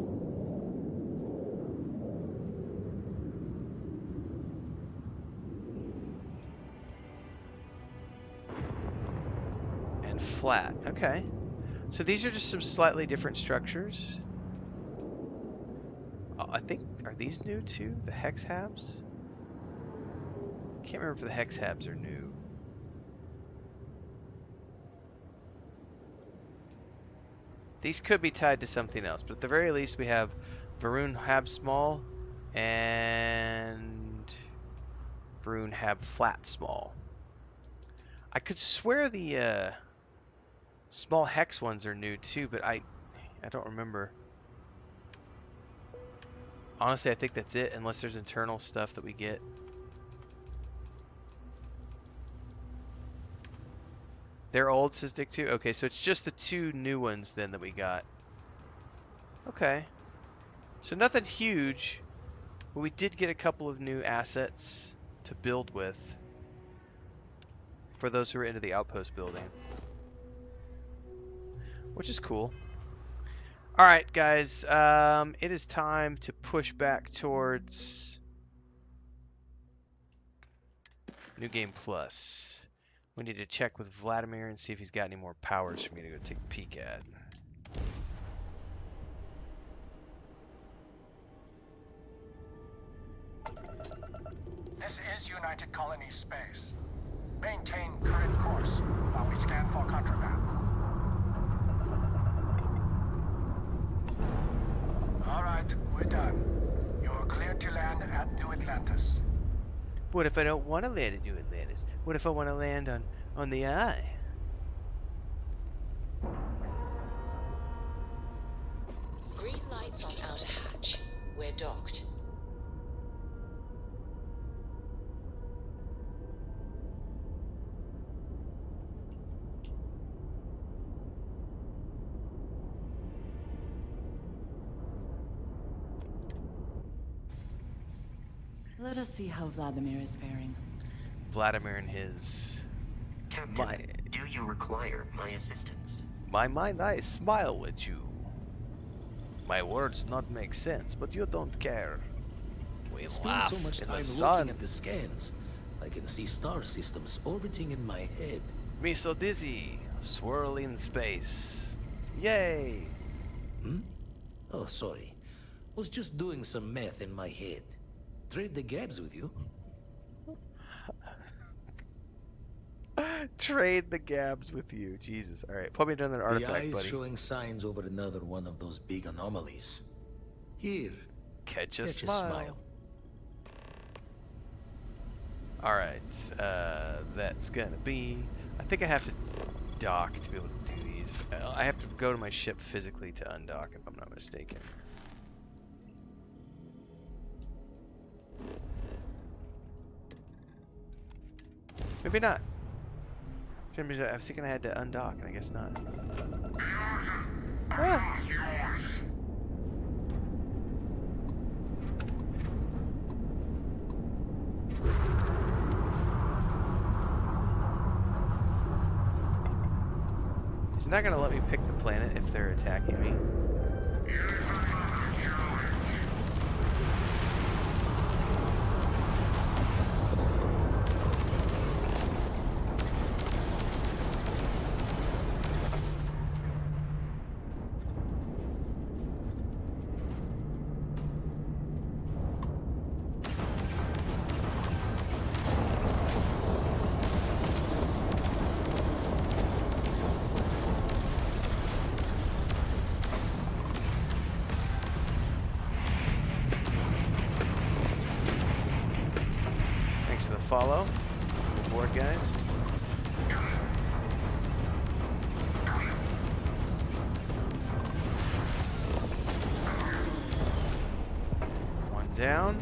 And flat. Okay. So these are just some slightly different structures. Oh, I think, are these new too? The hex habs? Can't remember if the hex habs are new. These could be tied to something else, but at the very least we have Varun Hab Small and Varun Hab Flat Small. I could swear the small hex ones are new too, but I don't remember. Honestly, I think that's it, unless there's internal stuff that we get. They're old, says Dick 2. Okay, so it's just the two new ones then that we got. Okay. So nothing huge, but we did get a couple of new assets to build with. for those who are into the outpost building, which is cool. All right, guys, it is time to push back towards New Game Plus. We need to check with Vladimir and see if he's got any more powers for me to go take a peek at. This is United Colony space. Maintain current course while we scan for contraband. All right, we're done. You're cleared to land at New Atlantis. What if I don't want to land at New Atlantis? What if I want to land on the Eye? Green lights on outer hatch. We're docked. Let us see how Vladimir is faring. Vladimir and his... Captain, do you require my assistance? My mind, I smile with you. My words not make sense, but you don't care. We Spend laugh so much in time the looking sun. at the scans. I can see star systems orbiting in my head. Me so dizzy, swirling space. Yay! Hmm? Oh, sorry. Was just doing some math in my head. Trade the gabs with you. Trade the gabs with you. Jesus. Alright, put me down an The artifact, eye's buddy. showing signs over another one of those big anomalies. Here. Catch a smile. Alright, that's gonna be... I think I have to dock to be able to do these. I have to go to my ship physically to undock, if I'm not mistaken. Maybe not. I was thinking I had to undock, and I guess not. Ah. It's not gonna let me pick the planet if they're attacking me. Thanks for the follow. Good board, guys. One down.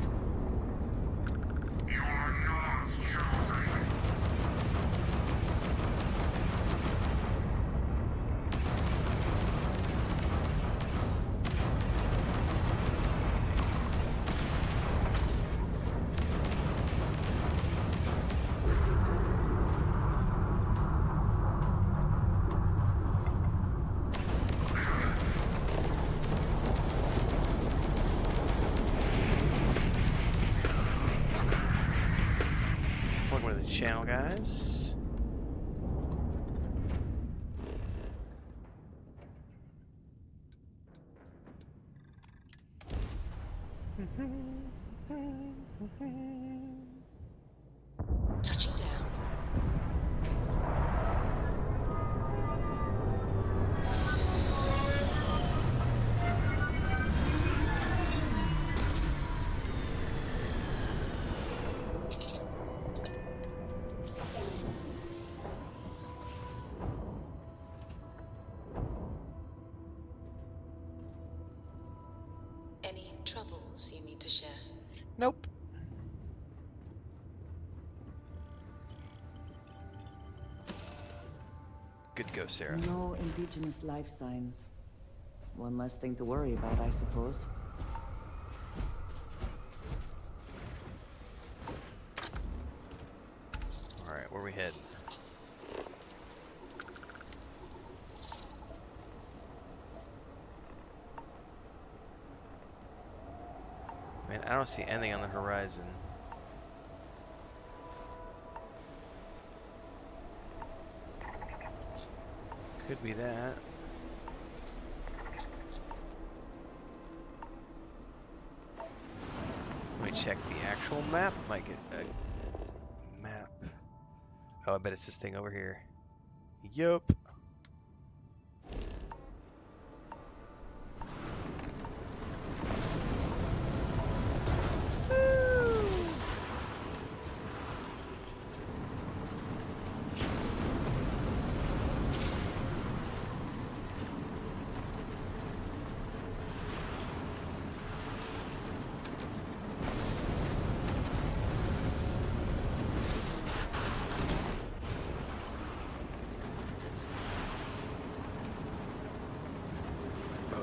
Welcome to the channel, guys. Touching down. Any troubles you need to share? Nope. Good go, Sarah. No indigenous life signs. One less thing to worry about, I suppose. Alright, where we head? I don't see anything on the horizon. Could be that. Let me check the actual map. Might get a map. Oh, I bet it's this thing over here. Yup.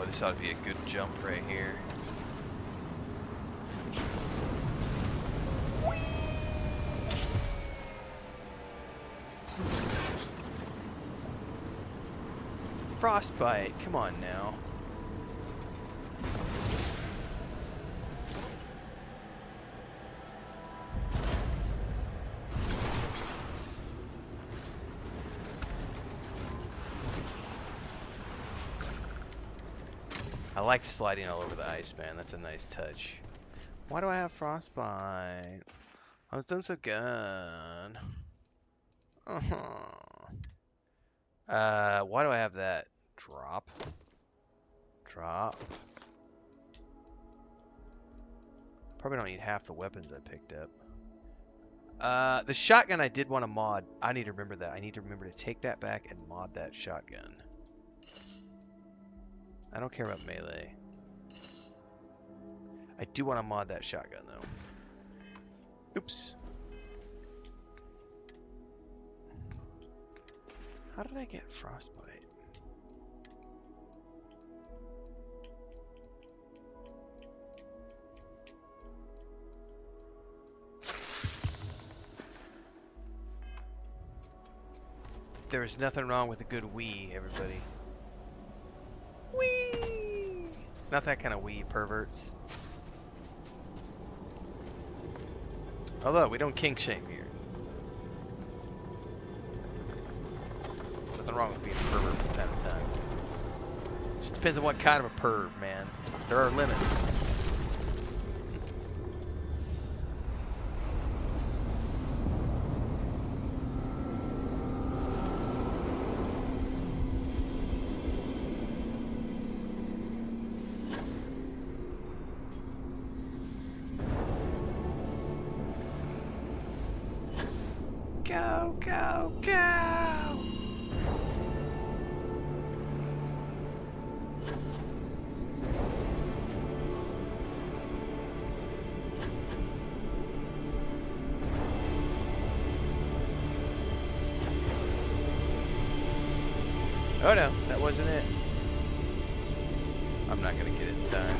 This ought to be a good jump right here. Frostbite, come on now. I like sliding all over the ice, man. That's a nice touch. Why do I have frostbite? I was doing so good. Why do I have that? Drop. Drop. Probably don't need half the weapons I picked up. The shotgun I did want to mod. I need to remember that. I need to remember to take that back and mod that shotgun. I don't care about melee. I do want to mod that shotgun, though. Oops. How did I get frostbite? There is nothing wrong with a good Wii, everybody. Wee! Not that kind of Wii, perverts. Although, we don't kink shame here. Nothing wrong with being a pervert from time to time. Just depends on what kind of a perv, man. There are limits. Go, go, go! Oh no, that wasn't it. I'm not gonna get it in time.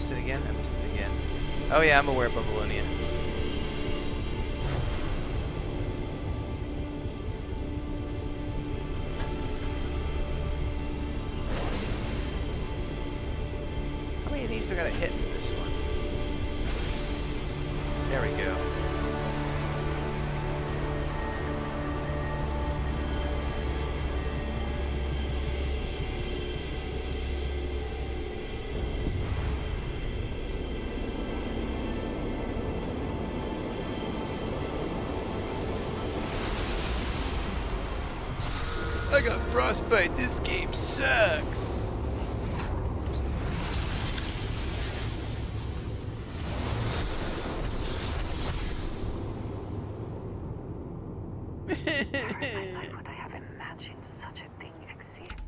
It again? I missed it again. Oh yeah, I'm aware of Babylonia. How many of these do I gotta hit for this one? There we go. I got frostbite. This game sucks. I would have imagined such a thing exist.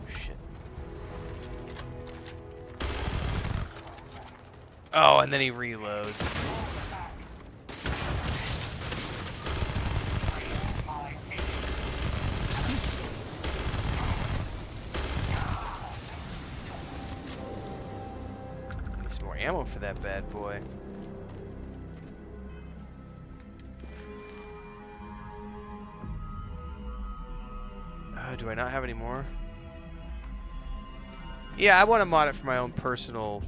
Shit. Oh, and then he reloads. some more ammo for that bad boy. Do I not have any more? Yeah, I want to mod it for my own personal...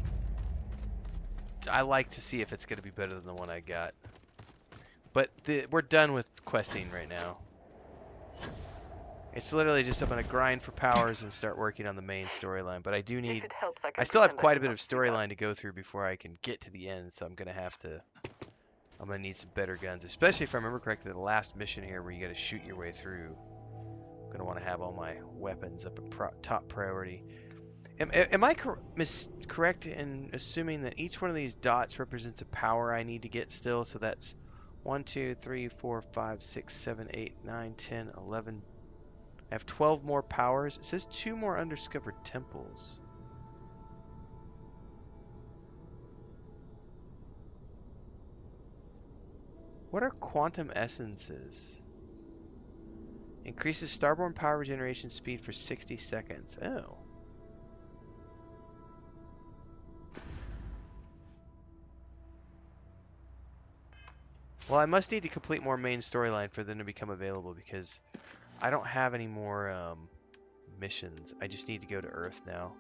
I like to see if it's going to be better than the one I got. But we're done with questing right now. It's literally just I'm going to grind for powers and start working on the main storyline. But I do need... I still have quite a bit of storyline to go through before I can get to the end. So I'm going to have to... I'm going to need some better guns. Especially if I remember correctly, the last mission here where you got to shoot your way through. I'm going to want to have all my weapons up at top priority. Am I correct in assuming that each one of these dots represents a power I need to get still? So that's 1, 2, 3, 4, 5, 6, 7, 8, 9, 10, 11. I have 12 more powers. It says 2 more undiscovered temples. What are quantum essences? Increases starborn power regeneration speed for 60 seconds. Oh. Well, I must need to complete more main storyline for them to become available because I don't have any more missions. I just need to go to Earth now.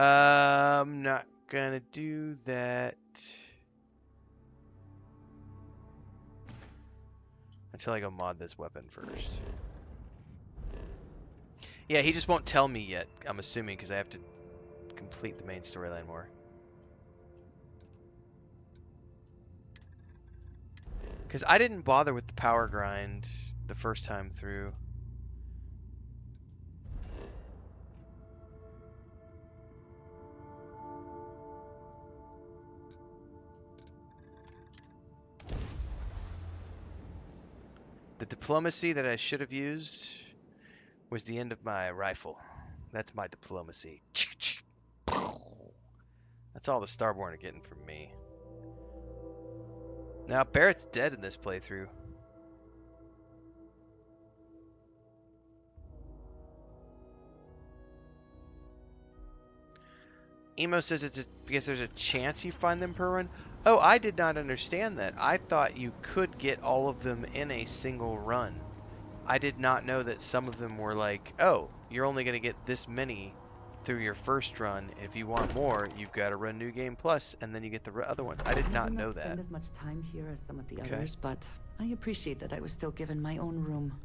I'm not gonna do that until I go mod this weapon first. Yeah, he just won't tell me yet, I'm assuming, because I have to complete the main storyline more. Because I didn't bother with the power grind the first time through. The diplomacy that I should have used was the end of my rifle. That's my diplomacy. That's all the Starborn are getting from me. Now, Barrett's dead in this playthrough. Emo says it's because there's a chance you find them per run. Oh, I did not understand that. I thought you could get all of them in a single run. I did not know that some of them were like, oh, you're only going to get this many through your first run. If you want more, you've got to run New Game Plus, and then you get the other ones. I did not know that. I spend as much time here as some of the others, but I appreciate that I was still given my own room.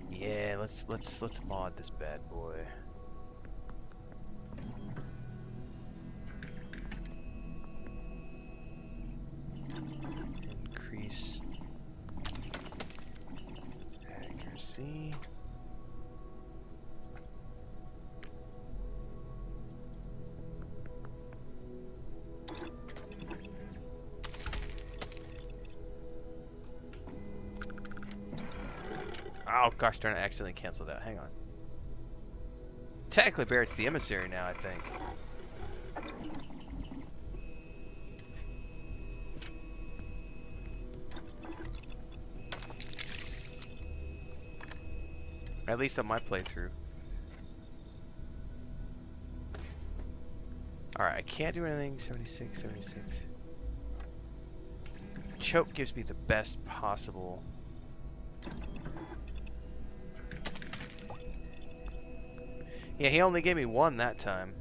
Yeah, let's mod this bad boy. Increase accuracy. Oh gosh darn it, I accidentally canceled that. Hang on. Technically Barrett's the emissary now, I think. At least on my playthrough. Alright, I can't do anything. 76, 76. Choke gives me the best possible. Yeah, he only gave me one that time.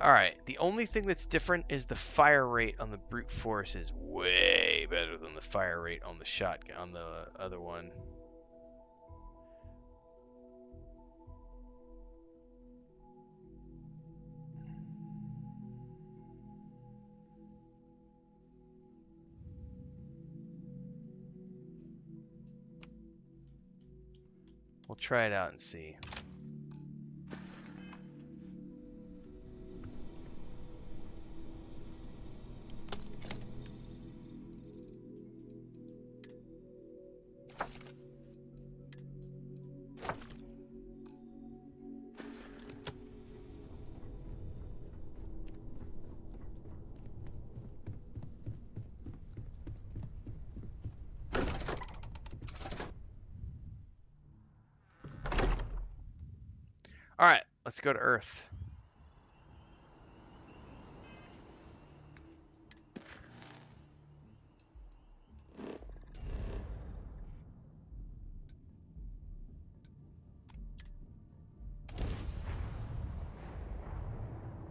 Alright, the only thing that's different is the fire rate on the brute force is way better than the fire rate on the shotgun, on the other one. We'll try it out and see. Alright, let's go to Earth.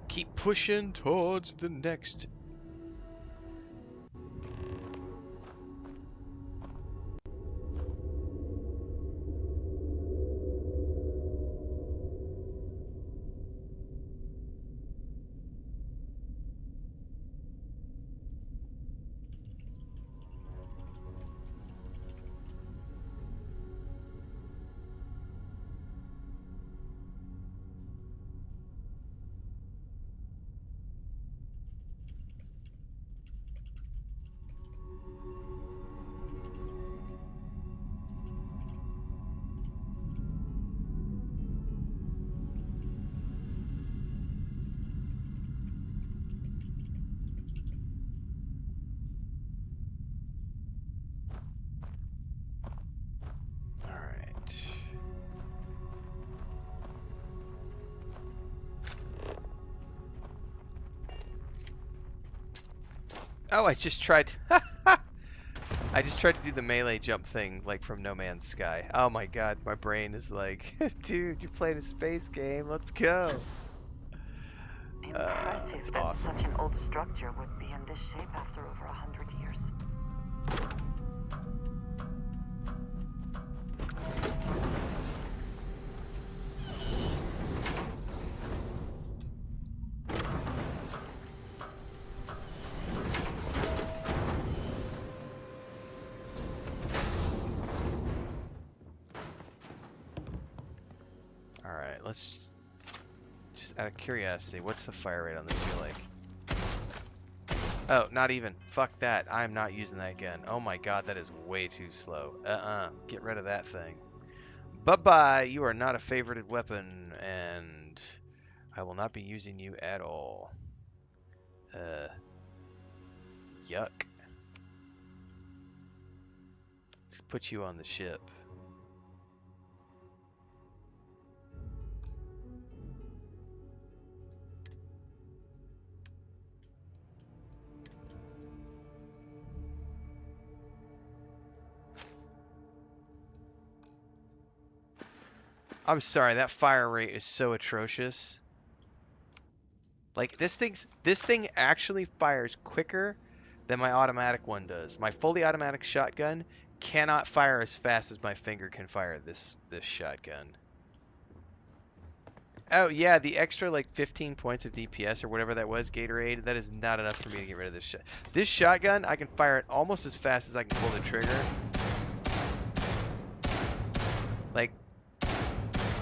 Keep pushing towards the next. Oh, I just tried. I just tried to do the melee jump thing, like from No Man's Sky. Oh my god, my brain is like, dude, you're playing a space game. Let's go. Impressive It's that awesome. such an old structure would be in this shape after over 100 years. Alright, let's just out of curiosity, what's the fire rate on this feel like? Oh, not even. Fuck that. I'm not using that gun. Oh my god, that is way too slow. Get rid of that thing. Bye-bye. You are not a favorited weapon, and I will not be using you at all. Yuck. Let's put you on the ship. I'm sorry, that fire rate is so atrocious. Like this thing actually fires quicker than my automatic one does. My fully automatic shotgun cannot fire as fast as my finger can fire this shotgun. Oh yeah, the extra like 15 points of DPS or whatever that was, Gatorade, that is not enough for me to get rid of this shot. This shotgun, I can fire it almost as fast as I can pull the trigger. Like,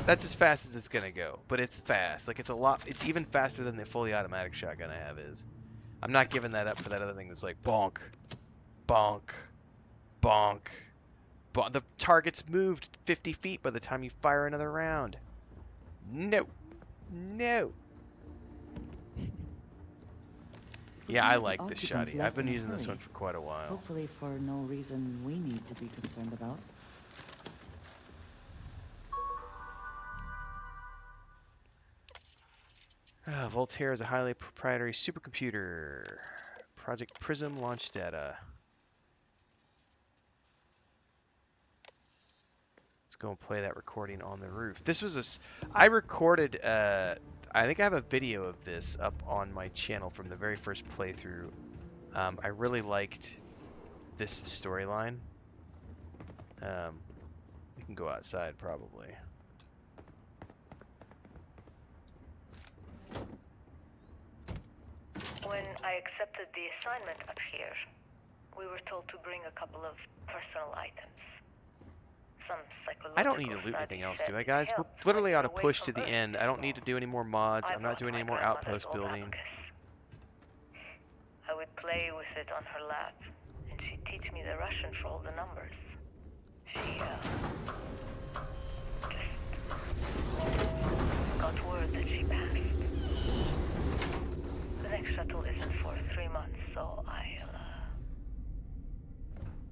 that's as fast as it's gonna go, but it's fast. Like, it's even faster than the fully automatic shotgun I have is. I'm not giving that up for that other thing that's like bonk, bonk, bonk, bonk. The target's moved 50 feet by the time you fire another round. No. No. Yeah, I like this shotty. I've been using this one for quite a while. Hopefully for no reason we need to be concerned about. Voltaire is a highly proprietary supercomputer. Project Prism launch data. Let's go and play that recording on the roof. This was I recorded, I think I have a video of this up on my channel from the very first playthrough. I really liked this storyline. We can go outside probably. When I accepted the assignment up here, we were told to bring a couple of personal items. Some psychological I don't need to loot anything else, do I, guys? We're literally ought to push to the end. I don't need to do any more mods. I'm not doing any more outpost building. I would play with it on her lap, and she'd teach me the Russian for all the numbers. She, just got word that she passed. The next shuttle isn't for 3 months, so I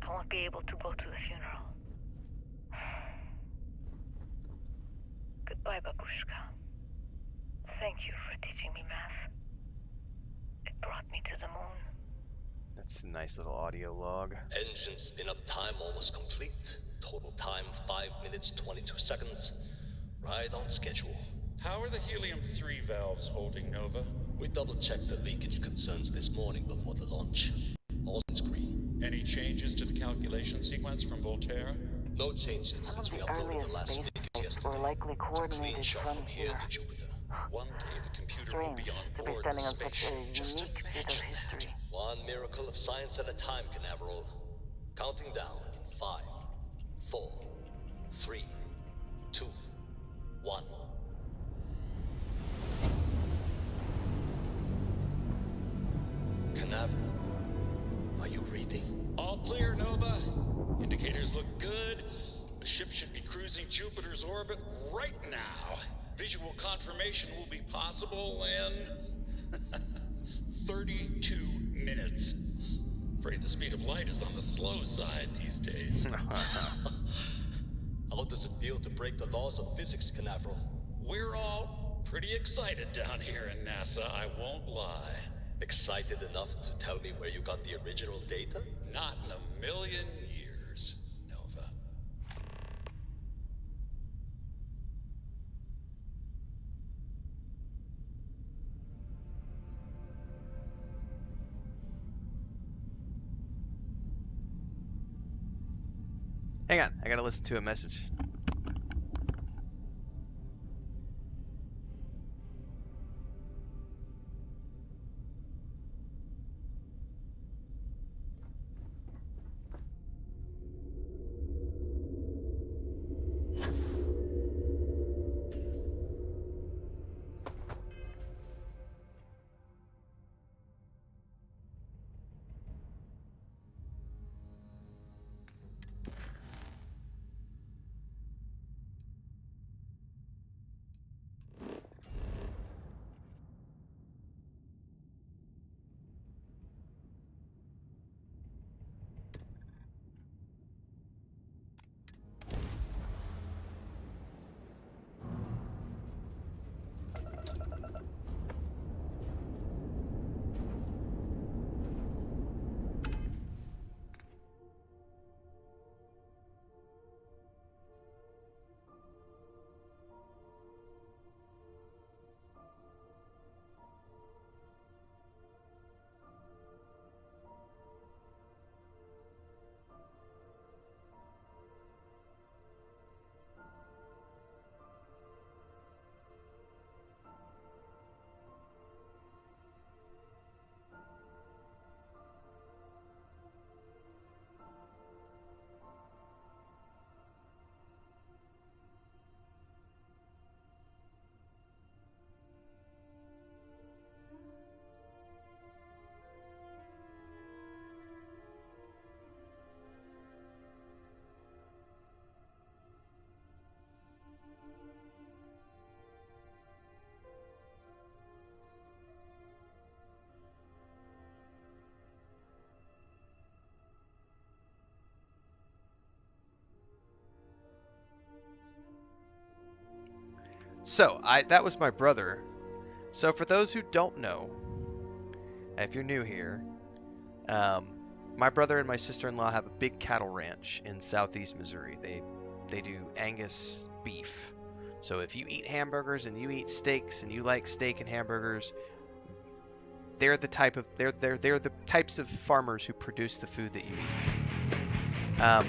won't be able to go to the funeral. Goodbye, Babushka. Thank you for teaching me math. It brought me to the moon. That's a nice little audio log. Engine spin-up time almost complete. Total time 5 minutes 22 seconds. Right on schedule. How are the helium-3 valves holding, Nova? We double-checked the leakage concerns this morning before the launch. All is green. Any changes to the calculation sequence from Volterra? No changes since we uploaded the last figures yesterday. Were likely coordinated from here to Jupiter. One day the computer Strange will be on to be board standing the on such spaceship. a Just unique bit of history. One miracle of science at a time, Canaveral. Counting down in 5, 4, 3, 2, 1. Canaveral, are you reading? All clear, Nova. Indicators look good. The ship should be cruising Jupiter's orbit right now. Visual confirmation will be possible in 32 minutes. Afraid the speed of light is on the slow side these days. How does it feel to break the laws of physics, Canaveral? We're all pretty excited down here in NASA, I won't lie. Excited enough to tell me where you got the original data? Not in a million years, Nova. Hang on, I gotta listen to a message. So, that was my brother. So for those who don't know, if you're new here, my brother and my sister-in-law have a big cattle ranch in southeast Missouri. They do Angus beef. So if you eat hamburgers and you eat steaks and you like steak and hamburgers, they're the types of farmers who produce the food that you eat.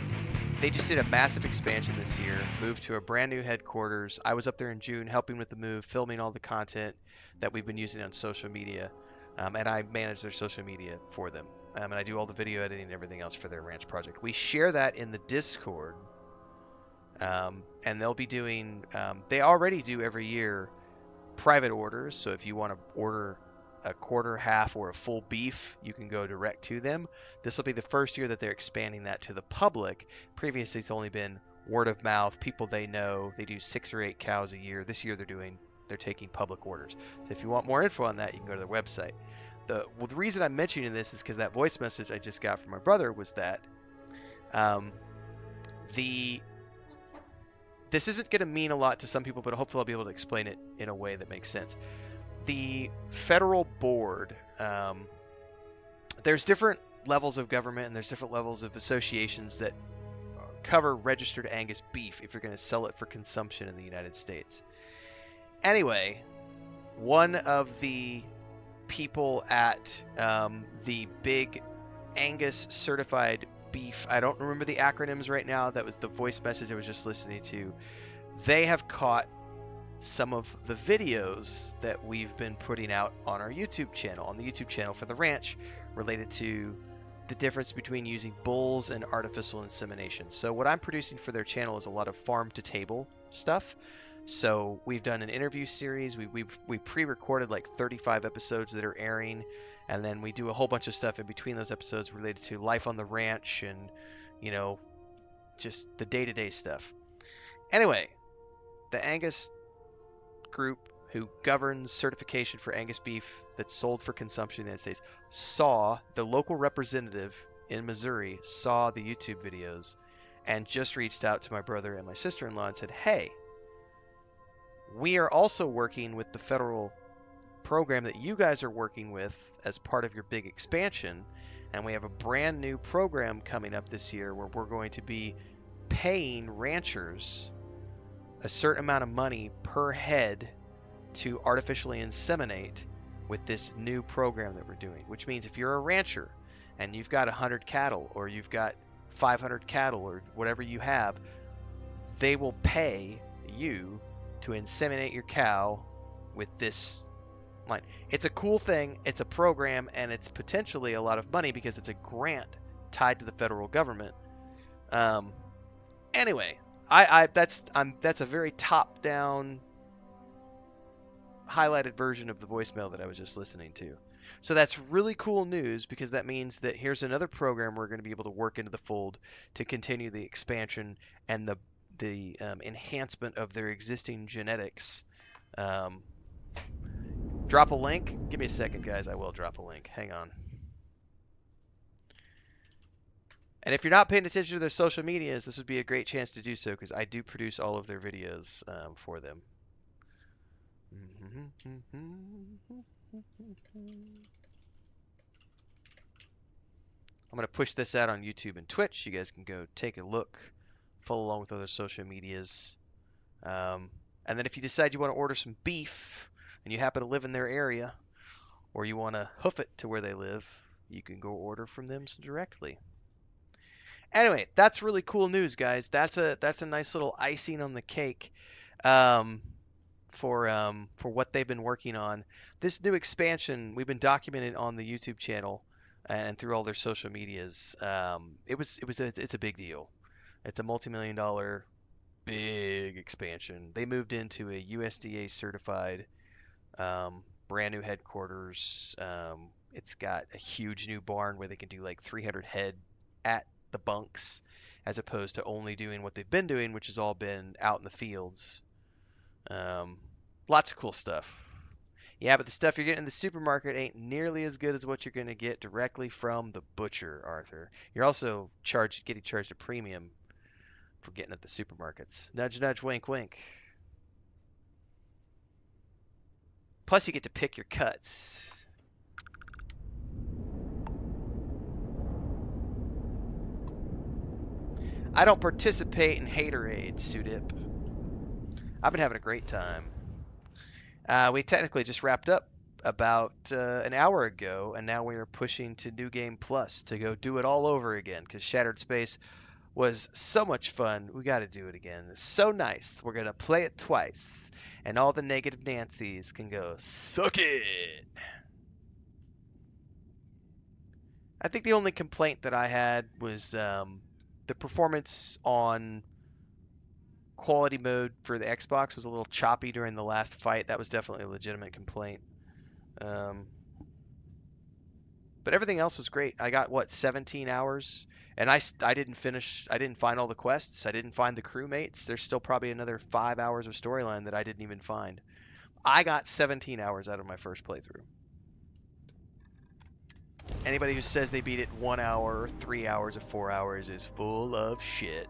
They just did a massive expansion this year, moved to a brand new headquarters. I was up there in June helping with the move, filming all the content that we've been using on social media, and I manage their social media for them. And I do all the video editing and everything else for their ranch project. We share that in the Discord, and they'll be doing, they already do every year private orders. So if you want to order a quarter, half, or a full beef, you can go direct to them. This will be the first year that they're expanding that to the public. Previously, it's only been word of mouth, people they know. They do 6 or 8 cows a year. This year they're taking public orders. So if you want more info on that, you can go to their website. The reason I'm mentioning this is because that voice message I just got from my brother was that this isn't going to mean a lot to some people, but hopefully I'll be able to explain it in a way that makes sense. The federal board, there's different levels of government and there's different levels of associations that cover registered Angus beef if you're going to sell it for consumption in the United States. Anyway, one of the people at the big Angus certified beef, I don't remember the acronyms right now, that was the voice message I was just listening to, they have caught some of the videos that we've been putting out on our YouTube channel, on the YouTube channel for the ranch, related to the difference between using bulls and artificial insemination. So what I'm producing for their channel is a lot of farm to table stuff. So we've done an interview series. We pre-recorded like 35 episodes that are airing, and then we do a whole bunch of stuff in between those episodes related to life on the ranch and, you know, just the day-to-day stuff. Anyway, the Angus group who governs certification for Angus beef that's sold for consumption in the United States saw the local representative in Missouri, saw the YouTube videos, and just reached out to my brother and my sister-in-law and said, hey, we are also working with the federal program that you guys are working with as part of your big expansion, and we have a brand new program coming up this year where we're going to be paying ranchers a certain amount of money per head to artificially inseminate with this new program that we're doing, which means if you're a rancher and you've got 100 cattle or you've got 500 cattle or whatever you have, they will pay you to inseminate your cow with this line. It's a cool thing, it's a program, and it's potentially a lot of money because it's a grant tied to the federal government. Anyway, that's a very top-down highlighted version of the voicemail that I was just listening to. So that's really cool news because that means that here's another program we're going to be able to work into the fold to continue the expansion and the enhancement of their existing genetics. Drop a link. Give me a second, guys. I will drop a link. Hang on. And if you're not paying attention to their social medias, this would be a great chance to do so because I do produce all of their videos for them. I'm going to push this out on YouTube and Twitch. You guys can go take a look, follow along with other social medias. And then if you decide you want to order some beef and you happen to live in their area or you want to hoof it to where they live, you can go order from them directly. Anyway, that's really cool news, guys. That's a nice little icing on the cake for what they've been working on. This new expansion we've been documenting on the YouTube channel and through all their social medias. It's a big deal. It's a multi-million-dollar big expansion. They moved into a USDA certified brand new headquarters. It's got a huge new barn where they can do like 300 head at the bunks as opposed to only doing what they've been doing, which has all been out in the fields. Lots of cool stuff. Yeah, but the stuff you're getting in the supermarket ain't nearly as good as what you're going to get directly from the butcher, Arthur. You're also getting charged a premium for getting at the supermarkets. Nudge, nudge, wink, wink. Plus, you get to pick your cuts. I don't participate in haterade, Sudip. I've been having a great time. We technically just wrapped up about an hour ago, and now we are pushing to New Game Plus to go do it all over again, because Shattered Space was so much fun. We got to do it again. It's so nice. We're going to play it twice, and all the negative Nancys can go, suck it! I think the only complaint that I had was the performance on quality mode for the Xbox was a little choppy during the last fight. That was definitely a legitimate complaint. But everything else was great. I got, what, 17 hours? And I didn't finish, I didn't find all the quests. I didn't find the crewmates. There's still probably another 5 hours of storyline that I didn't even find. I got 17 hours out of my first playthrough. Anybody who says they beat it 1 hour, or 3 hours, or 4 hours is full of shit.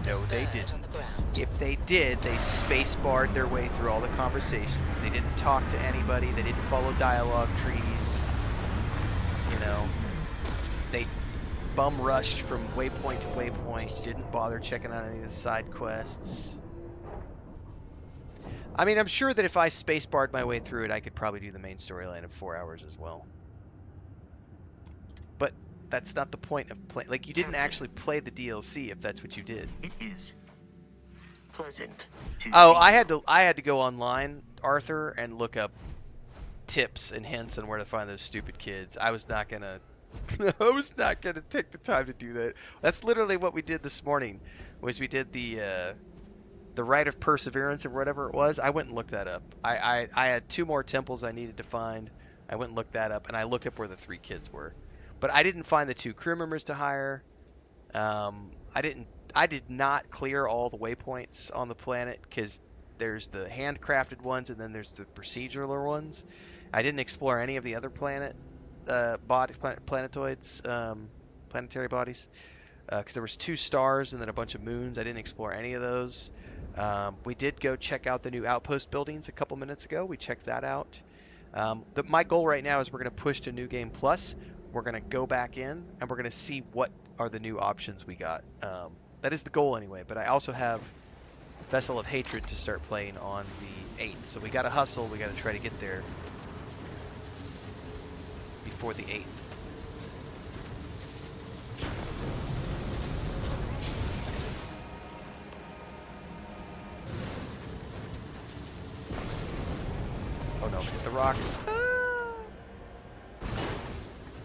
No, they didn't. If they did, they space-barred their way through all the conversations. They didn't talk to anybody. They didn't follow dialogue trees. You know, they bum rushed from waypoint to waypoint, didn't bother checking out any of the side quests. I mean, I'm sure that if I space-barred my way through it, I could probably do the main storyline in 4 hours as well. But that's not the point of playing. Like, you didn't actually play the DLC if that's what you did. It is pleasant to Oh, see I had to go online, Arthur, and look up tips and hints on where to find those stupid kids. I was not gonna take the time to do that. That's literally what we did this morning. Was we did the Rite of Perseverance or whatever it was. I went and looked that up. I had 2 more temples I needed to find. I went and looked that up, and I looked up where the 3 kids were. But I didn't find the 2 crew members to hire. I did not clear all the waypoints on the planet, because there's the handcrafted ones and then there's the procedural ones. I didn't explore any of the other planetoids, planetary bodies, because there was 2 stars and then a bunch of moons. I didn't explore any of those. We did go check out the new outpost buildings a couple minutes ago. We checked that out. My goal right now is we're going to push to New Game Plus. We're going to go back in and we're going to see what are the new options we got. That is the goal anyway, but I also have Vessel of Hatred to start playing on the 8th. So we got to hustle. We got to try to get there before the 8th. Oh no, hit the rocks.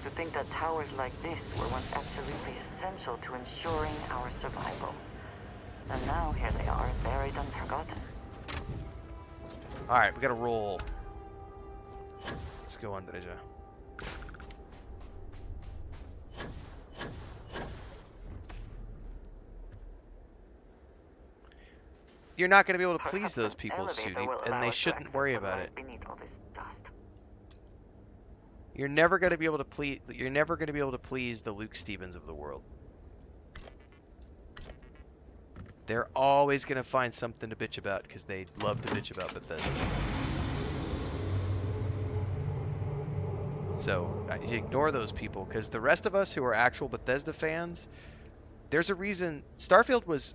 To think that towers like this were once absolutely essential to ensuring our survival. And now here they are, buried and forgotten. Alright, we gotta roll. Let's go on, Dereja. You're not going to be able to please those people, Sudi, and they shouldn't worry about it. You're never going to be able to please. You're never going to be able to please the Luke Stevens of the world. They're always going to find something to bitch about because they love to bitch about Bethesda. So you ignore those people, because the rest of us who are actual Bethesda fans, there's a reason. Starfield was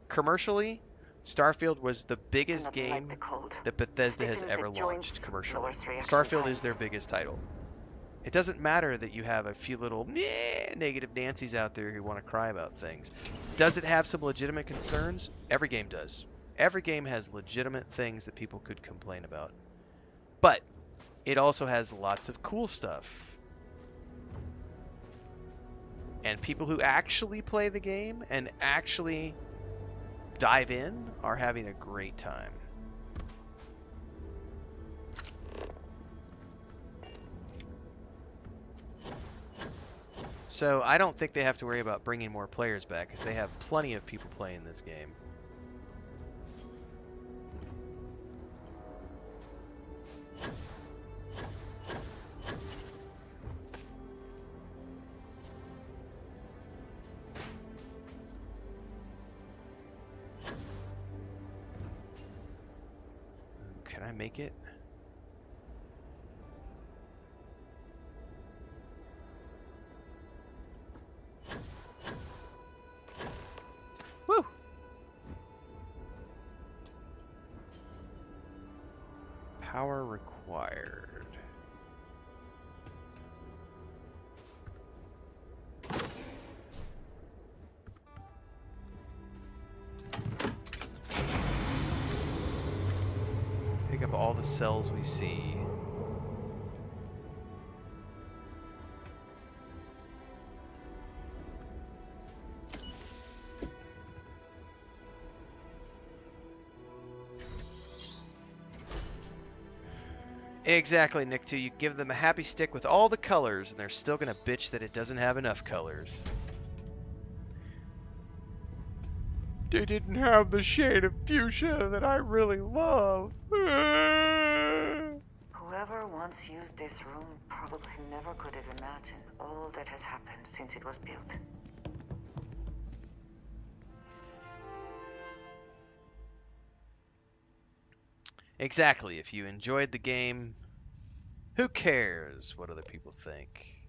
commercially. Starfield was the biggest game that Bethesda has ever launched commercially. Starfield is their biggest title. It doesn't matter that you have a few little negative Nancys out there who want to cry about things. Does it have some legitimate concerns? Every game does. Every game has legitimate things that people could complain about. But it also has lots of cool stuff. And people who actually play the game and actually dive in are having a great time. So I don't think they have to worry about bringing more players back, because they have plenty of people playing this game. Can I make it? Power required. Pick up all the cells we see. Exactly, Nick, too. You give them a happy stick with all the colors, and they're still gonna bitch that it doesn't have enough colors. They didn't have the shade of fuchsia that I really love. Whoever once used this room probably never could have imagined all that has happened since it was built. Exactly. If you enjoyed the game, who cares what other people think?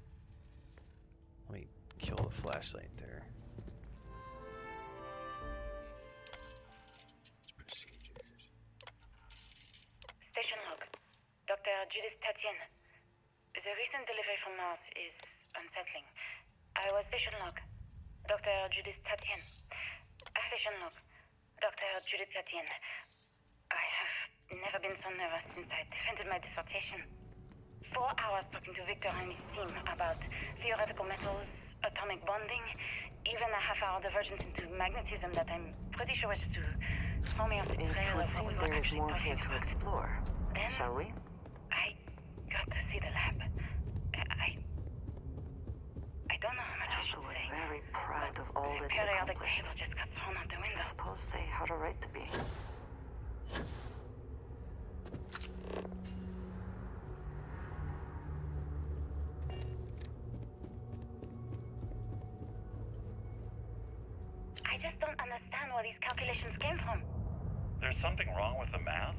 Let me kill the flashlight there. Procedures. Station log. Dr. Judith Tatien. The recent delivery from Mars is unsettling. I was station log. Dr. Judith Tatien. Station log. Dr. Judith Tatien. I have never been so nervous since I defended my dissertation. 4 hours talking to Victor and his team about theoretical metals, atomic bonding, even a half-hour divergence into magnetism that I'm pretty sure is to throw me off the trail of what we were actually talking about. To explore. Then, shall we? I got to see the lab. I don't know how much I should was say. Very proud of all that he Periodic accomplished. table just got thrown out the window. I suppose they had a right to be. I just don't understand where these calculations came from. There's something wrong with the math?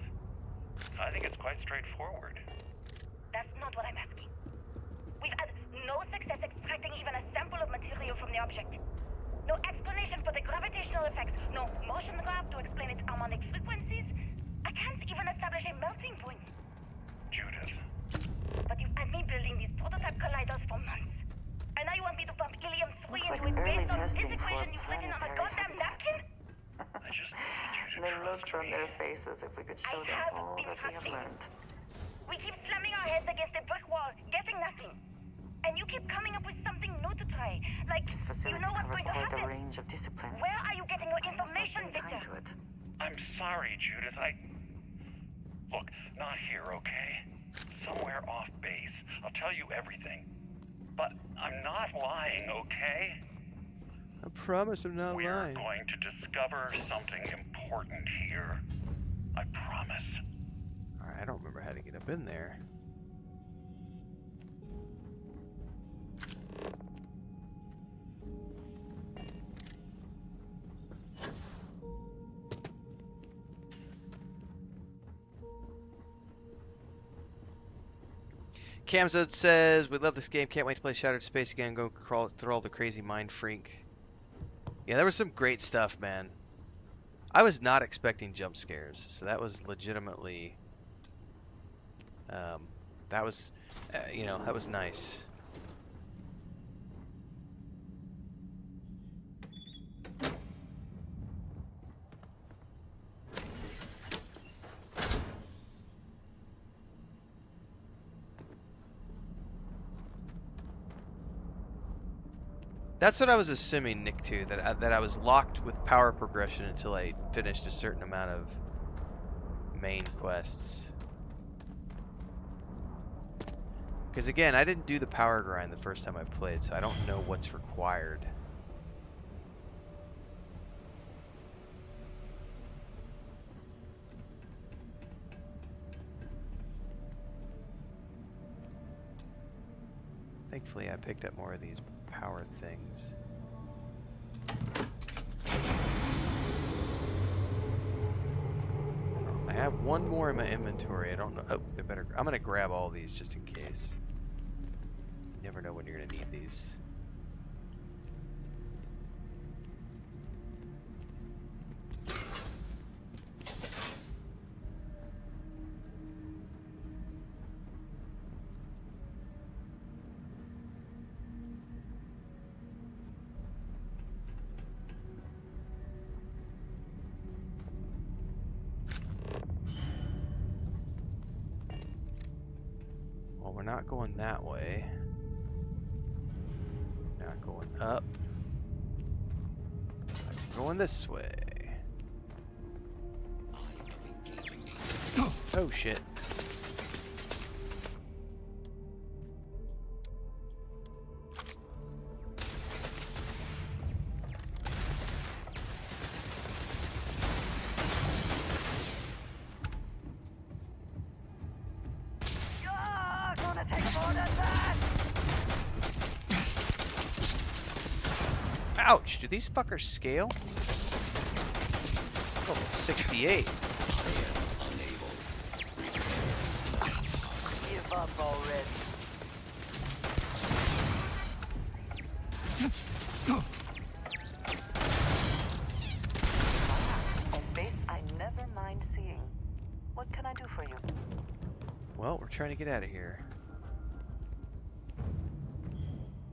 I think it's quite straightforward. That's not what I'm asking. We've had no success extracting even a sample of material from the object. No explanation for the gravitational effects. No motion graph to explain its harmonic frequencies. I can't even establish a melting point. Judith. But you've had me building these prototype colliders for months. And now you want me to pump helium-3 Looks into like it early based on this testing for equation you've written on a planetary goddamn napkin? I just need you to The trust looks on me. their faces if we could show them all that we have learned. We keep slamming our heads against a brick wall, getting nothing. And you keep coming up with something new to try. Like, you know what's going to Quite a happen. range of disciplines. Where are you getting your information, Victor? I'm sorry, Judith. Look, not here, okay? Somewhere off base. I'll tell you everything. But I'm not lying, okay? I promise I'm not lying. We're going to discover something important here. I promise. Alright, I don't remember how to get up in there. Camzode says, we love this game, can't wait to play Shattered Space again and go crawl through all the crazy Mind Freak. Yeah, there was some great stuff, man. I was not expecting jump scares, so that was legitimately, that was, that was nice. That's what I was assuming, Nick, too, that I was locked with power progression until I finished a certain amount of main quests. Because again, I didn't do the power grind the first time I played, so I don't know what's required. Thankfully, I picked up more of these power things. I have one more in my inventory. I don't know. Oh, they better. I'm gonna grab all these just in case. You never know when you're gonna need these. not going that way. Not going up. I'm going this way. Oh shit. Gonna take more than that! Ouch! Do these fuckers scale? Level 68. Give up already. A face I never mind seeing. What can I do for you? Well, we're trying to get out of here.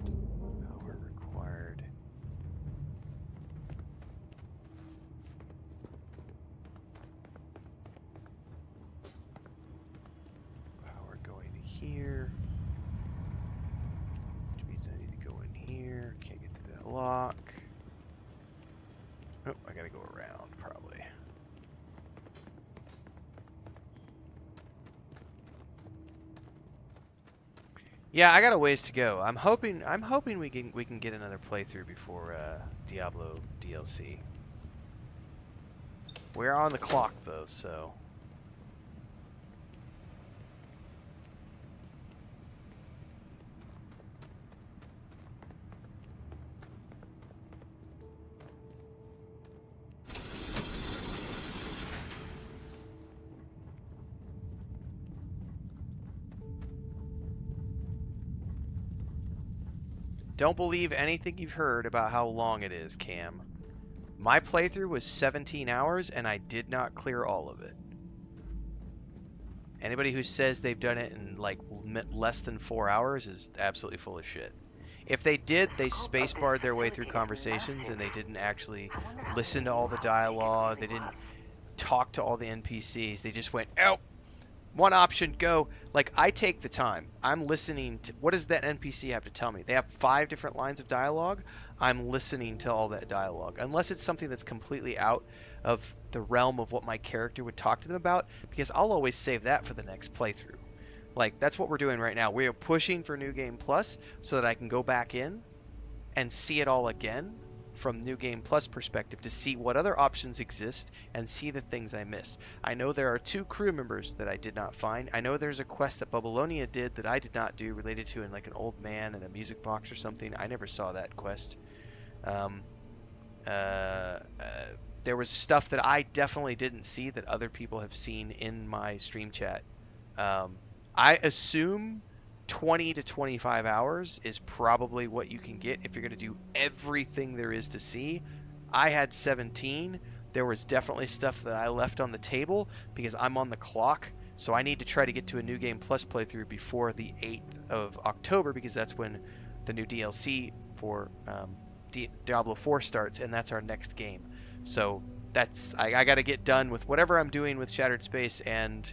Power required. Power going to here. Which means I need to go in here. Can't get through that lock. Oh, I gotta go around, probably. Yeah, I got a ways to go. I'm hoping we can get another playthrough before Diablo DLC. We're on the clock though, so don't believe anything you've heard about how long it is, Cam. My playthrough was 17 hours and I did not clear all of it. Anybody who says they've done it in like less than 4 hours is absolutely full of shit. If they did, they spacebarred their way through conversations and they didn't actually listen to all the dialogue. They didn't talk to all the NPCs. They just went, oh, one option, go. Like, I take the time. I'm listening to, what does that NPC have to tell me? They have 5 different lines of dialogue. I'm listening to all that dialogue. Unless it's something that's completely out of the realm of what my character would talk to them about, because I'll always save that for the next playthrough. Like, that's what we're doing right now. We are pushing for New Game Plus so that I can go back in and see it all again from New Game Plus perspective to see what other options exist and see the things I missed. I know there are 2 crew members that I did not find. I know there's a quest that Babylonia did that I did not do related to like an old man and a music box or something. I never saw that quest. There was stuff that I definitely didn't see that other people have seen in my stream chat. I assume 20 to 25 hours is probably what you can get if you're going to do everything there is to see. I had 17. There was definitely stuff that I left on the table because I'm on the clock. So I need to try to get to a New Game Plus playthrough before the 8th of October because that's when the new DLC for Diablo 4 starts, and that's our next game. So that's I got to get done with whatever I'm doing with Shattered Space and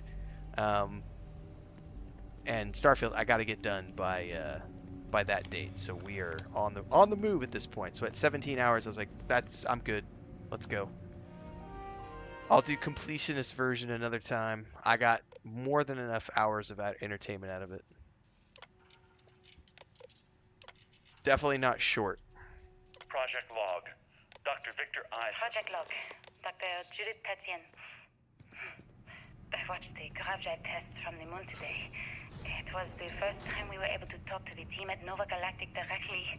Starfield. I got to get done by that date. So we are on the move at this point. So at 17 hours, I was like, I'm good. Let's go. I'll do completionist version another time. I got more than enough hours of entertainment out of it. Definitely not short. Project Log. Dr. Victor I. Project Log. Dr. Judith Tatian. I watched the Gravjet test from the moon today. It was the first time we were able to talk to the team at Nova Galactic directly.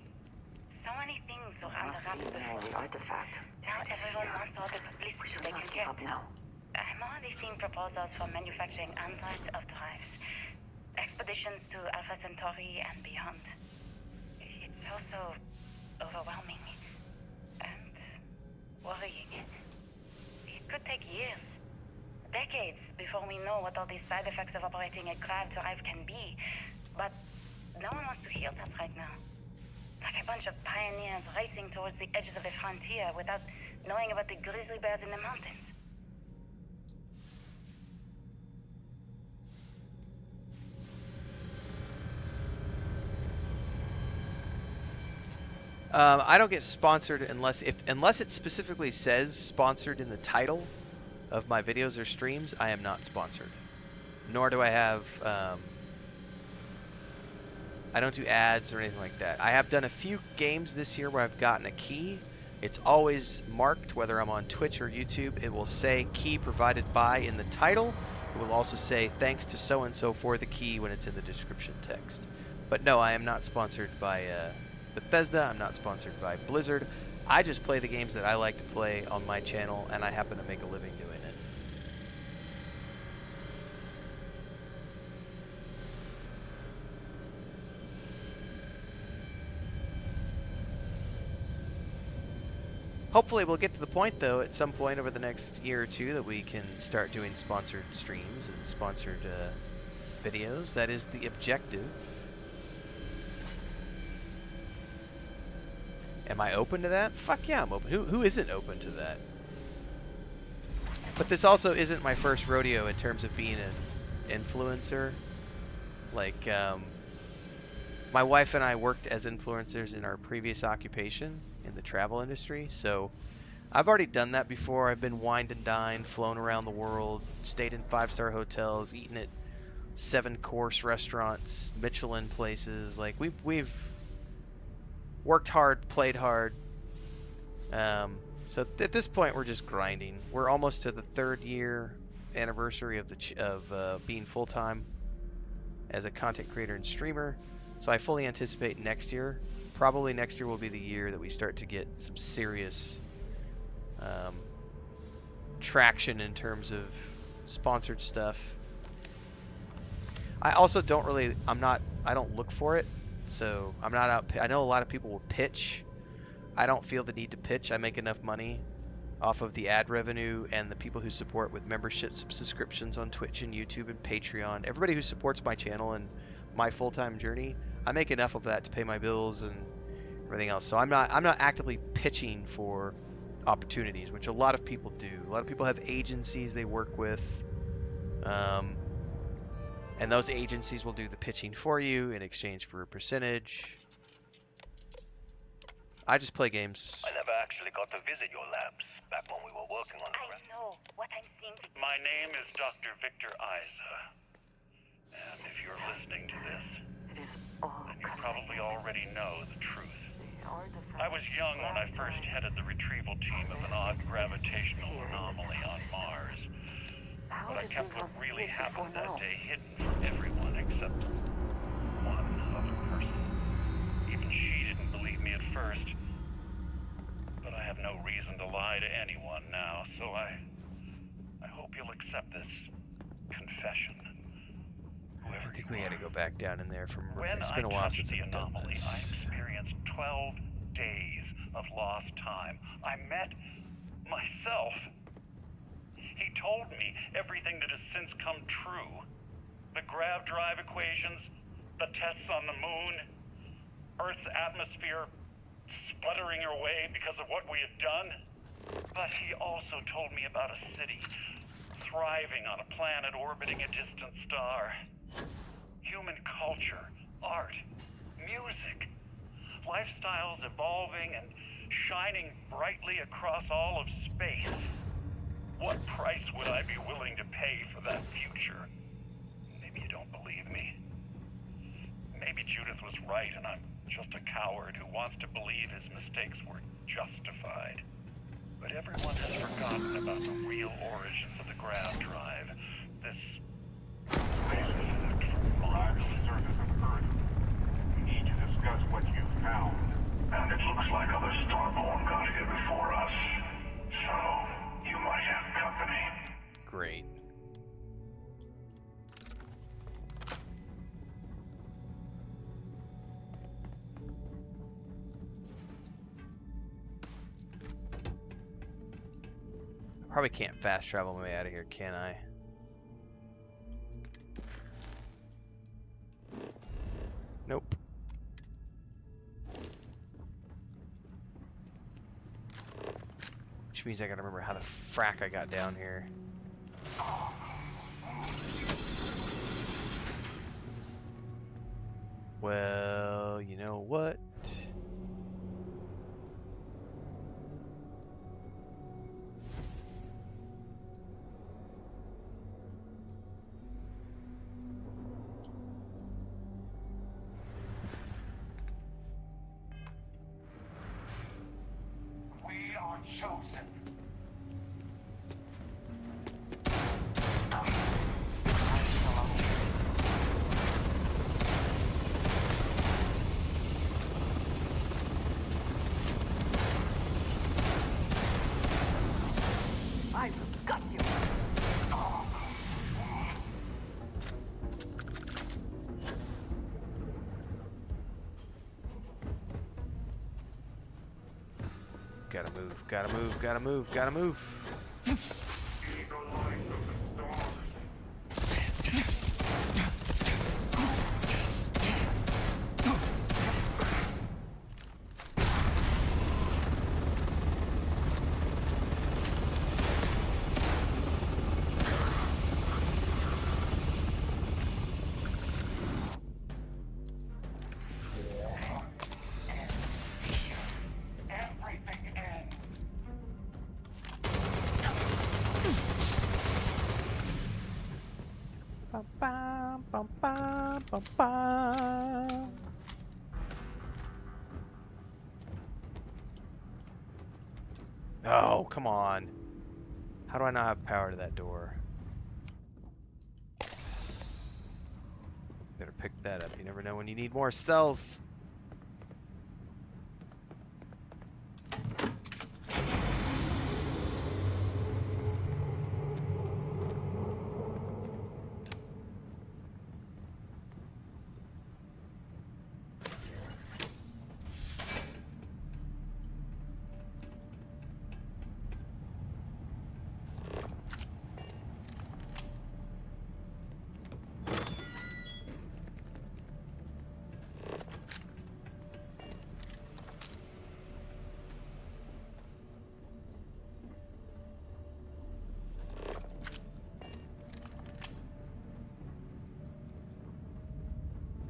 So many things were under wraps before. The artifact. Now everyone wants all the publicity they can get. I'm already seeing proposals for manufacturing androids of drives. Expeditions to Alpha Centauri and beyond. It's also overwhelming and worrying. It could take years, decades, before we know what all these side effects of operating a grav drive can be. But no one wants to hear that right now. Like a bunch of pioneers racing towards the edges of the frontier without knowing about the grizzly bears in the mountains. I don't get sponsored unless it specifically says sponsored in the title of my videos or streams. I am not sponsored. Nor do I have. I don't do ads or anything like that. I have done a few games this year where I've gotten a key. It's always marked, whether I'm on Twitch or YouTube. It will say key provided by in the title. It will also say thanks to so-and-so for the key when it's in the description text. But no, I am not sponsored by Bethesda. I'm not sponsored by Blizzard. I just play the games that I like to play on my channel, and I happen to make a living doing it. Hopefully we'll get to the point, though, at some point over the next year or two that we can start doing sponsored streams and sponsored videos. That is the objective. Am I open to that? Fuck yeah, I'm open. Who isn't open to that? But this also isn't my first rodeo in terms of being an influencer. Like, my wife and I worked as influencers in our previous occupation in the travel industry, so I've already done that before. I've been wined and dined, flown around the world, stayed in 5-star hotels, eaten at 7-course restaurants, Michelin places. Like, we've worked hard, played hard. So at this point, we're just grinding. We're almost to the 3rd year anniversary of being full-time as a content creator and streamer. So I fully anticipate next year, probably next year will be the year that we start to get some serious traction in terms of sponsored stuff. I also don't really, I don't look for it. So I'm not out. I know a lot of people will pitch. I don't feel the need to pitch. I make enough money off of the ad revenue and the people who support with memberships, subscriptions on Twitch and YouTube and Patreon. Everybody who supports my channel and my full-time journey, I make enough of that to pay my bills and everything else. So I'm not actively pitching for opportunities, which a lot of people do. A lot of people have agencies they work with. And those agencies will do the pitching for you in exchange for a percentage. I just play games. I never actually got to visit your labs back when we were working on the I know what I'm seeing. My name is Dr. Victor Isa. And if you're listening to this, then you probably already know the truth. I was young when I first headed the retrieval team of an odd gravitational anomaly on Mars. But I kept what really happened that day hidden from everyone except one other person. Even she didn't believe me at first. But I have no reason to lie to anyone now, so I hope you'll accept this confession. I think we had to go back down in there from. It's been a while since I've done this. I experienced 12 days of lost time. I met myself. He told me everything that has since come true. The grav drive equations, the tests on the moon, Earth's atmosphere sputtering away because of what we had done. But he also told me about a city thriving on a planet orbiting a distant star. Human culture, art, music, lifestyles evolving and shining brightly across all of space. What price would I be willing to pay for that future? Maybe you don't believe me. Maybe Judith was right and I'm just a coward who wants to believe his mistakes were justified. But everyone has forgotten about the real origins of the grav drive. This arrived at the surface of Earth. We need to discuss what you've found. And it looks like other Starborn got here before us. So, you might have company. Great. I probably can't fast travel my way out of here, can I? Nope. Which means I gotta remember how the frack I got down here. Well, you know what? chosen. I've got you. Gotta move, gotta move, gotta move, gotta move. Bum, bum, bum, bum, bum. Oh, come on. How do I not have power to that door? Better pick that up. You never know when you need more stealth.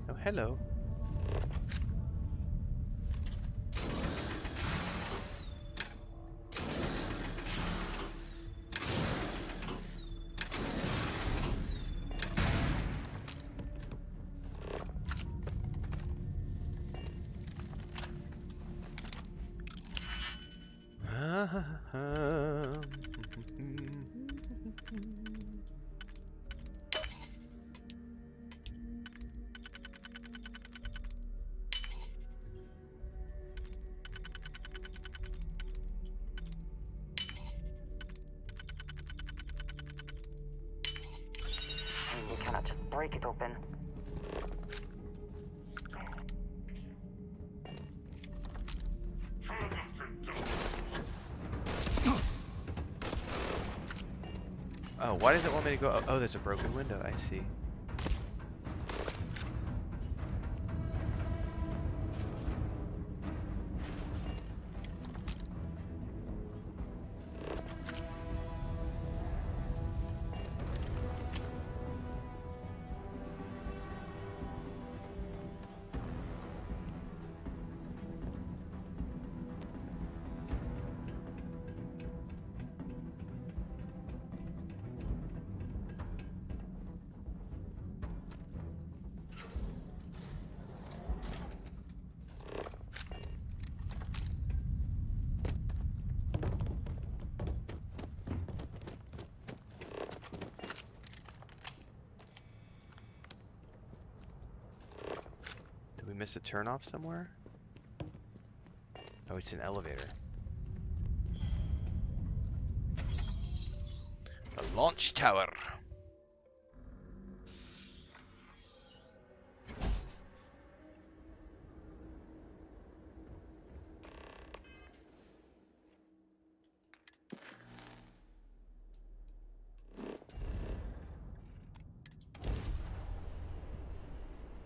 Oh, hello. You cannot just break it open. Oh, why does it want me to go? Oh, there's a broken window. I see. Did we miss a turnoff somewhere? Oh, it's an elevator. The launch tower.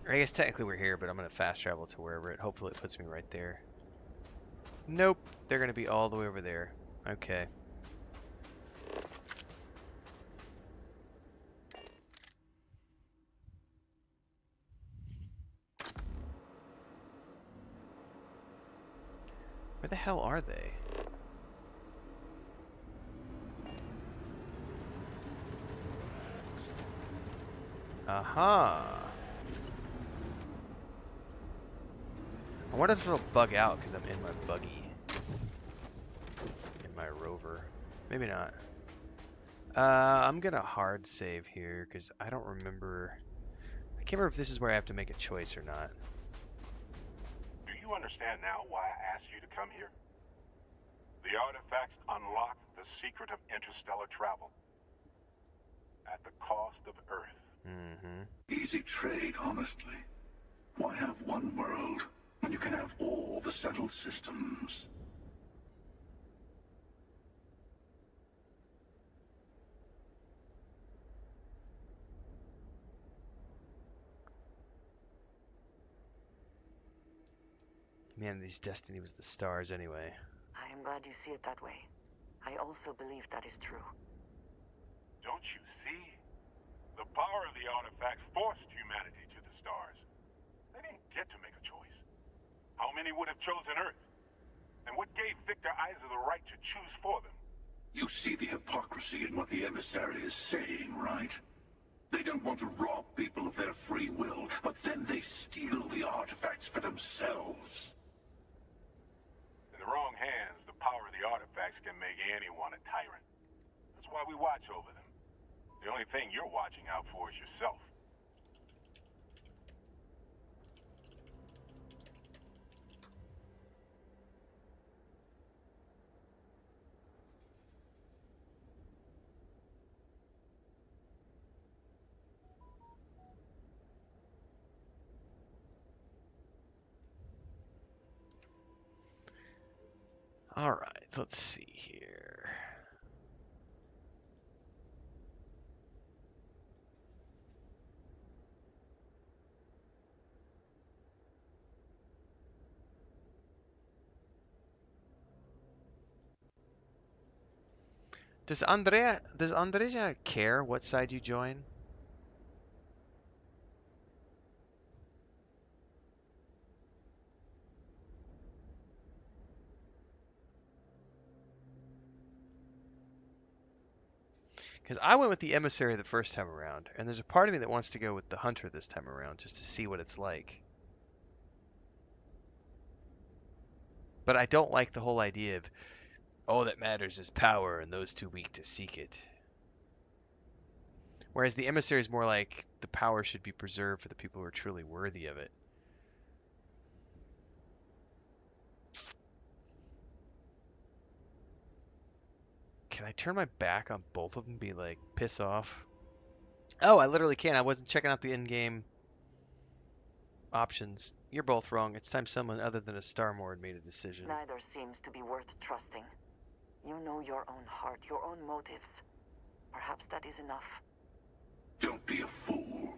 I guess technically we're here, but I'm going to fast travel to wherever it. Hopefully it puts me right there. Nope. They're going to be all the way over there. Okay. Where the hell are they? Aha. I wonder if it'll bug out because I'm in my buggy. rover. Maybe not. I'm gonna hard save here because I don't remember. I can't remember if this is where I have to make a choice or not. Do you understand now why I asked you to come here? The artifacts unlock the secret of interstellar travel. At the cost of Earth. Mm-hmm. Easy trade, honestly. Why have one world when you can have all the settled systems? Humanity's destiny was the stars anyway. I am glad you see it that way. I also believe that is true. Don't you see? The power of the artifact forced humanity to the stars. They didn't get to make a choice. How many would have chosen Earth? And what gave Victor Isa the right to choose for them? You see the hypocrisy in what the emissary is saying, right? They don't want to rob people of their free will, but then they steal the artifacts for themselves. In the wrong hands, the power of the artifacts can make anyone a tyrant. That's why we watch over them. The only thing you're watching out for is yourself. Alright, let's see here. Does Andrea care what side you join? Because I went with the emissary the first time around, and there's a part of me that wants to go with the hunter this time around just to see what it's like. But I don't like the whole idea of all that matters is power and those too weak to seek it. Whereas the emissary is more like the power should be preserved for the people who are truly worthy of it. Can I turn my back on both of them and be like, piss off? Oh, I literally can. I wasn't checking out the in-game options. You're both wrong. It's time someone other than a Star Lord made a decision. Neither seems to be worth trusting. You know your own heart, your own motives. Perhaps that is enough. Don't be a fool.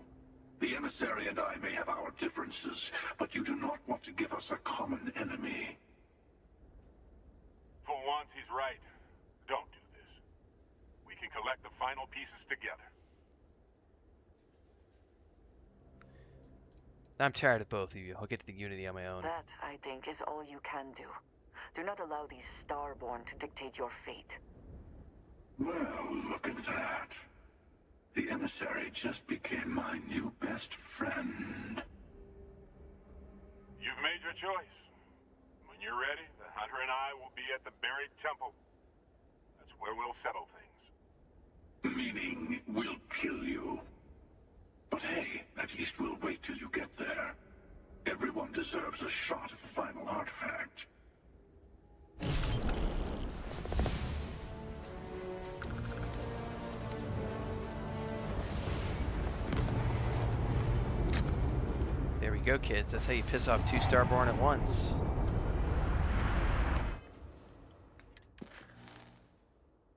The emissary and I may have our differences, but you do not want to give us a common enemy. For once, he's right. Don't do this. We can collect the final pieces together. I'm tired of both of you. I'll get to the Unity on my own. That, I think, is all you can do. Do not allow these Starborn to dictate your fate. Well, look at that. The emissary just became my new best friend. You've made your choice. When you're ready, the Hunter and I will be at the buried temple. That's where we'll settle things. Meaning, we'll kill you. But hey, at least we'll wait till you get there. Everyone deserves a shot at the final artifact. There we go, kids. That's how you piss off two Starborn at once.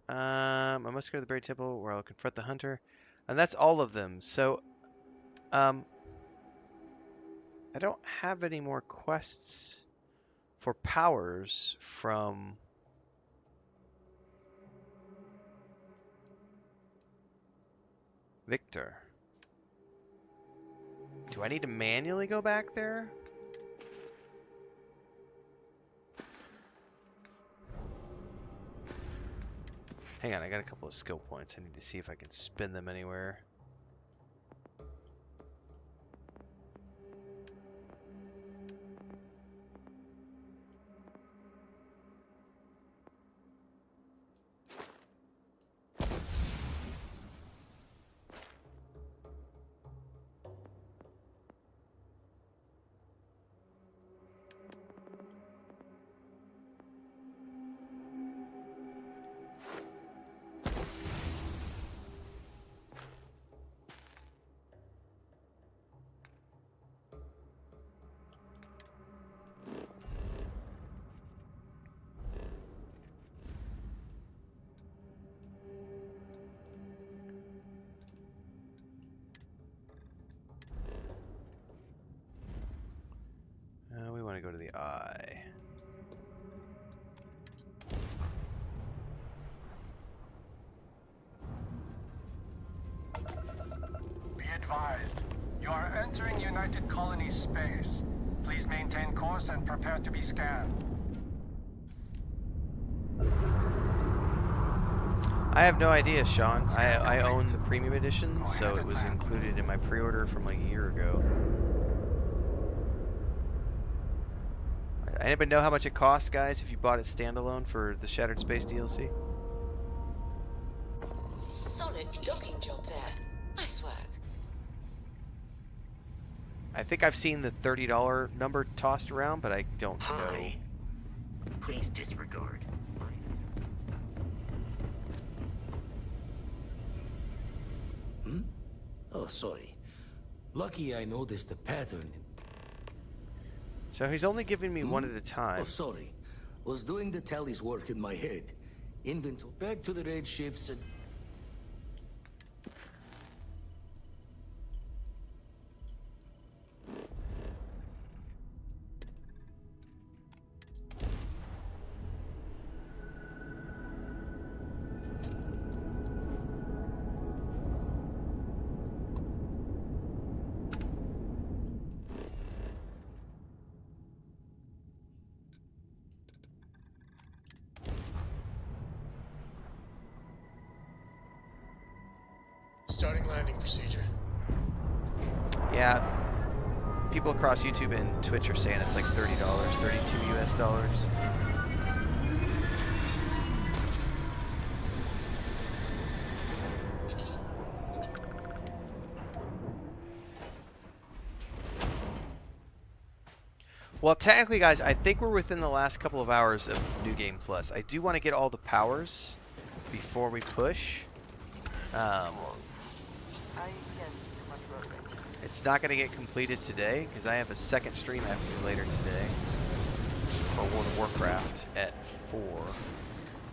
I must go to the buried temple where I'll confront the hunter. And that's all of them. So, I don't have any more quests for powers from Victor. Do I need to manually go back there? Hang on, I got a couple of skill points. I need to see if I can spin them anywhere. to the eye. Be advised, you are entering United Colony space. Please maintain course and prepare to be scanned. I have no idea, Sean. I own the premium edition, so it was included in my pre-order from like a year ago. Anybody know how much it cost, guys, if you bought it standalone for the Shattered Space DLC? Solid docking job there. Nice work. I think I've seen the $30 number tossed around, but I don't know. Please disregard. Oh, sorry. Lucky I noticed the pattern. So he's only giving me one at a time. Oh, sorry. Was doing the tallies work in my head. Inventory back to the raid shifts and... Starting landing procedure. Yeah. People across YouTube and Twitch are saying it's like $30, 32 US dollars. Well, technically, guys, I think we're within the last couple of hours of New Game Plus. I do want to get all the powers before we push. It's not going to get completed today because I have a second stream I have to do later today for World of Warcraft at 4.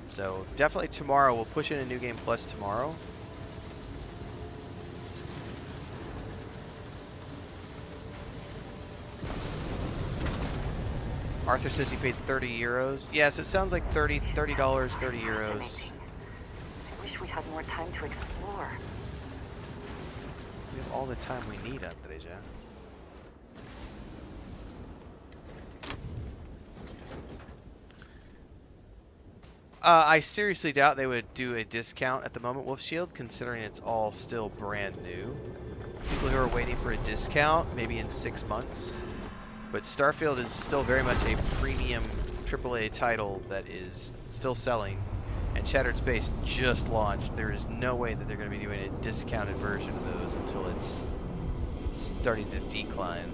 So definitely tomorrow. We'll push in a New Game Plus tomorrow. Arthur says he paid 30 euros. Yeah, so it sounds like $30, 30 euros. I wish we had more time to explore. We have all the time we need, Andreja. I seriously doubt they would do a discount at the moment, Wolf Shield, considering it's all still brand new. People who are waiting for a discount, maybe in 6 months. But Starfield is still very much a premium AAA title that is still selling. And Shattered Space just launched. There is no way that they're going to be doing a discounted version of those until it's starting to decline.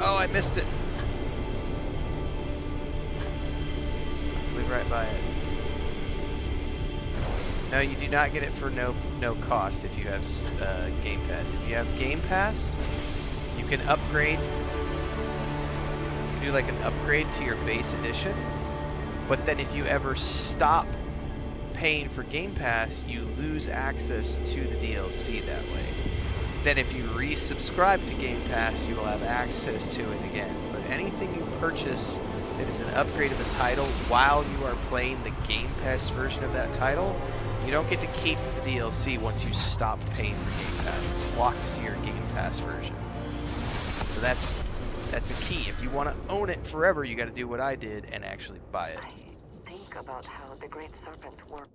Oh, I missed it. Flew right by it. No, you do not get it for no cost if you have Game Pass. If you have Game Pass, you can upgrade. You can do like an upgrade to your base edition. But then if you ever stop paying for Game Pass, you lose access to the DLC that way. Then if you resubscribe to Game Pass, you will have access to it again. But anything you purchase that is an upgrade of a title while you are playing the Game Pass version of that title, you don't get to keep the DLC once you stop paying for Game Pass. It's locked to your Game Pass version. So that's a key. If you want to own it forever, you got to do what I did and actually buy it. I think about how the Great Serpent worked.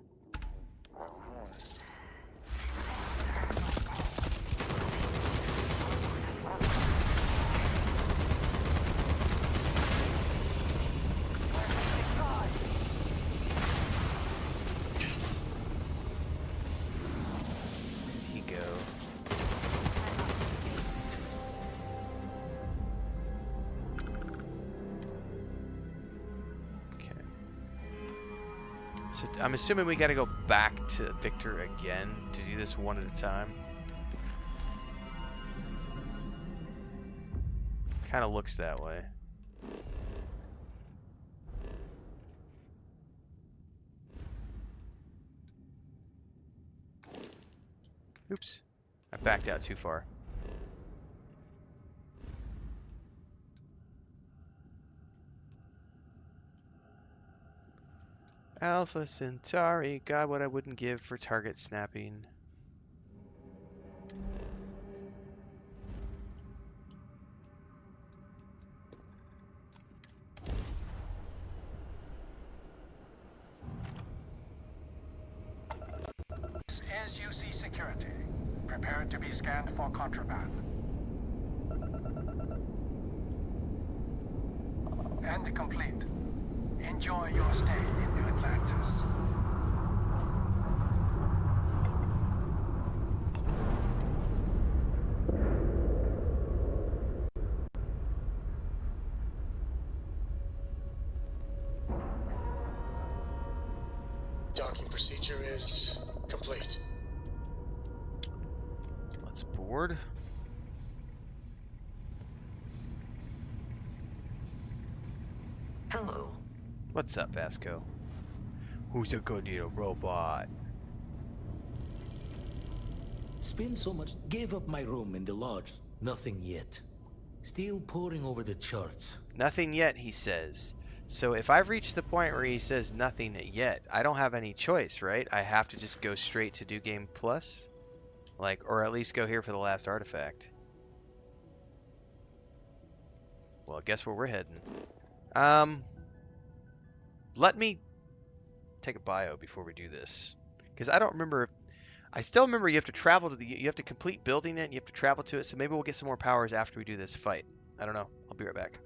So I'm assuming we got to go back to Victor again to do this one at a time. Kind of looks that way. Oops. I backed out too far. Alpha Centauri. God, what I wouldn't give for target snapping. This is UC Security. Prepare to be scanned for contraband. And complete. Enjoy your stay in New Atlantis. Docking procedure is complete. Let's board. Hello. What's up, Vasco? Who's a good little robot? Spend so much. Gave up my room in the lodge. Nothing yet. Still poring over the charts. Nothing yet, he says. So if I've reached the point where he says nothing yet, I don't have any choice, right? I have to just go straight to New Game Plus? Like, or at least go here for the last artifact. Well, guess where we're heading. Let me take a bio before we do this. Because I don't remember. I still remember you have to travel to the. You have to complete building it. And you have to travel to it. So maybe we'll get some more powers after we do this fight. I don't know. I'll be right back.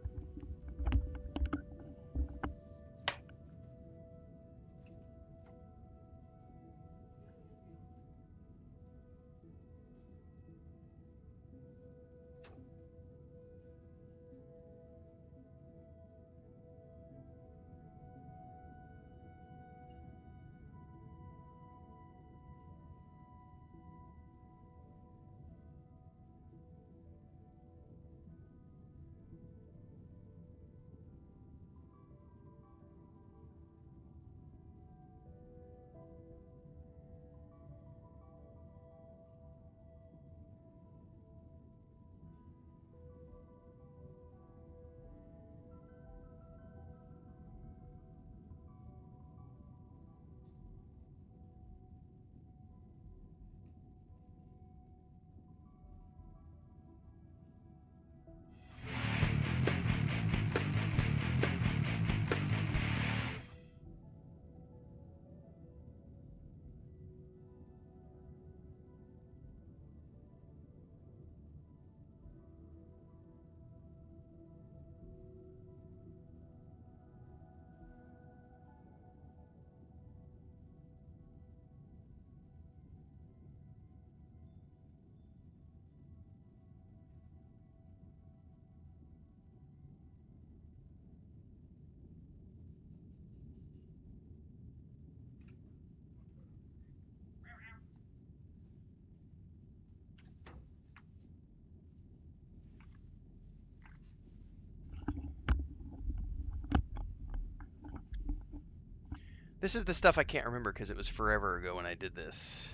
This is the stuff I can't remember because it was forever ago when I did this.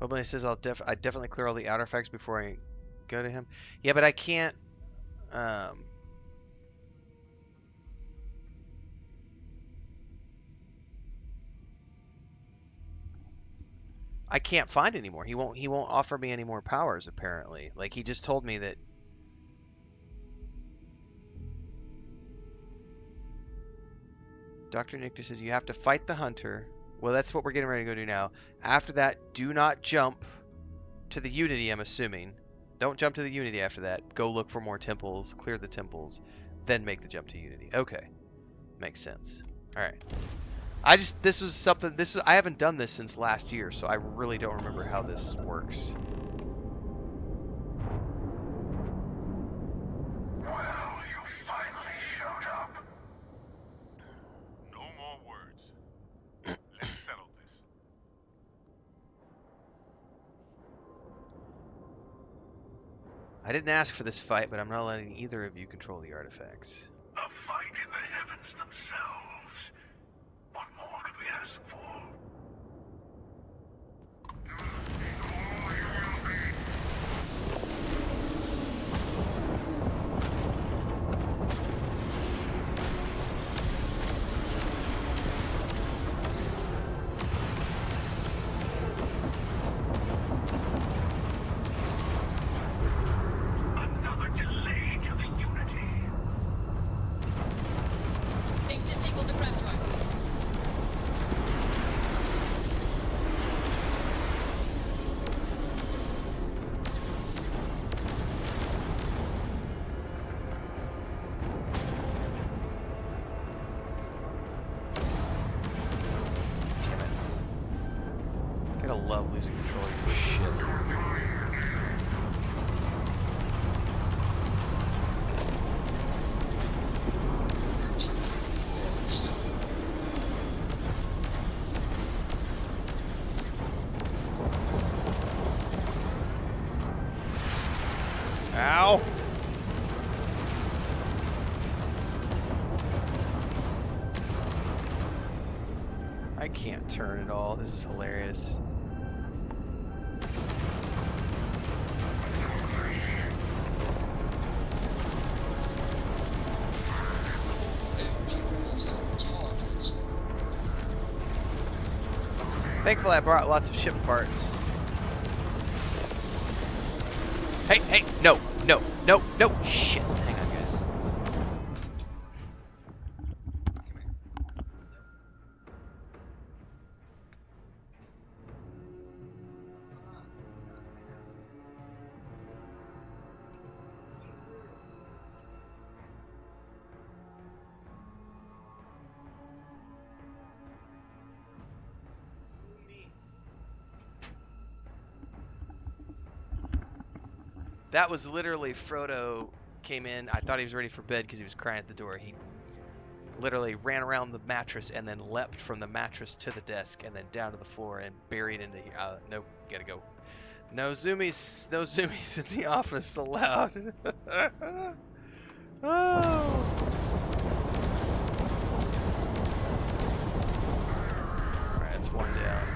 But when he says I definitely clear all the artifacts before I go to him. Yeah, but I can't. I can't find any more. He won't offer me any more powers apparently. Like he just told me that. Dr. Nictus says you have to fight the hunter. Well, that's what we're getting ready to go do now. After that, do not jump to the Unity, I'm assuming. Don't jump to the Unity after that. Go look for more temples, clear the temples, then make the jump to Unity. Okay. Makes sense. Alright. This was something, I haven't done this since last year, so I really don't remember how this works. Well, you finally showed up. I didn't ask for this fight, but I'm not letting either of you control the artifacts. A fight in the heavens themselves. What more could we ask for? Another delay to the Unity. They've disabled the grab drive. Damn it. Gotta love losing control of your ship. Ow! I can't turn at all. This is hilarious. Thankfully, I brought lots of ship parts. Hey, hey, no, no, no, no, shit. Hang on, guys. That was literally Frodo came in. I thought he was ready for bed because he was crying at the door. He literally ran around the mattress and then leapt from the mattress to the desk and then down to the floor and buried into here. Nope, gotta go. No zoomies in the office allowed. Oh. Alright, that's one down.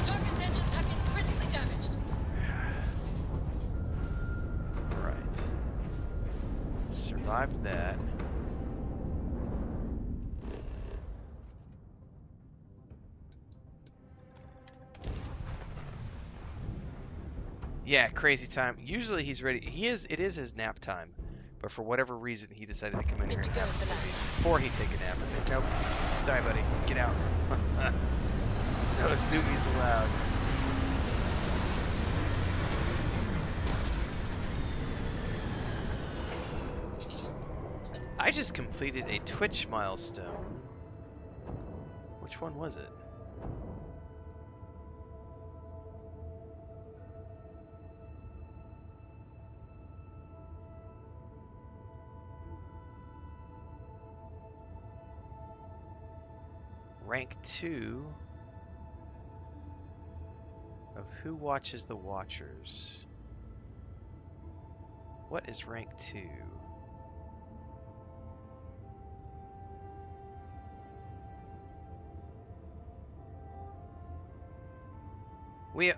Target's engines have been critically damaged. Right. Survived that. Yeah, crazy time. Usually he's ready. It is his nap time. But for whatever reason, he decided to come in here and have a zoomies before he take a nap. I said, nope. Sorry, buddy. Get out. No zoomies allowed. I just completed a Twitch milestone. Which one was it? Rank 2 of Who Watches the Watchers. What is rank 2?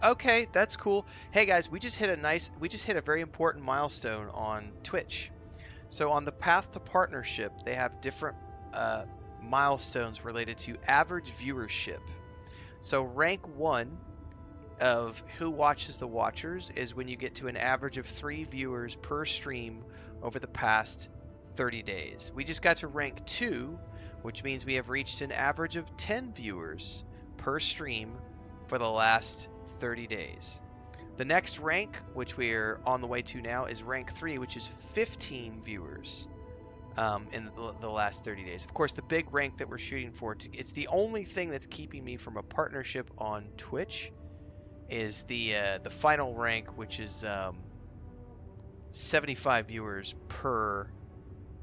Okay, that's cool. Hey guys, we just hit a very important milestone on Twitch. So on the path to partnership, they have different milestones related to average viewership. So rank 1 of Who Watches the Watchers is when you get to an average of 3 viewers per stream over the past 30 days. We just got to rank 2, which means we have reached an average of 10 viewers per stream for the last 30 days. The next rank, which we're on the way to now, is rank 3, which is 15 viewers in the last 30 days. Of course, the big rank that we're shooting for, it's the only thing that's keeping me from a partnership on Twitch, is the final rank, which is 75 viewers per.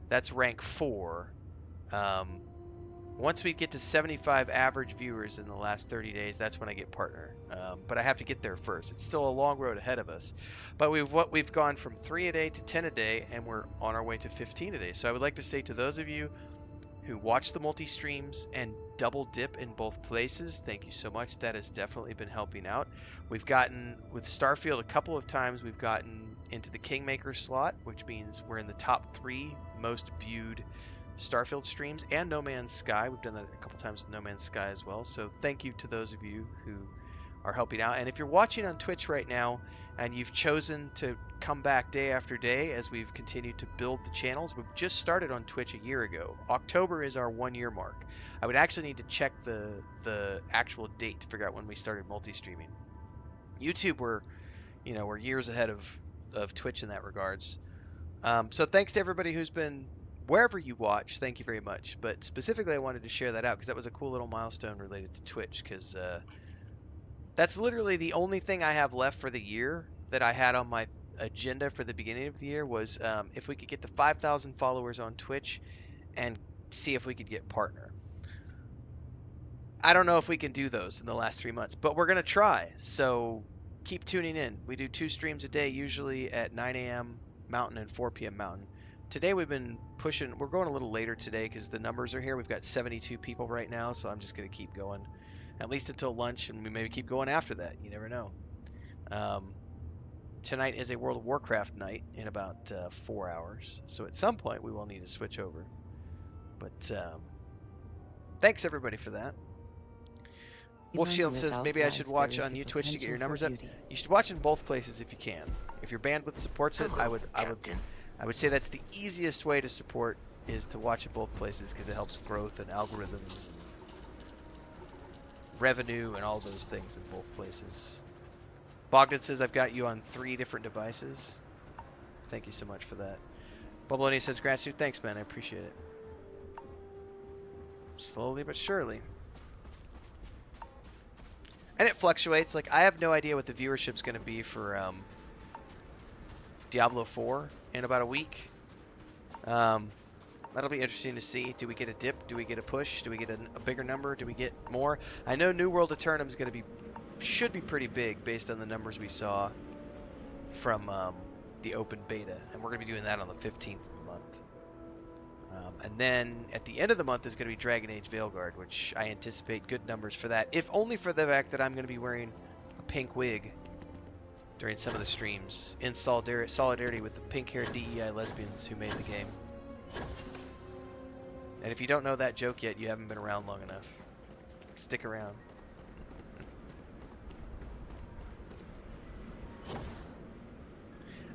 That's rank 4. Once we get to 75 average viewers in the last 30 days, that's when I get partner. But I have to get there first. It's still a long road ahead of us. But we've gone from 3 a day to 10 a day, and we're on our way to 15 a day. So I would like to say to those of you who watch the multi-streams and double dip in both places, thank you so much. That has definitely been helping out. We've gotten, with Starfield, a couple of times we've gotten into the Kingmaker slot, which means we're in the top 3 most viewed Starfield streams, and No Man's Sky. We've done that a couple times with No Man's Sky as well. So thank you to those of you who are helping out. And if you're watching on Twitch right now and you've chosen to come back day after day as we've continued to build the channels, we've just started on Twitch a year ago. October is our 1-year mark. I would actually need to check the actual date to figure out when we started multi-streaming. YouTube, we're years ahead of Twitch in that regards. So thanks to everybody who's been, wherever you watch, thank you very much. But specifically, I wanted to share that out because that was a cool little milestone related to Twitch, because that's literally the only thing I have left for the year that I had on my agenda for the beginning of the year was if we could get to 5,000 followers on Twitch and see if we could get partner. I don't know if we can do those in the last 3 months, but we're going to try. So keep tuning in. We do 2 streams a day, usually at 9 a.m. Mountain and 4 p.m. Mountain. Today we've been pushing, we're going a little later today because the numbers are here. We've got 72 people right now, so I'm just going to keep going at least until lunch, and we maybe keep going after that. You never know. Tonight is a World of Warcraft night in about 4 hours, so at some point we will need to switch over. But thanks everybody for that. Wolf Shield says maybe I should watch on Twitch to get your numbers up. You should watch in both places if you can. If your bandwidth supports it, I would say that's the easiest way to support, is to watch in both places, because it helps growth and algorithms and revenue and all those things in both places. Bogdan says I've got you on 3 different devices. Thank you so much for that. Bubbloni says gratitude. Thanks, man. I appreciate it. Slowly but surely. And it fluctuates. Like, I have no idea what the viewership's going to be for Diablo 4 in about a week. That'll be interesting to see. Do we get a dip? Do we get a push? Do we get a bigger number? Do we get more? I know New World Eternum is going to be, should be pretty big based on the numbers we saw from the open beta, and we're going to be doing that on the 15th of the month. And then at the end of the month is going to be Dragon Age Veilguard, which I anticipate good numbers for that, if only for the fact that I'm going to be wearing a pink wig during some of the streams in solidarity with the pink-haired DEI lesbians who made the game. And if you don't know that joke yet, you haven't been around long enough. Stick around.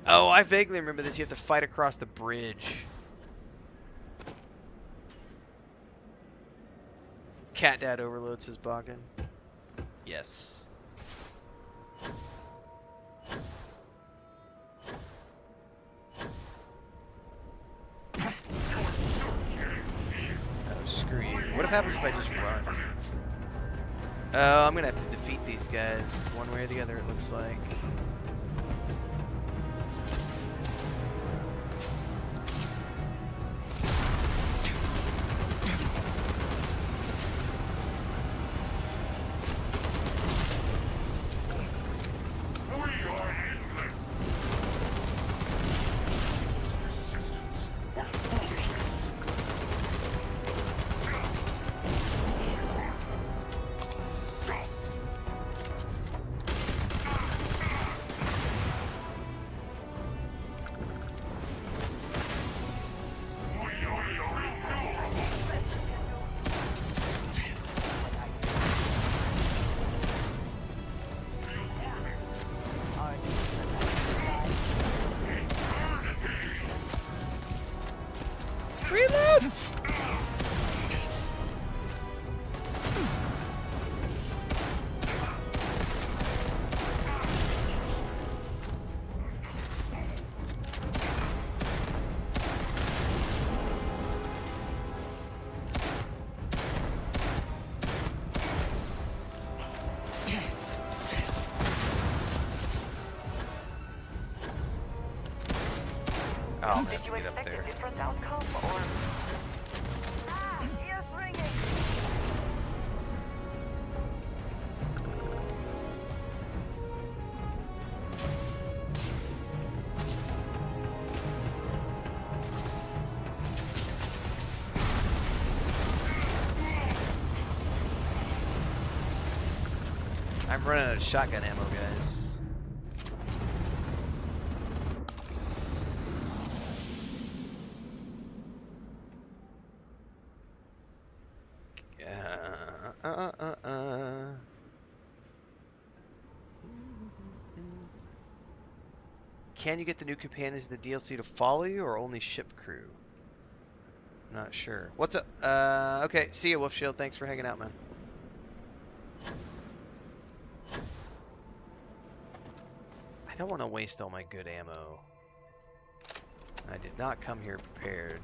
Oh, I vaguely remember this. You have to fight across the bridge. Cat Dad Overload, says Bogdan. Yes. Screw you. What happens if I just run? Oh, I'm gonna have to defeat these guys one way or the other, it looks like. gonna have to get up there. A different outcome, or... Ah, ears ringing! I'm running out of shotgun ammo, guys. Can you get the new companions in the DLC to follow you, or only ship crew? Not sure. What's up? Okay, see you, Wolf Shield. Thanks for hanging out, man. I don't want to waste all my good ammo. I did not come here prepared.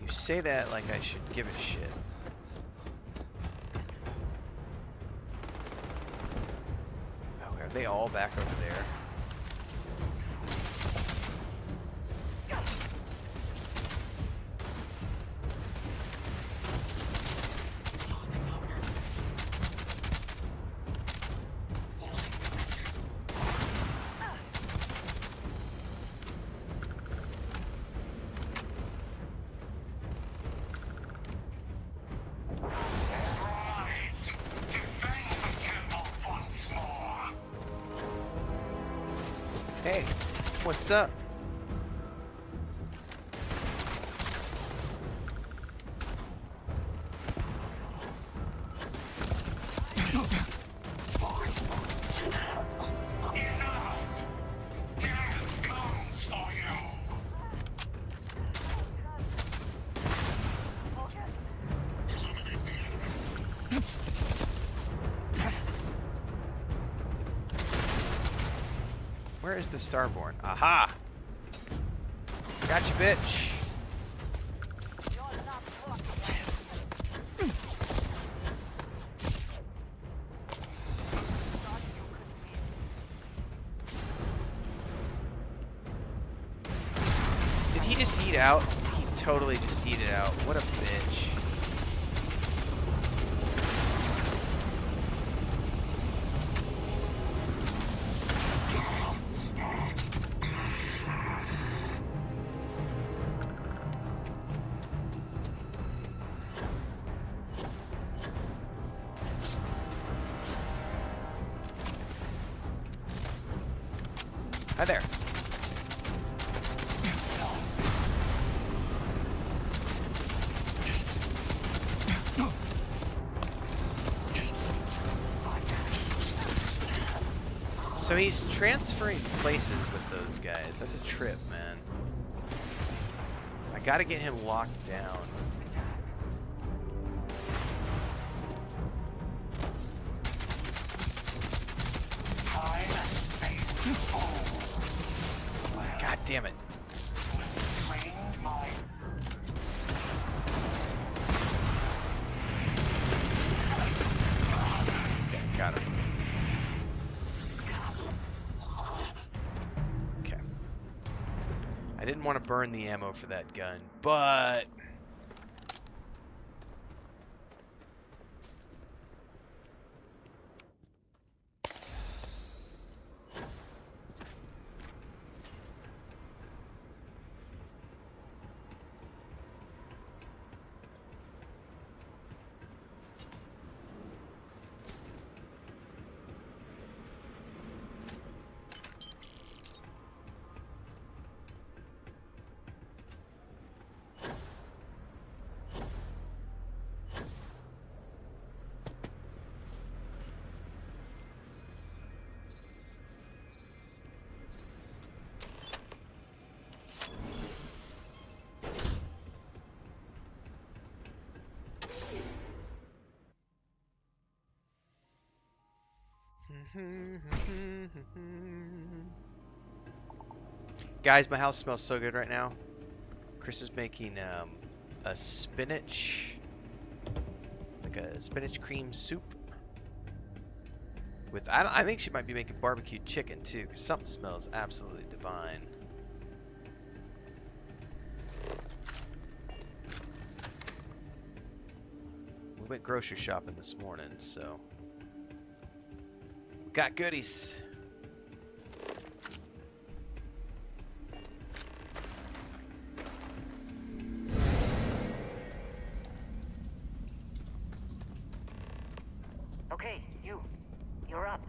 Say that like I should give a shit. Oh, are they all back over there? Hey, what's up? Where is the Starborn? Aha! Gotcha, bitch! Did he just eat out? He totally just eat it out. What a bitch. Hi there. So he's transferring places with those guys. That's a trip, man. I gotta get him locked down. God damn it. Okay, got him. Okay. I didn't want to burn the ammo for that gun, but... Guys, my house smells so good right now. Chris is making a spinach, like a spinach cream soup. With I think she might be making barbecued chicken too, 'cause something smells absolutely divine. We went grocery shopping this morning, so we got goodies. Okay, you're up.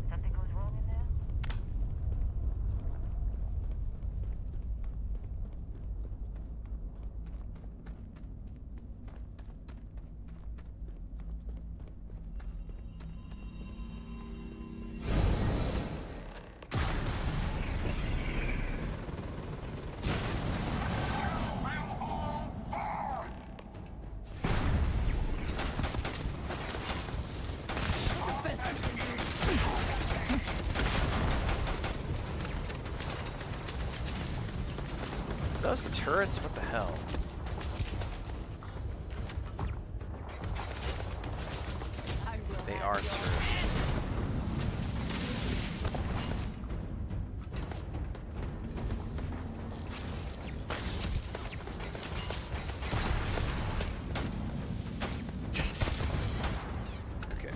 Something goes wrong in there? Those turrets, what the hell? They are turrets. Okay.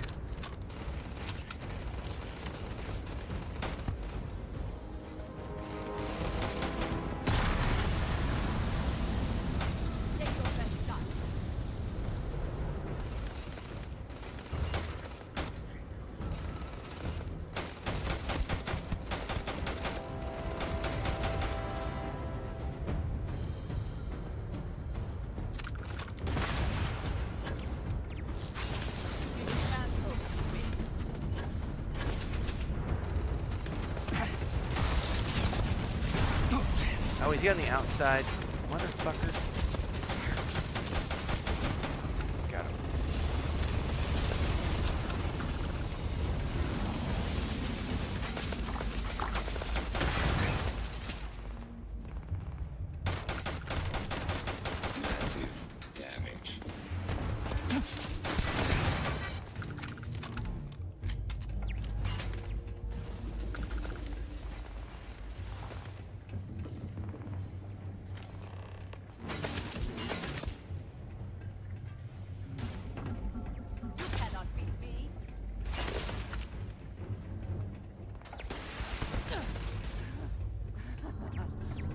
Oh, is he on the outside? Motherfucker. Got him. Massive damage.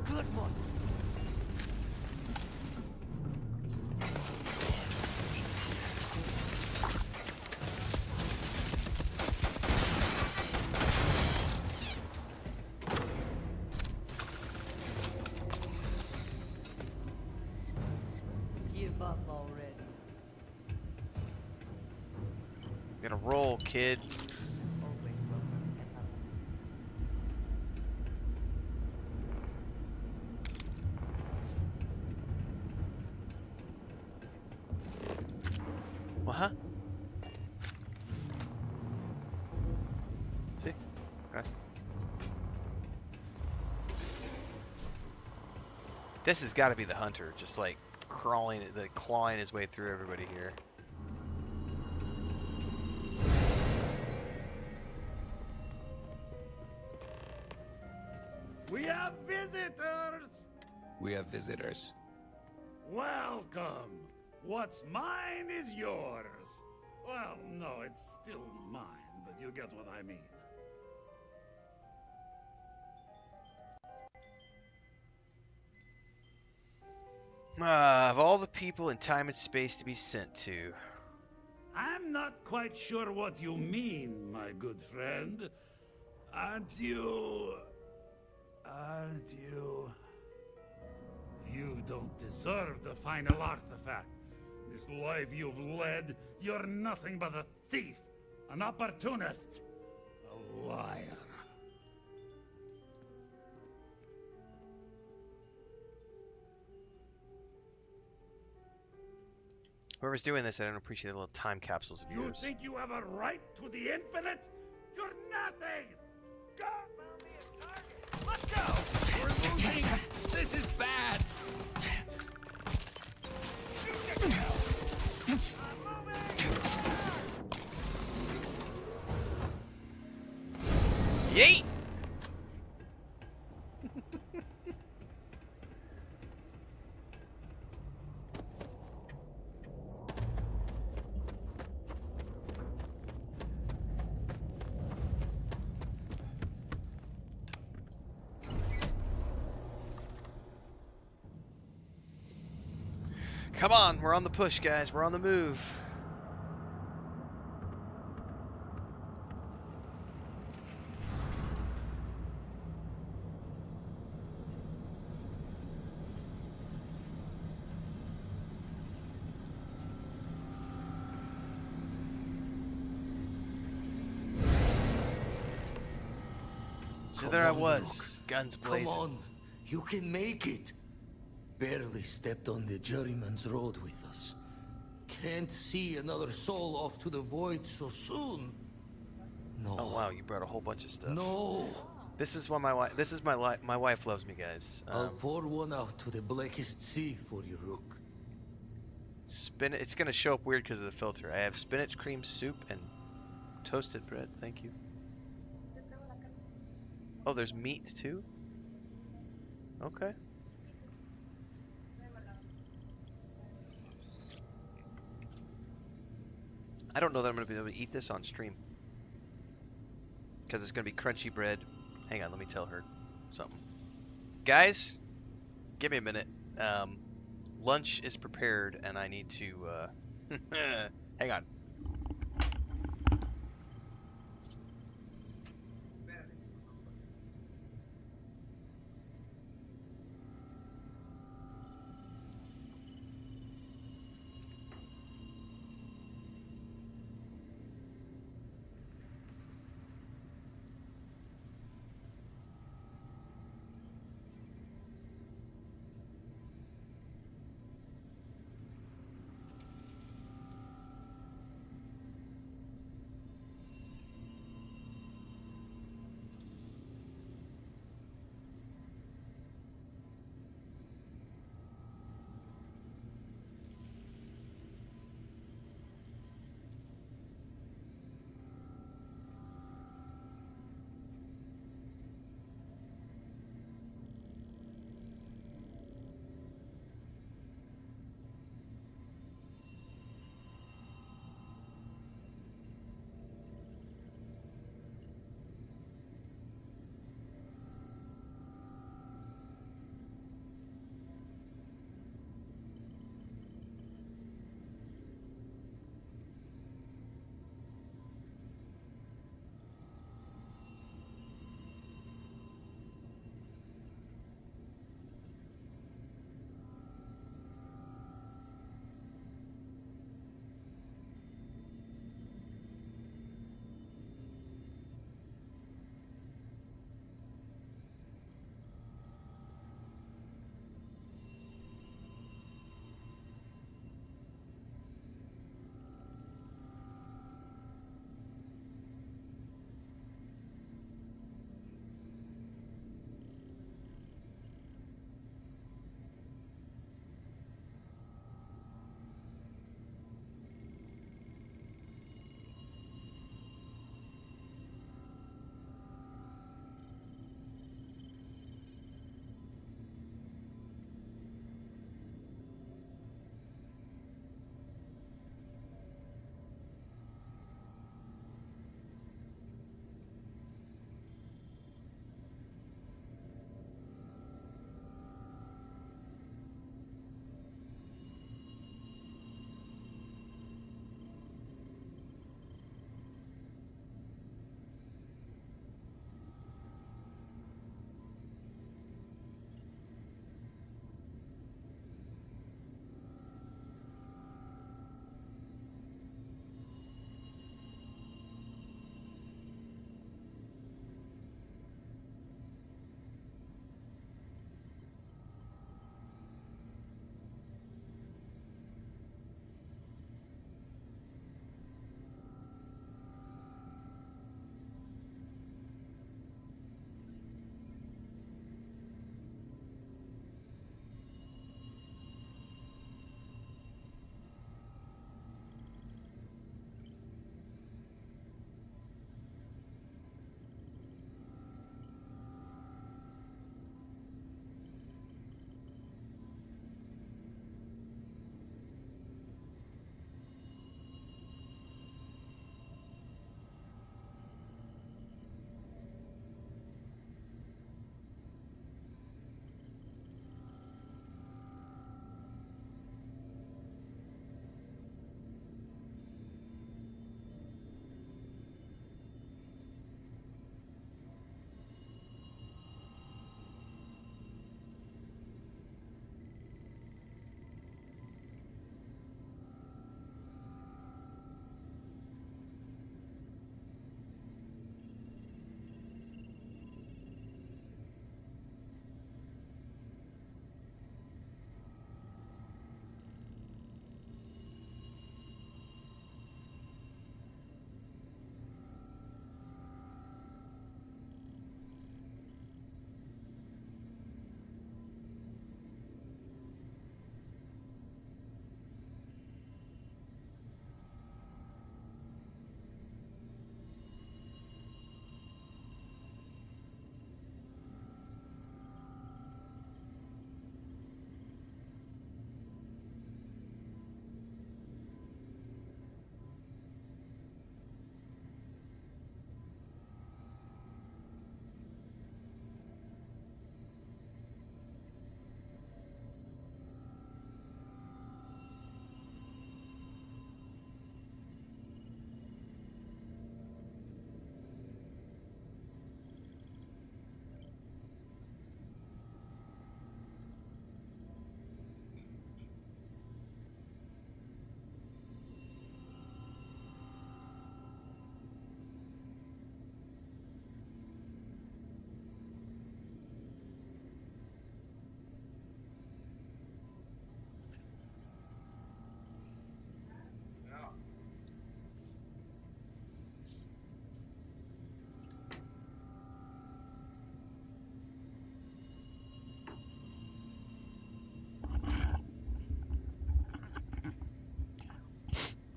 Good one. Give up already. Gonna roll, kid. Well, huh? See? That's... This has got to be the hunter, just like crawling, clawing his way through everybody here. We have visitors! We have visitors. Welcome! What's mine is yours. Well, no, it's still mine, but you get what I mean. Of all the people in time and space to be sent to. I'm not quite sure what you mean, my good friend. Aren't you... You don't deserve the final artifact. This life you've led, you're nothing but a thief, an opportunist, a liar. Whoever's doing this, I don't appreciate the little time capsules of You yours. think you have a right to the infinite? You're nothing! Go! Let's go! We're losing! This is bad! Yeet! Come on, we're on the push, guys. We're on the move. So there I was, guns blazing. Come on, you can make it. Barely stepped on the juryman's road with us. Can't see another soul off to the void so soon. No. Oh wow, you brought a whole bunch of stuff. No. This is why my wife. This is my wife loves me, guys. I'll pour one out to the blackest sea for you, Rook. It's gonna show up weird because of the filter. I have spinach cream soup and toasted bread. Thank you. Oh, there's meat too? Okay. I don't know that I'm going to be able to eat this on stream. Because it's going to be crunchy bread. Hang on, let me tell her something. Guys, give me a minute. Lunch is prepared and I need to... hang on.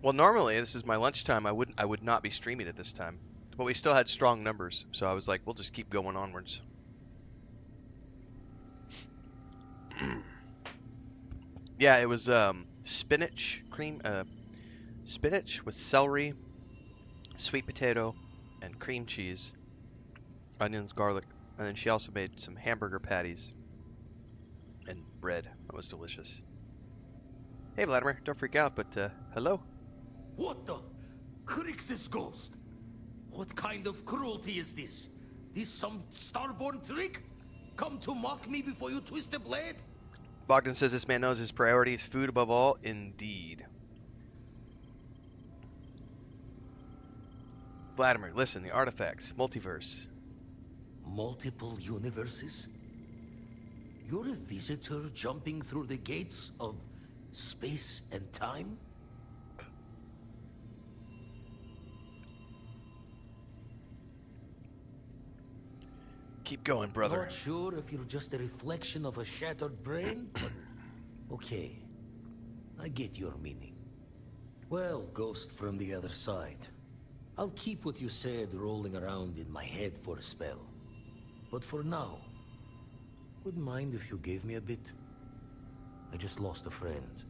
Well, normally this is my lunchtime. I would not be streaming at this time, but we still had strong numbers, so I was like, we'll just keep going onwards. Yeah, it was spinach with celery, sweet potato, and cream cheese, onions, garlic, and then she also made some hamburger patties and bread. That was delicious. Hey, Vladimir, don't freak out, but hello. What the? Crix's ghost? What kind of cruelty is this? This some starborn trick? Come to mock me before you twist the blade? Bogdan says this man knows his priorities, food above all. Indeed. Vladimir, listen, the artifacts, multiverse. Multiple universes? You're a visitor jumping through the gates of space and time? Keep going, brother. Not sure if you're just a reflection of a shattered brain, but okay. I get your meaning. Well, ghost from the other side. I'll keep what you said rolling around in my head for a spell. But for now, wouldn't mind if you gave me a bit. I just lost a friend.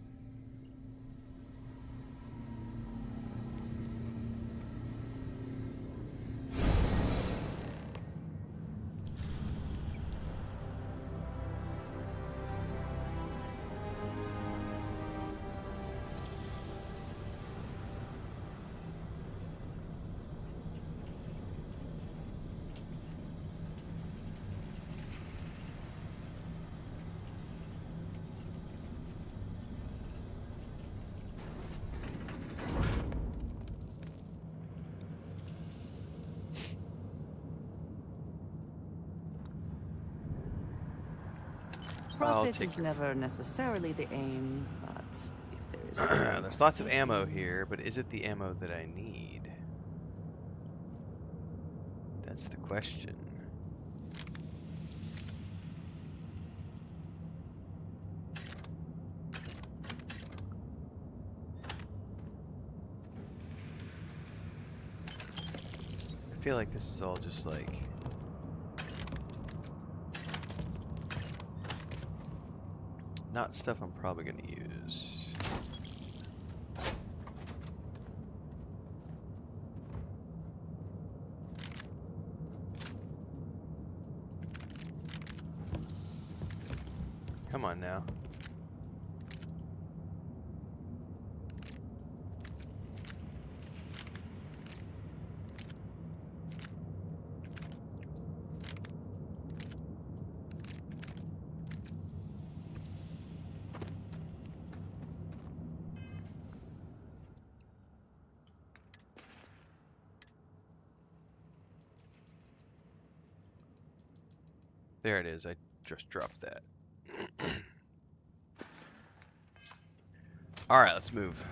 Profit is never necessarily the aim, but if there is There's lots of ammo here, but is it the ammo that I need? That's the question. I feel like this is all just like... not stuff I'm probably going to use. Come on now. There it is. I just dropped that. All right, let's move.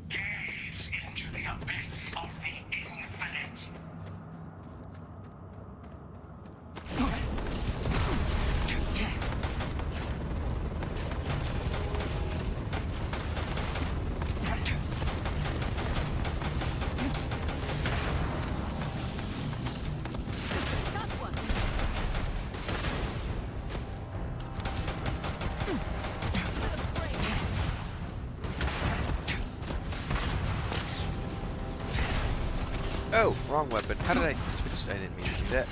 Gaze into the abyss of the infinite. Oh, wrong weapon. How did I switch? I didn't mean to do that.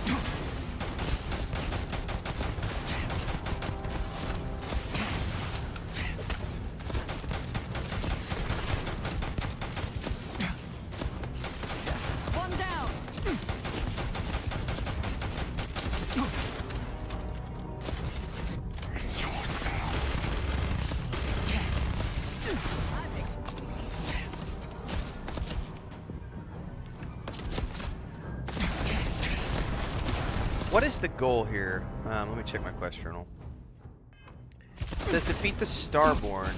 One down. What is the goal here? Let me check my quest journal. It says defeat the Starborn.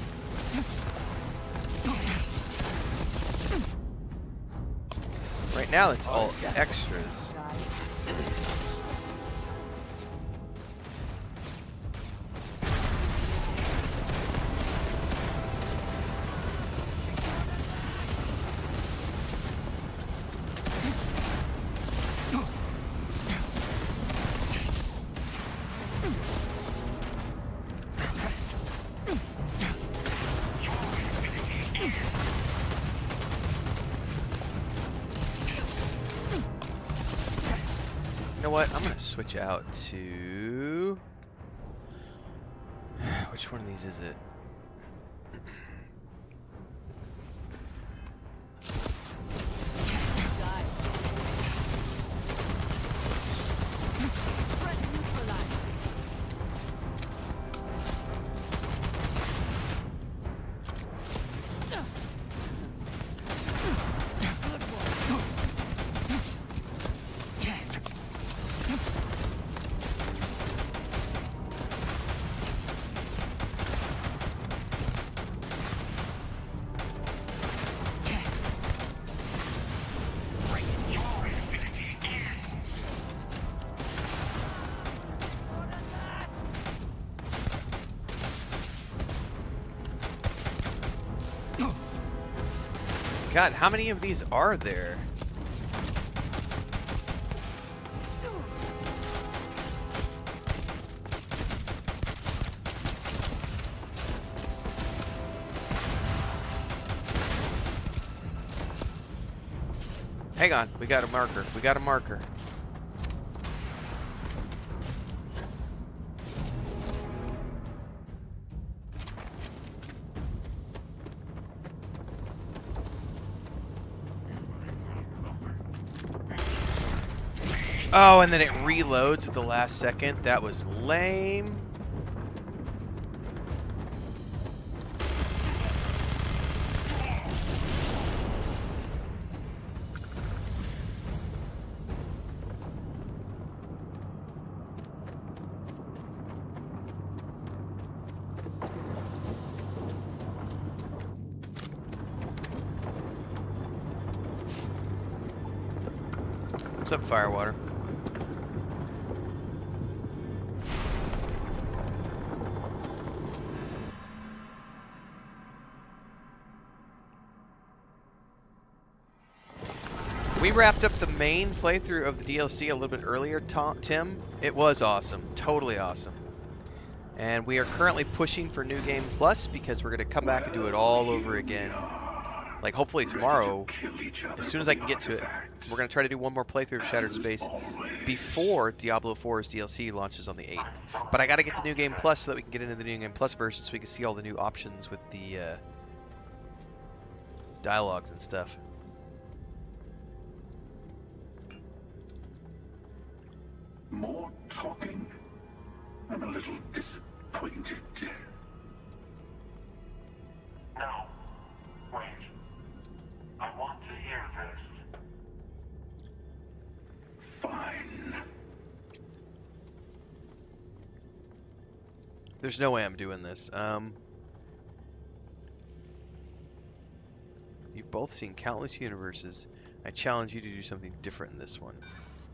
Right now, it's all extras. You know what? I'm gonna switch out to which one of these is it? God, how many of these are there? Hang on, we got a marker. We got a marker. Oh, and then it reloads at the last second. That was lame. What's up, Firewater? We wrapped up the main playthrough of the DLC a little bit earlier, Tim. It was awesome. Totally awesome. And we are currently pushing for New Game Plus because we're going to come back and do it all over again. Like, hopefully tomorrow, as soon as I can get to it. We're going to try to do one more playthrough of Shattered Space before Diablo 4's DLC launches on the 8th. But I got to get to New Game Plus so that we can get into the New Game Plus version so we can see all the new options with the dialogues and stuff. More talking? I'm a little disappointed. No. Wait. I want to hear this. Fine. There's no way I'm doing this. You've both seen countless universes. I challenge you to do something different in this one.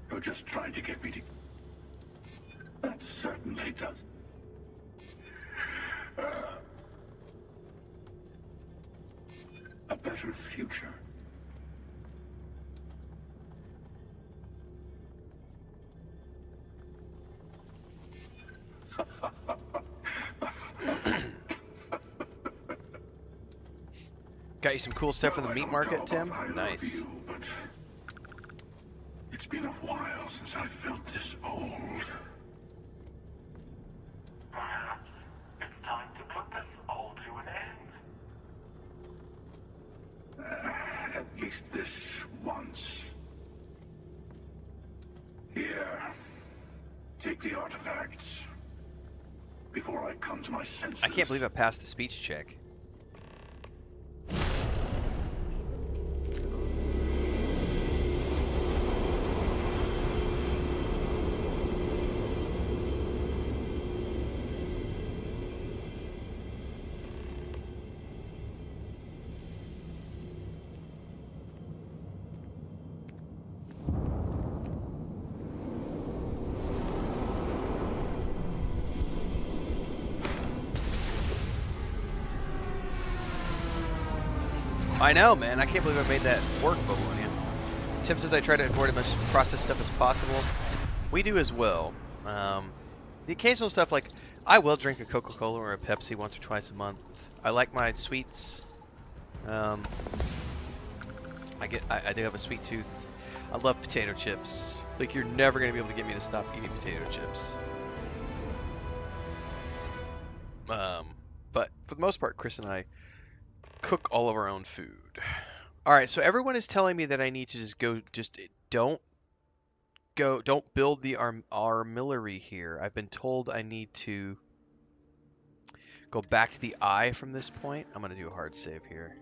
You're just trying to get me to... That certainly does. A better future. Got you some cool stuff from the meat market, Tim? Nice. You, but it's been a while since I felt this old. Perhaps it's time to put this all to an end. At least this once. Here. Take the artifacts. Before I come to my senses. I can't believe I passed the speech check. I know, man. I can't believe I made that work, Bologna. Tim says I try to avoid as much processed stuff as possible. We do as well. The occasional stuff, like, I will drink a Coca-Cola or a Pepsi once or twice a month. I like my sweets. I do have a sweet tooth. I love potato chips. Like, you're never going to be able to get me to stop eating potato chips. But for the most part, Chris and I cook all of our own food. All right, so everyone is telling me that I need to don't build the armillary here. I've been told I need to go back to the eye from this point. I'm going to do a hard save here.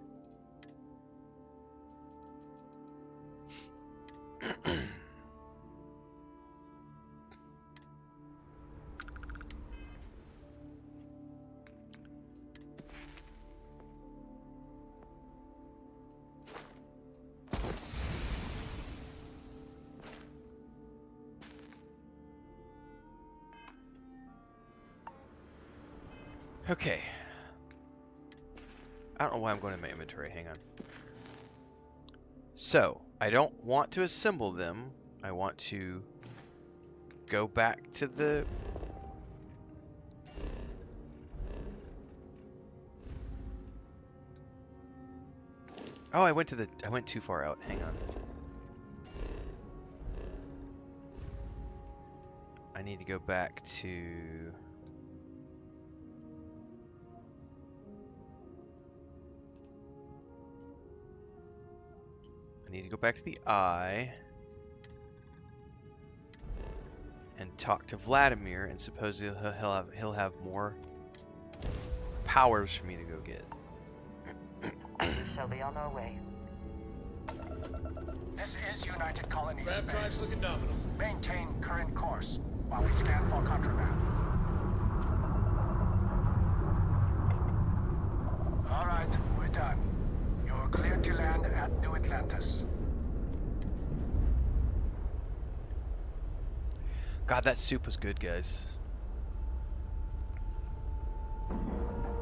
Okay. I don't know why I'm going to my inventory. Hang on. So, I don't want to assemble them. I want to go back to the... Oh, I went too far out. Hang on. I need to go back to... I need to go back to the eye and talk to Vladimir, and supposedly he'll have more powers for me to go get. We shall be on our way. This is United Colonies. Grab drive's looking nominal. Maintain current course while we scan for contraband. All right, we're done. You're cleared to land at New Atlantis. God, that soup was good, guys.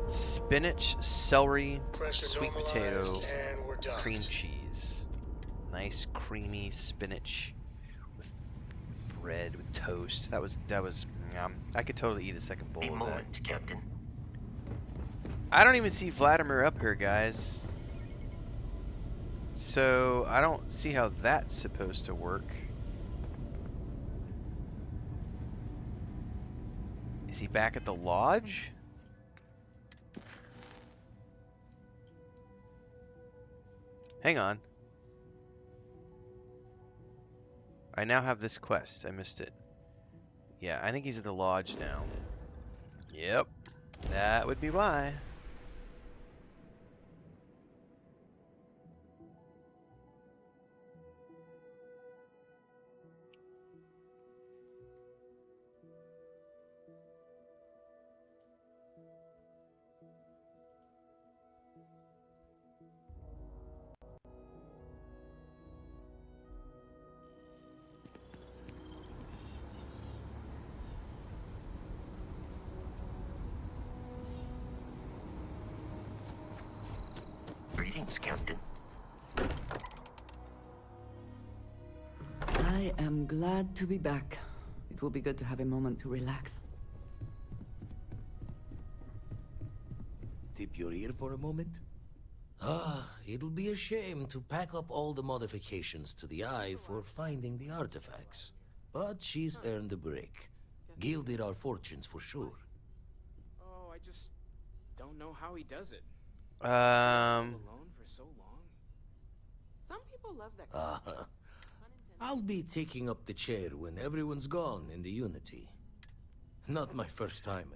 Spinach, celery, Pressure sweet normalized, potato, and we're done. cream cheese. Nice creamy spinach with bread with toast. That was I could totally eat a second bowl of that. Captain. I don't even see Vladimir up here, guys. So I don't see how that's supposed to work. Is he back at the lodge? Hang on. I now have this quest. I missed it. Yeah, I think he's at the lodge now. Yep. That would be why. Greetings, Captain. I am glad to be back. It will be good to have a moment to relax. Tip your ear for a moment? It'll be a shame to pack up all the modifications to the eye for finding the artifacts. But she's earned a break. Gilded our fortunes for sure. Oh, I just don't know how he does it. Um. Alone for so long. Some people love that. I'll be taking up the chair when everyone's gone in the Unity. Not my first time.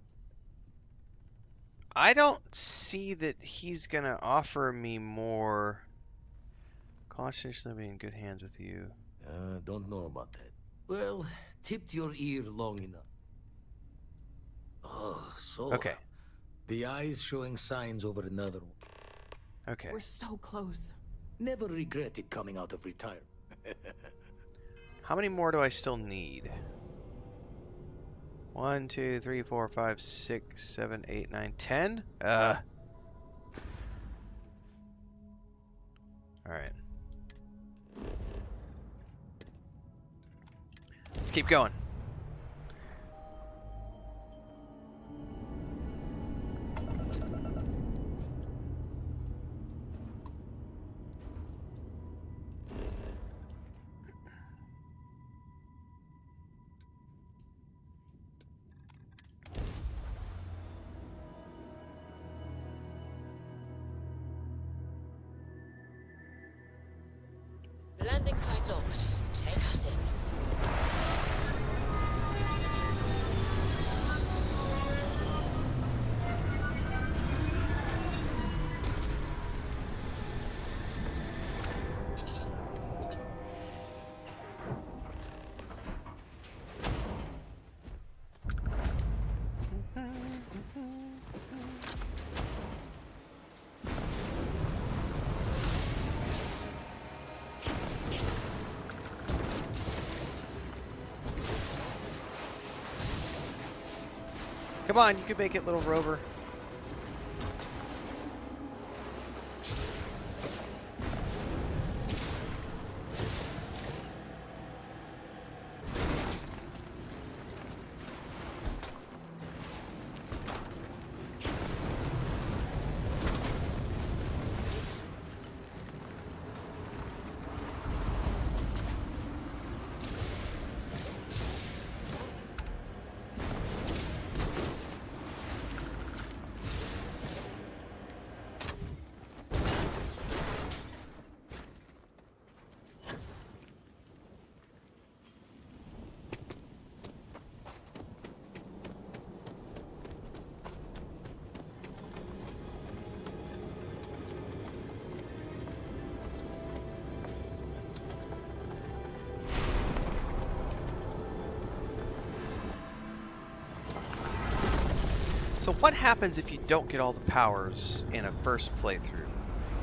I don't see that he's gonna offer me more. Constantly be in good hands with you. Don't know about that. Well, tipped your ear long enough. Oh, so... Okay. The eye's showing signs over another one. Okay. We're so close. Never regretted coming out of retirement. How many more do I still need? 1, 2, 3, 4, 5, 6, 7, 8, 9, 10? All right. Let's keep going. Landing site locked. Take us in. Come on, you can make it, little rover. So what happens if you don't get all the powers in a first playthrough?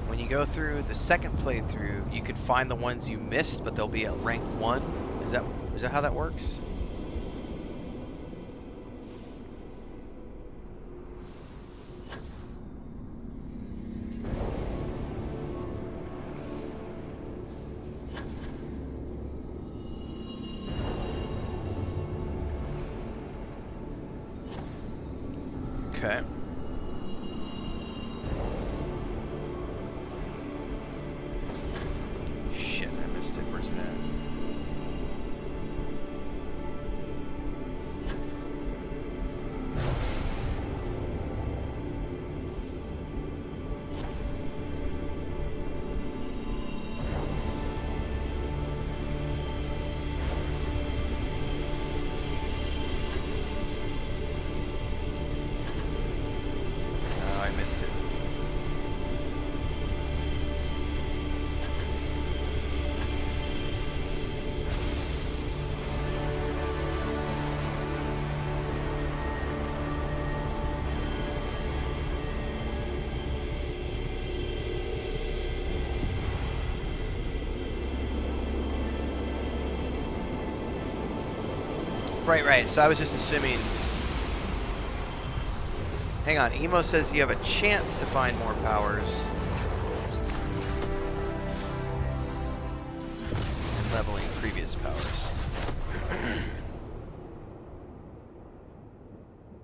When you go through the second playthrough, you can find the ones you missed, but they'll be at rank 1. Is that how that works? Okay. Shit, I missed it. Where's it at? Oh, I missed it. Right. So I was just assuming. Hang on. Emo says you have a chance to find more powers. And leveling previous powers.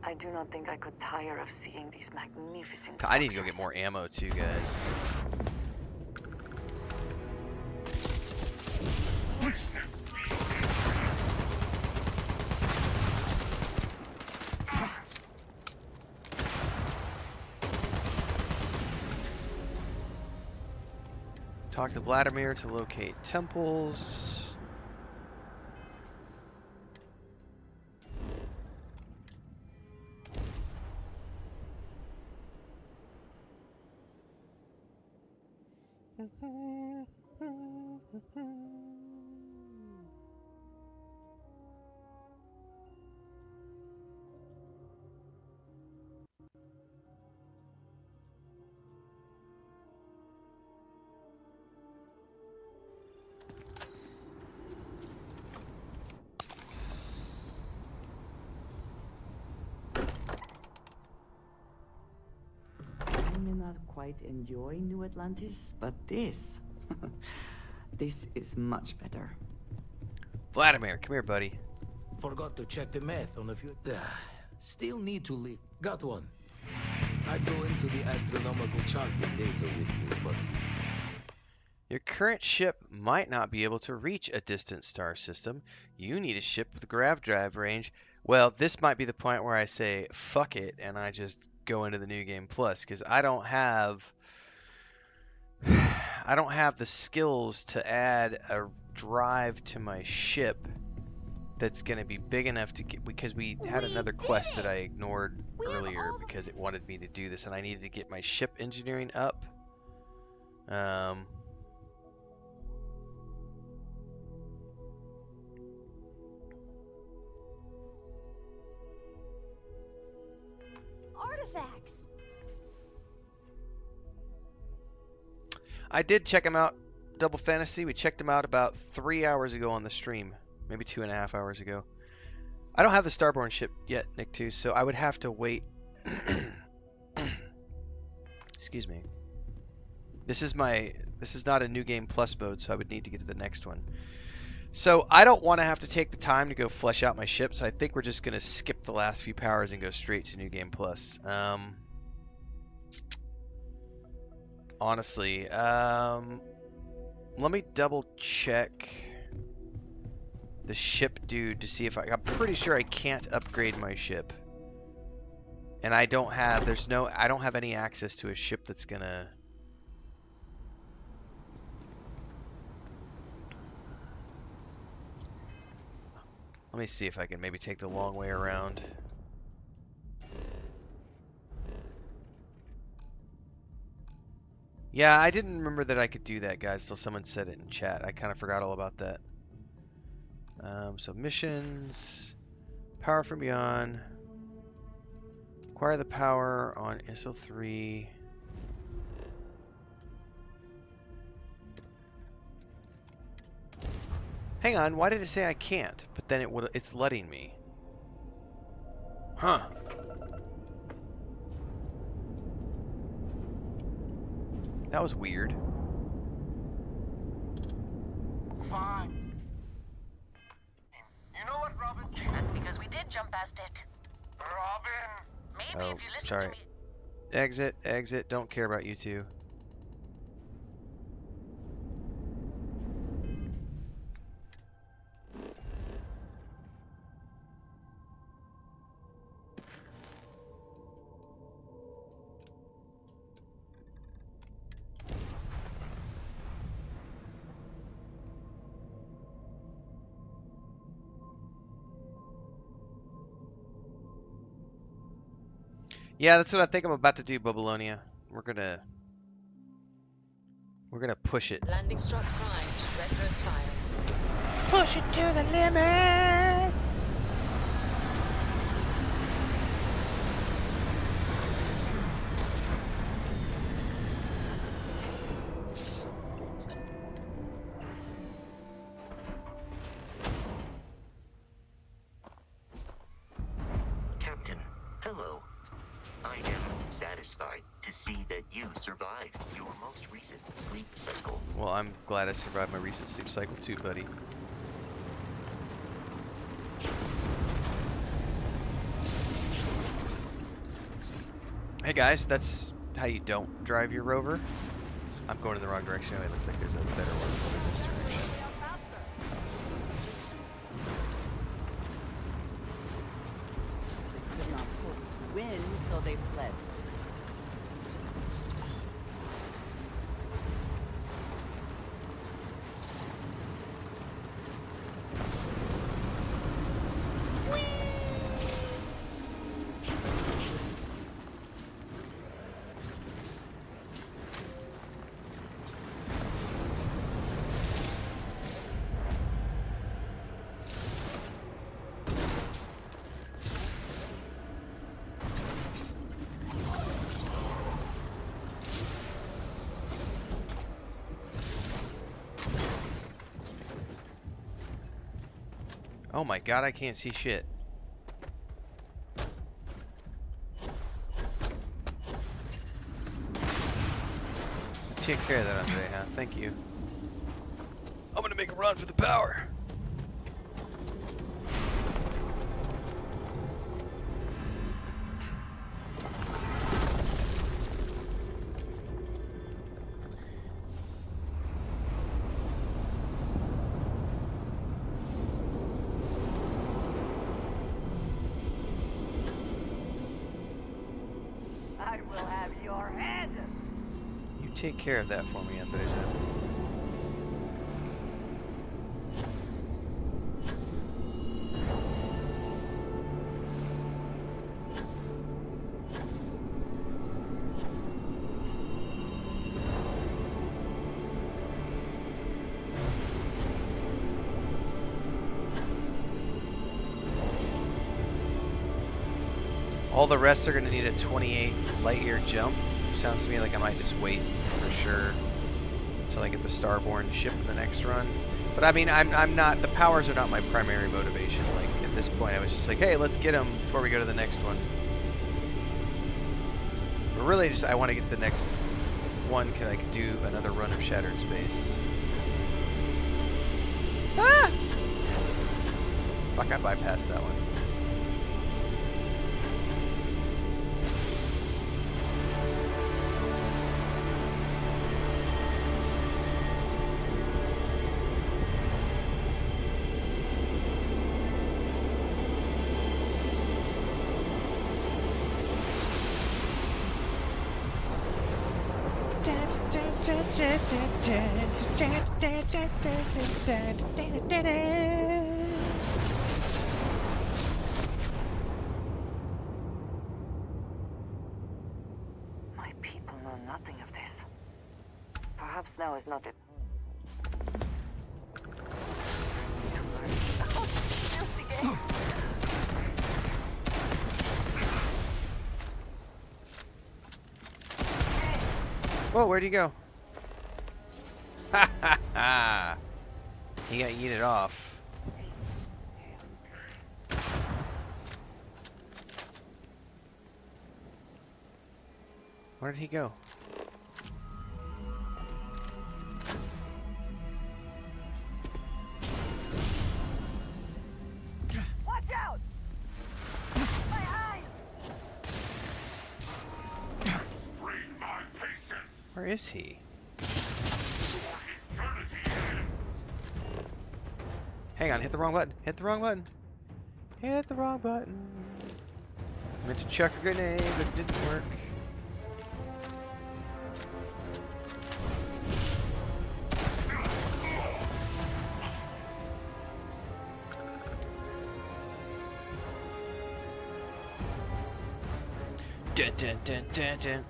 I do not think I could tire of seeing these magnificent I need to go get more ammo too, guys. Talk to Vladimir to locate temples. I may not quite enjoy New Atlantis, but this This is much better. Vladimir, come here, buddy. Forgot to check the math on a few. Still need to leave. Got one. I'd go into the astronomical charting data with you, but Your current ship might not be able to reach a distant star system. You need a ship with grav drive range. Well, this might be the point where I say fuck it and I just go into the New Game Plus because I don't have the skills to add a drive to my ship that's going to be big enough to get, because we had another quest that I ignored earlier because it wanted me to do this and I needed to get my ship engineering up. Artifacts. I did check them out, Double Fantasy. We checked them out about 3 hours ago on the stream. Maybe 2.5 hours ago. I don't have the Starborn ship yet, Nick, too, so I would have to wait. Excuse me. This is not a New Game Plus mode, so I would need to get to the next one. So I don't want to have to take the time to go flesh out my ship, so I think we're just going to skip the last few powers and go straight to New Game Plus. Honestly, let me double check the ship dude to see if I'm pretty sure I can't upgrade my ship. And I don't have any access to a ship that's gonna Let me see if I can maybe take the long way around. Yeah, I didn't remember that I could do that, guys, till someone said it in chat. I kind of forgot all about that. So missions, power from beyond, acquire the power on SO3. Hang on, why did it say I can't? But then it's letting me. Huh. That was weird. Fine. You know what, Robin? That's because we did jump past it. Robin! Maybe if you listen Sorry. to me. Exit, exit. Don't care about you two. Yeah, that's what I think I'm about to do, Babylonia. We're gonna push it. Landing struts primed. Retros firing. Push it to the limit! Captain, hello. I am satisfied to see that you survived your most recent sleep cycle. Well, I'm glad I survived my recent sleep cycle too, buddy. Hey guys, that's how you don't drive your rover. I'm going in the wrong direction. It looks like there's a better one going this direction. Could not hope to win, so they fled. Oh my god, I can't see shit. Take care of that, Andre, huh? Thank you. I'm gonna make a run for the power. I will have your head. You take care of that for me, Andreja. All the rest are going to need a 28 light year jump. Sounds to me like I might just wait for sure until I get the Starborn ship in the next run. But I mean, I'm not, the powers are not my primary motivation. Like at this point I was just like, hey, let's get them before we go to the next one. But really just, I want to get to the next one because I could do another run of Shattered Space. Ah! Fuck, I bypassed that one. My people know nothing of this. Perhaps now is not it. Whoa, where'd he go? Ha ha ha! He got yeeted off. Where did he go? Watch out! My eyes! Where is he? Hang on, hit the wrong button. Hit the wrong button. Hit the wrong button. Meant to chuck a grenade, but it didn't work. Dun dun dun dun dun.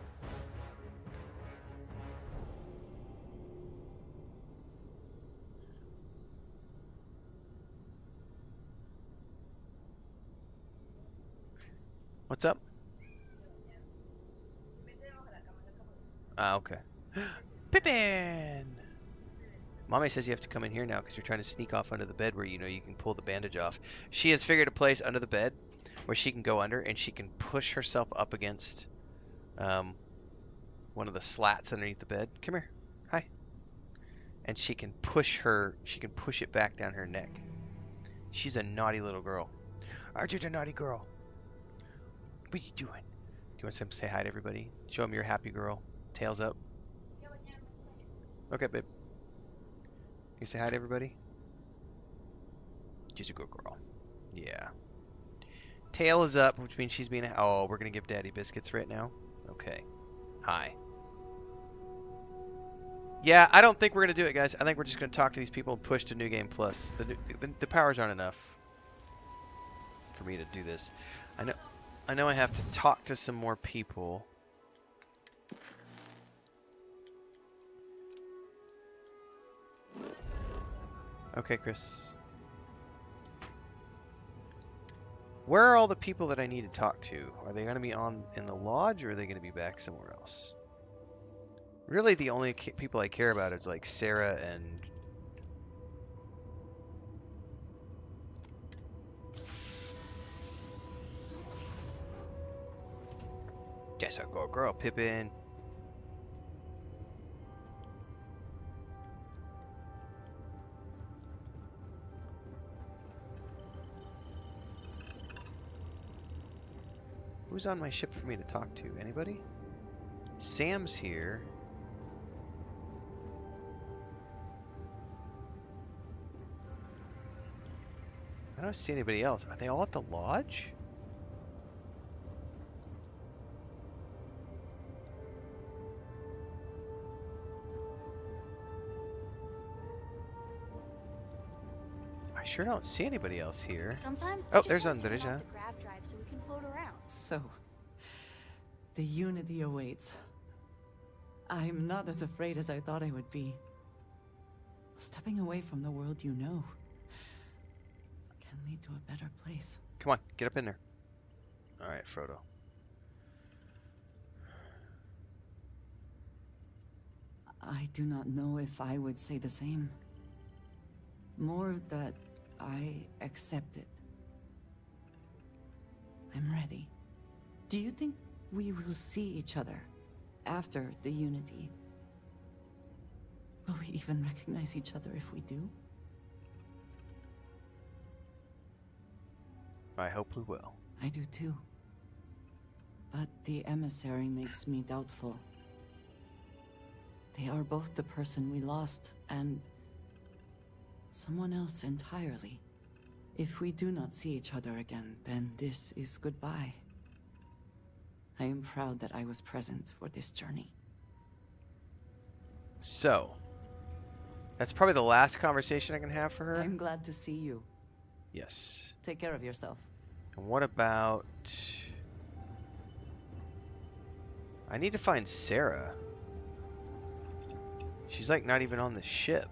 What's up? Ah, okay. Pippin! Mommy says you have to come in here now because you're trying to sneak off under the bed where you know you can pull the bandage off. She has figured a place under the bed where she can go under and she can push herself up against one of the slats underneath the bed. Come here. Hi. And she can push it back down her neck. She's a naughty little girl. Aren't you a naughty girl? What are you doing? Do you want to say hi to everybody? Show them you're a happy girl. Tails up. Okay, babe. You say hi to everybody? She's a good girl. Yeah. Tail is up, which means she's being... Oh, we're going to give Daddy biscuits right now? Okay. Hi. Yeah, I don't think we're going to do it, guys. I think we're just going to talk to these people and push to New Game Plus. The powers aren't enough for me to do this. I know I have to talk to some more people. Okay, Chris. Where are all the people that I need to talk to? Are they going to be in the lodge, or are they going to be back somewhere else? Really, the only people I care about is like Sarah and... Yes, I'll go girl, Pippin. Who's on my ship for me to talk to? Anybody? Sam's here. I don't see anybody else. Are they all at the lodge? I sure don't see anybody else here. Sometimes oh, there's Andreja. the grab drive so we can float around. So, the Unity awaits. I'm not as afraid as I thought I would be. Stepping away from the world you know can lead to a better place. Come on, get up in there. All right, Frodo. I do not know if I would say the same. More that I accept it. I'm ready. Do you think we will see each other after the Unity? Will we even recognize each other if we do? I hope we will. I do too. But the emissary makes me doubtful. They are both the person we lost and someone else entirely. If we do not see each other again, then this is goodbye. I am proud that I was present for this journey. So, that's probably the last conversation I can have for her. I'm glad to see you. Yes. Take care of yourself. And what about... I need to find Sarah. She's like not even on the ship.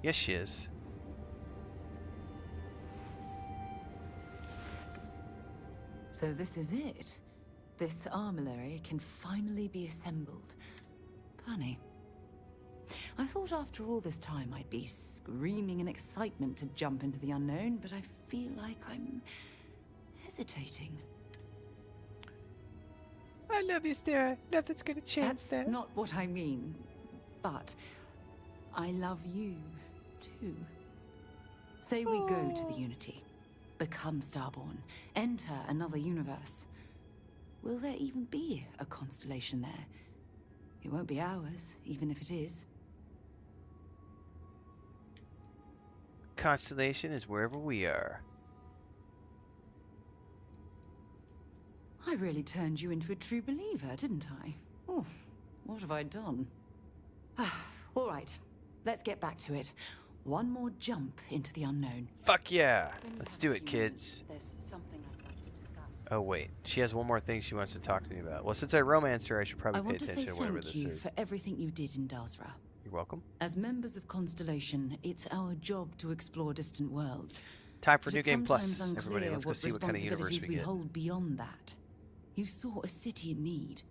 Yes, she is. So this is it. This armillary can finally be assembled. Funny. I thought after all this time I'd be screaming in excitement to jump into the unknown, but I feel like I'm hesitating. I love you, Sarah. Nothing's gonna change That's that. not what I mean. But I love you, too. Say we go to the Unity, become Starborn, enter another universe. Will there even be a constellation there? It won't be ours, even if it is. Constellation is wherever we are. I really turned you into a true believer, didn't I? Oh, what have I done? All right, let's get back to it. One more jump into the unknown. Fuck yeah! Let's do it, kids. There's something I'd like to discuss. Oh wait, she has one more thing she wants to talk to me about. Well, since I romanced her, I should probably I pay want to say attention to whatever thank this you is. for everything you did in Dazra. You're welcome. As members of Constellation, it's our job to explore distant worlds. Time for But New it's Game Plus. sometimes Everybody, unclear let's go see what kind of universe responsibilities we we get. hold beyond that. You saw a city in need,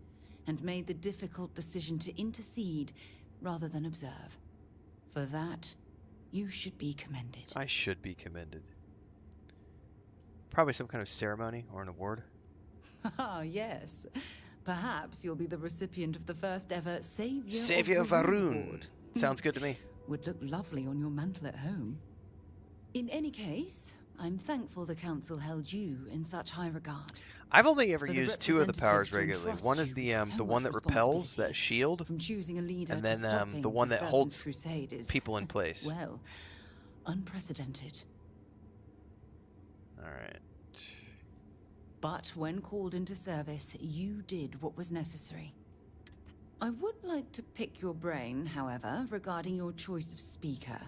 and made the difficult decision to intercede rather than observe. For that, you should be commended. I should be commended. Probably some kind of ceremony or an award. Ah, yes. Perhaps you'll be the recipient of the first ever Savior Savior of Varun. Award. Sounds good to me. Would look lovely on your mantle at home. In any case, I'm thankful the Council held you in such high regard. I've only ever For the used two of the powers representatives to regularly. entrust One is you the with so the one much that repels, that shield, From choosing a leader and to then stopping the one that Serpent's holds crusade is, people in place. well, unprecedented. All right. But when called into service, you did what was necessary. I would like to pick your brain, however, regarding your choice of speaker.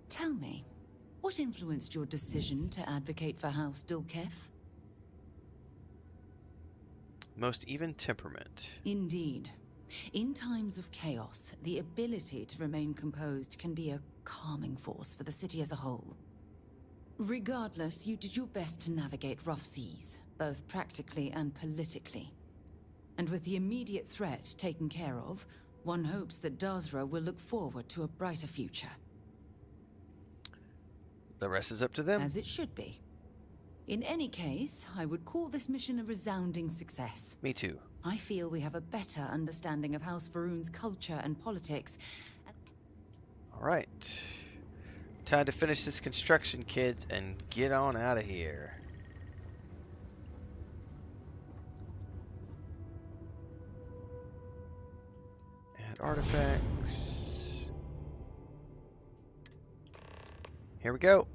Tell me, what influenced your decision to advocate for House Dulkef? Most even temperament. Indeed. In times of chaos, the ability to remain composed can be a calming force for the city as a whole. Regardless, you did your best to navigate rough seas, both practically and politically. And with the immediate threat taken care of, one hopes that Dazra will look forward to a brighter future. The rest is up to them. As it should be. In any case, I would call this mission a resounding success. Me too. I feel we have a better understanding of House Varun's culture and politics. Alright. Time to finish this construction, kids, and get on out of here. Add artifacts. Here we go.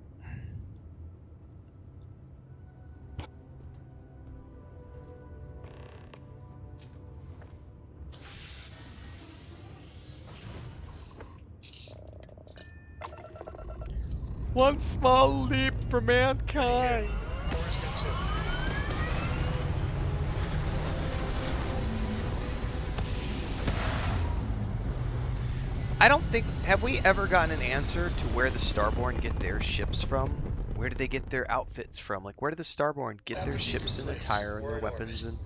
One small leap for mankind. I don't think, have we ever gotten an answer to where the Starborn get their ships from? Where do they get their outfits from? Like, where do the Starborn get their ships and attire and their weapons and,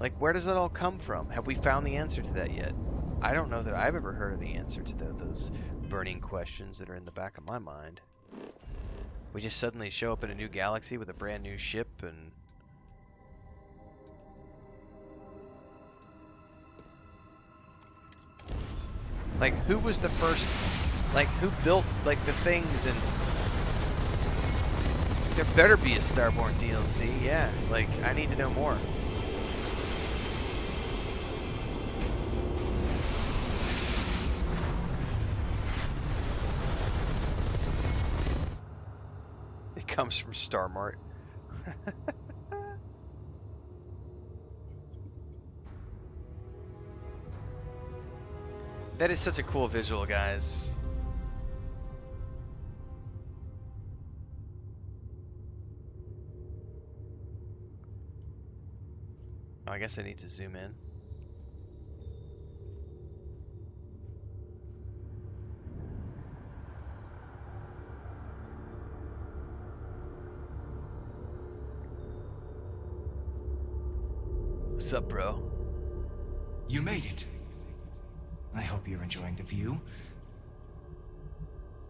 like, where does that all come from? Have we found the answer to that yet? I don't know that I've ever heard any answer to those burning questions that are in the back of my mind. We just suddenly show up in a new galaxy with a brand new ship and... Like, who was the first... Like, who built, like, the things and... There better be a Starborn DLC, yeah. Like, I need to know more. It comes from Star Mart. That is such a cool visual, guys. Oh, I guess I need to zoom in. What's up, bro? You made it. I hope you're enjoying the view.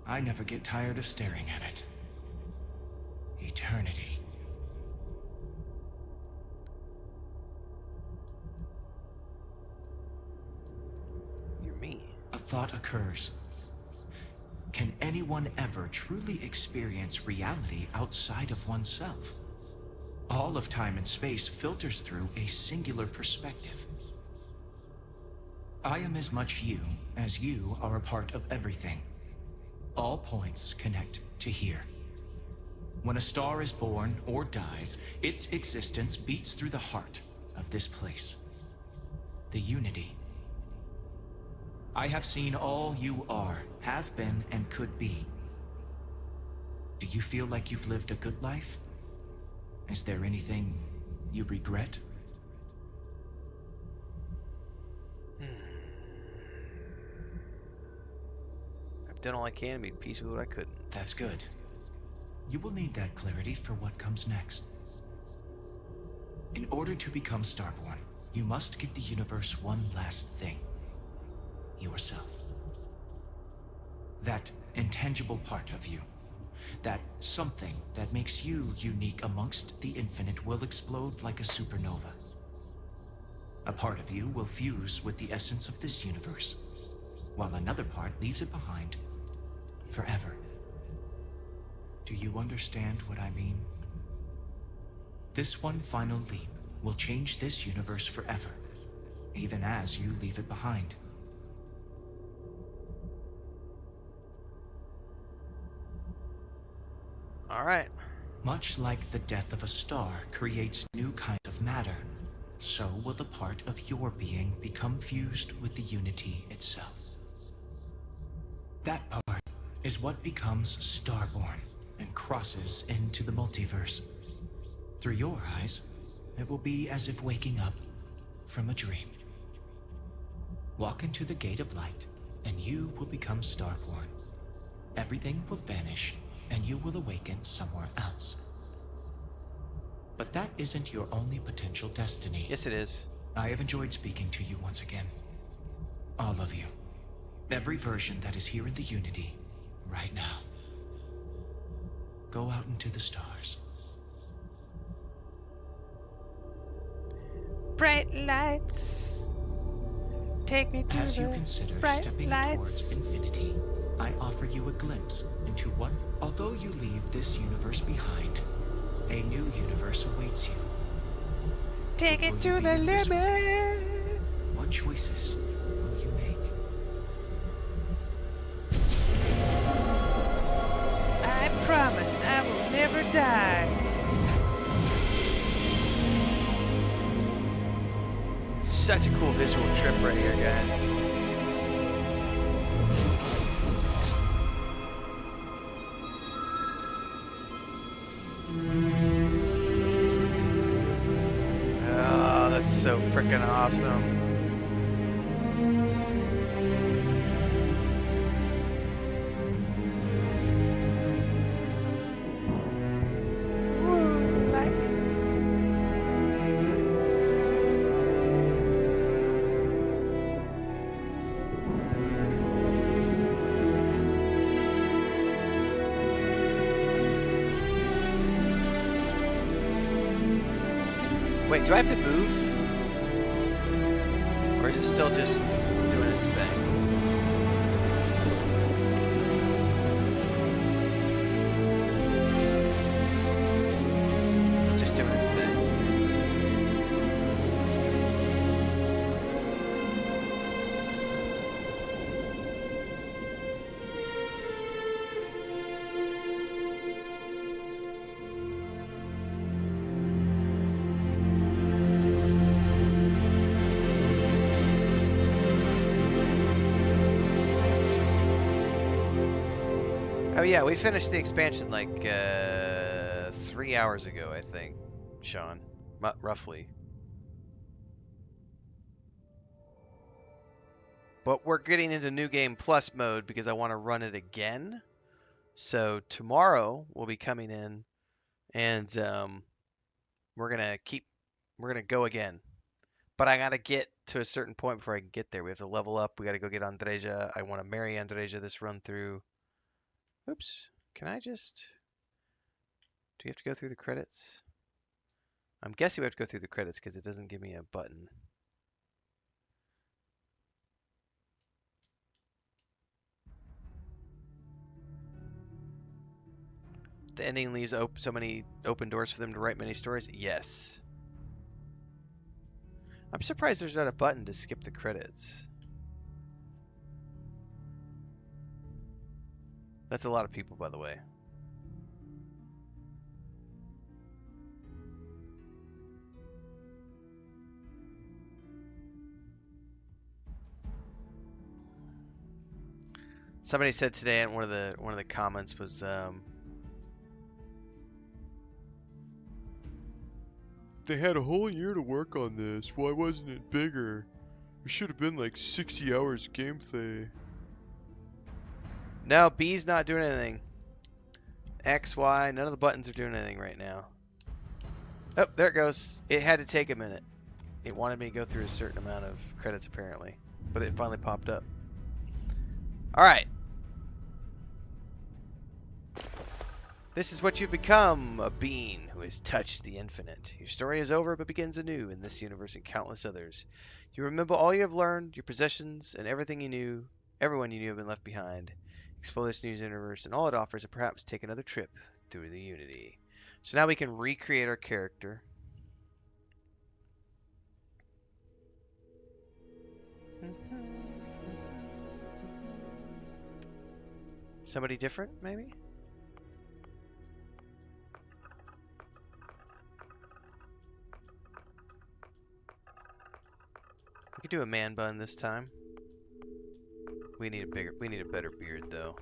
I never get tired of staring at it. Eternity. You're me. A thought occurs. Can anyone ever truly experience reality outside of oneself? All of time and space filters through a singular perspective. I am as much you as you are a part of everything. All points connect to here. When a star is born or dies, its existence beats through the heart of this place. The unity. I have seen all you are, have been, and could be. Do you feel like you've lived a good life? Is there anything you regret? I've done all I can and made peace with what I couldn't. That's good. You will need that clarity for what comes next. In order to become Starborn, you must give the universe one last thing. Yourself. That intangible part of you. That something that makes you unique amongst the infinite will explode like a supernova. A part of you will fuse with the essence of this universe, while another part leaves it behind forever. Do you understand what I mean? This one final leap will change this universe forever, even as you leave it behind. All right. Much like the death of a star creates new kinds of matter, so will the part of your being become fused with the unity itself. That part is what becomes Starborn and crosses into the multiverse. Through your eyes, it will be as if waking up from a dream. Walk into the gate of light, and you will become Starborn. Everything will vanish, and you will awaken somewhere else. But that isn't your only potential destiny. Yes, it is. I have enjoyed speaking to you once again. All of you. Every version that is here in the Unity, right now. Go out into the stars. Bright lights. Take me to As you the consider bright stepping lights. towards infinity, I offer you a glimpse into what, although you leave this universe behind, a new universe awaits you. Take it to the limit. What choices will you make? I promise I will never die. Such a cool visual trip right here, guys. Oh, that's so freaking awesome. Wait, do I have to move? Or is it still just doing its thing? It's just doing its thing. Oh yeah, we finished the expansion like 3 hours ago, I think, Sean, roughly. But we're getting into New Game Plus mode because I want to run it again. So tomorrow we'll be coming in, and we're gonna go again. But I gotta get to a certain point before I can get there. We have to level up. We gotta go get Andreja. I want to marry Andreja this run through. Oops. Can I just... Do you have to go through the credits? I'm guessing we have to go through the credits because it doesn't give me a button. The ending leaves so many open doors for them to write many stories? Yes. I'm surprised there's not a button to skip the credits. That's a lot of people, by the way. Somebody said today in one of the comments was they had a whole year to work on this. Why wasn't it bigger? It should have been like 60 hours gameplay. No, B's not doing anything. X, Y, none of the buttons are doing anything right now. Oh, there it goes. It had to take a minute. It wanted me to go through a certain amount of credits apparently, but it finally popped up. All right. This is what you've become, a being who has touched the infinite. Your story is over, but begins anew in this universe and countless others. You remember all you have learned, your possessions, and everything you knew, everyone you knew have been left behind. Explore this new universe and all it offers, and perhaps take another trip through the Unity. So now we can recreate our character. Somebody different, maybe? We could do a man bun this time. We need a better beard though.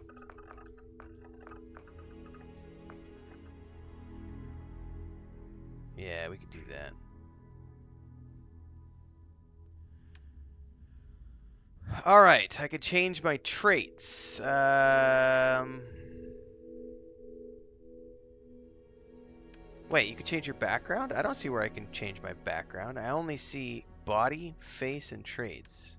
Yeah, we could do that. All right, I could change my traits. Wait, you can change your background? I don't see where I can change my background. I only see body, face, and traits.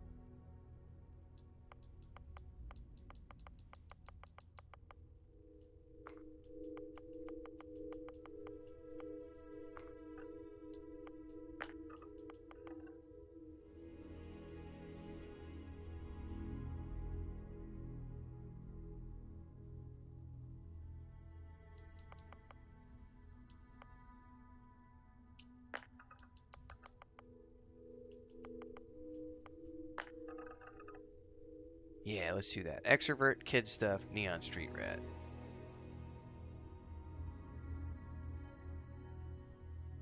Yeah, let's do that. Extrovert, kid stuff, neon street rat.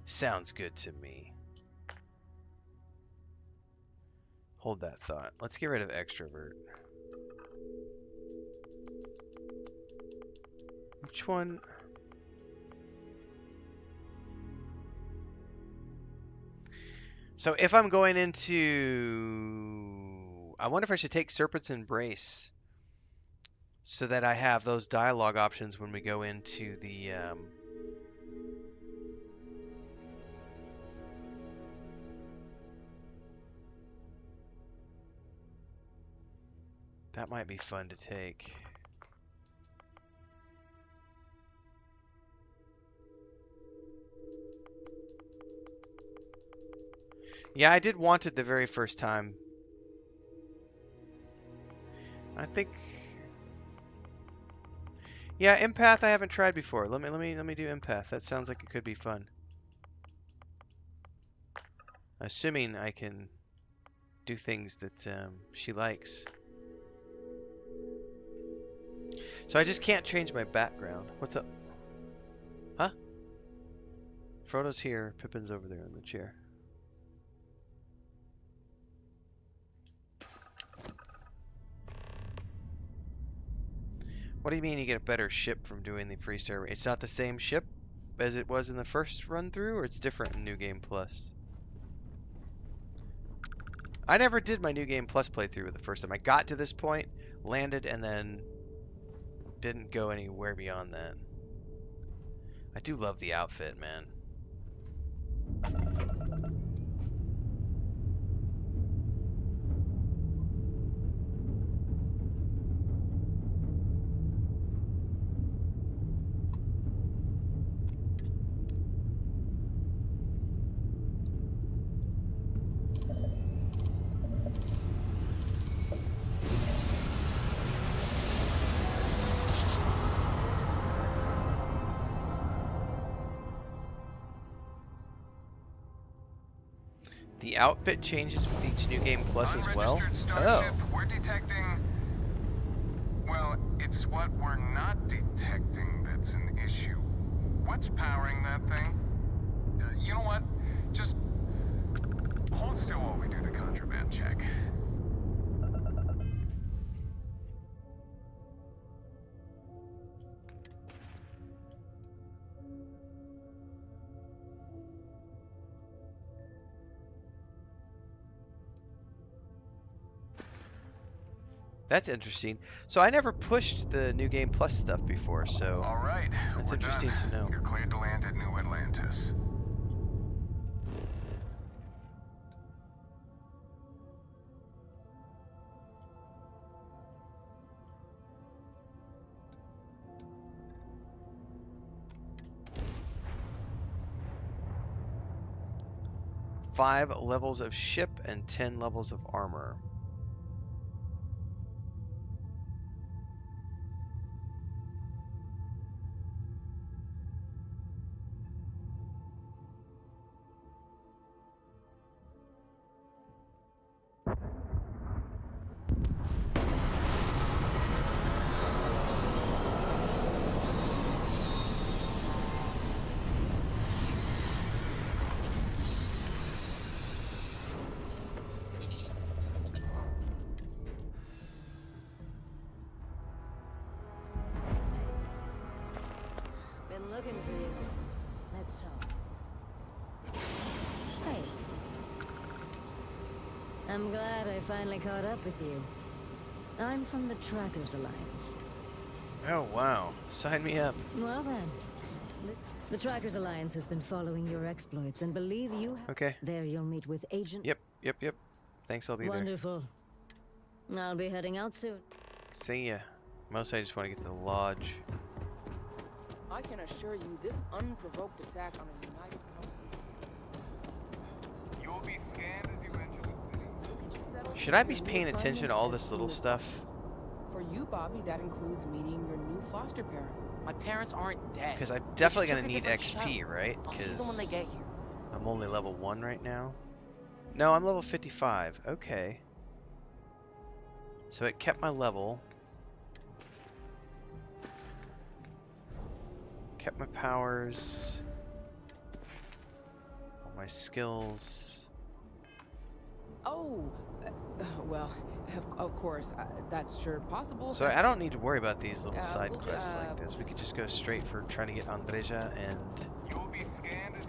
Sounds good to me. Hold that thought. Let's get rid of extrovert. Which one? So if I'm going into... I wonder if I should take Serpent's Embrace so that I have those dialogue options when we go into the... That might be fun to take. Yeah, I did want it the very first time. I think... Yeah, Empath I haven't tried before. Let me do Empath. That sounds like it could be fun. Assuming I can do things that she likes. So I just can't change my background. What's up? Huh? Frodo's here. Pippin's over there in the chair. What do you mean you get a better ship from doing the Freestar? It's not the same ship as it was in the first run through, or it's different in New Game Plus? I never did my New Game Plus playthrough the first time. I got to this point, landed, and then didn't go anywhere beyond that. I do love the outfit, man. The outfit changes with each New Game Plus as well? Starship, we're detecting... Well, it's what we're not detecting that's an issue. What's powering that thing? You know what? Just hold still while we do the contraband check. That's interesting. So I never pushed the New Game Plus stuff before, so all right, that's interesting to know. You're cleared to land at New Atlantis. Five levels of ship and 10 levels of armor. Been looking for you. Let's talk. Hey. I'm glad I finally caught up with you. I'm from the Trackers Alliance. Oh, wow. Sign me up. Well then. The Trackers Alliance has been following your exploits, and believe you have... Okay. There you'll meet with Agent... Yep. Thanks, I'll be Wonderful. I'll be heading out soon. there. See ya. Mostly I just want to get to the lodge. I can assure you, this unprovoked attack on a united company... You will be scanned as you enter the city. Should I be paying attention to all this little stuff? For you, Bobby, that includes meeting your new foster parent. My parents aren't dead. Because I'm definitely going to need XP, right? I'll see them when they get here. I'm only level 1 right now. No, I'm level 55. Okay. So it kept my level. Kept my powers. All my skills. Oh, well, of course, that's sure possible. So I don't need to worry about these little side we'll quests like this. We could just go straight for trying to get Andreja, and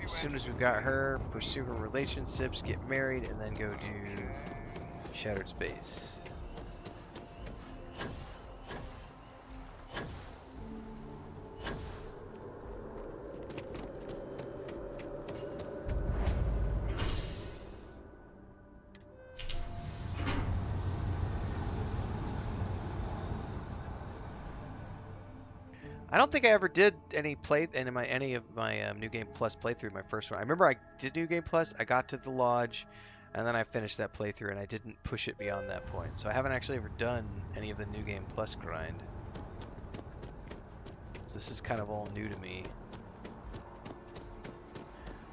as soon as we've got her, pursue her relationships, get married, and then go do Shattered Space. I don't think I ever did any of my New Game Plus playthrough. My first one. I remember I did New Game Plus. I got to the lodge, and then I finished that playthrough, and I didn't push it beyond that point. So I haven't actually ever done any of the New Game Plus grind. So this is kind of all new to me.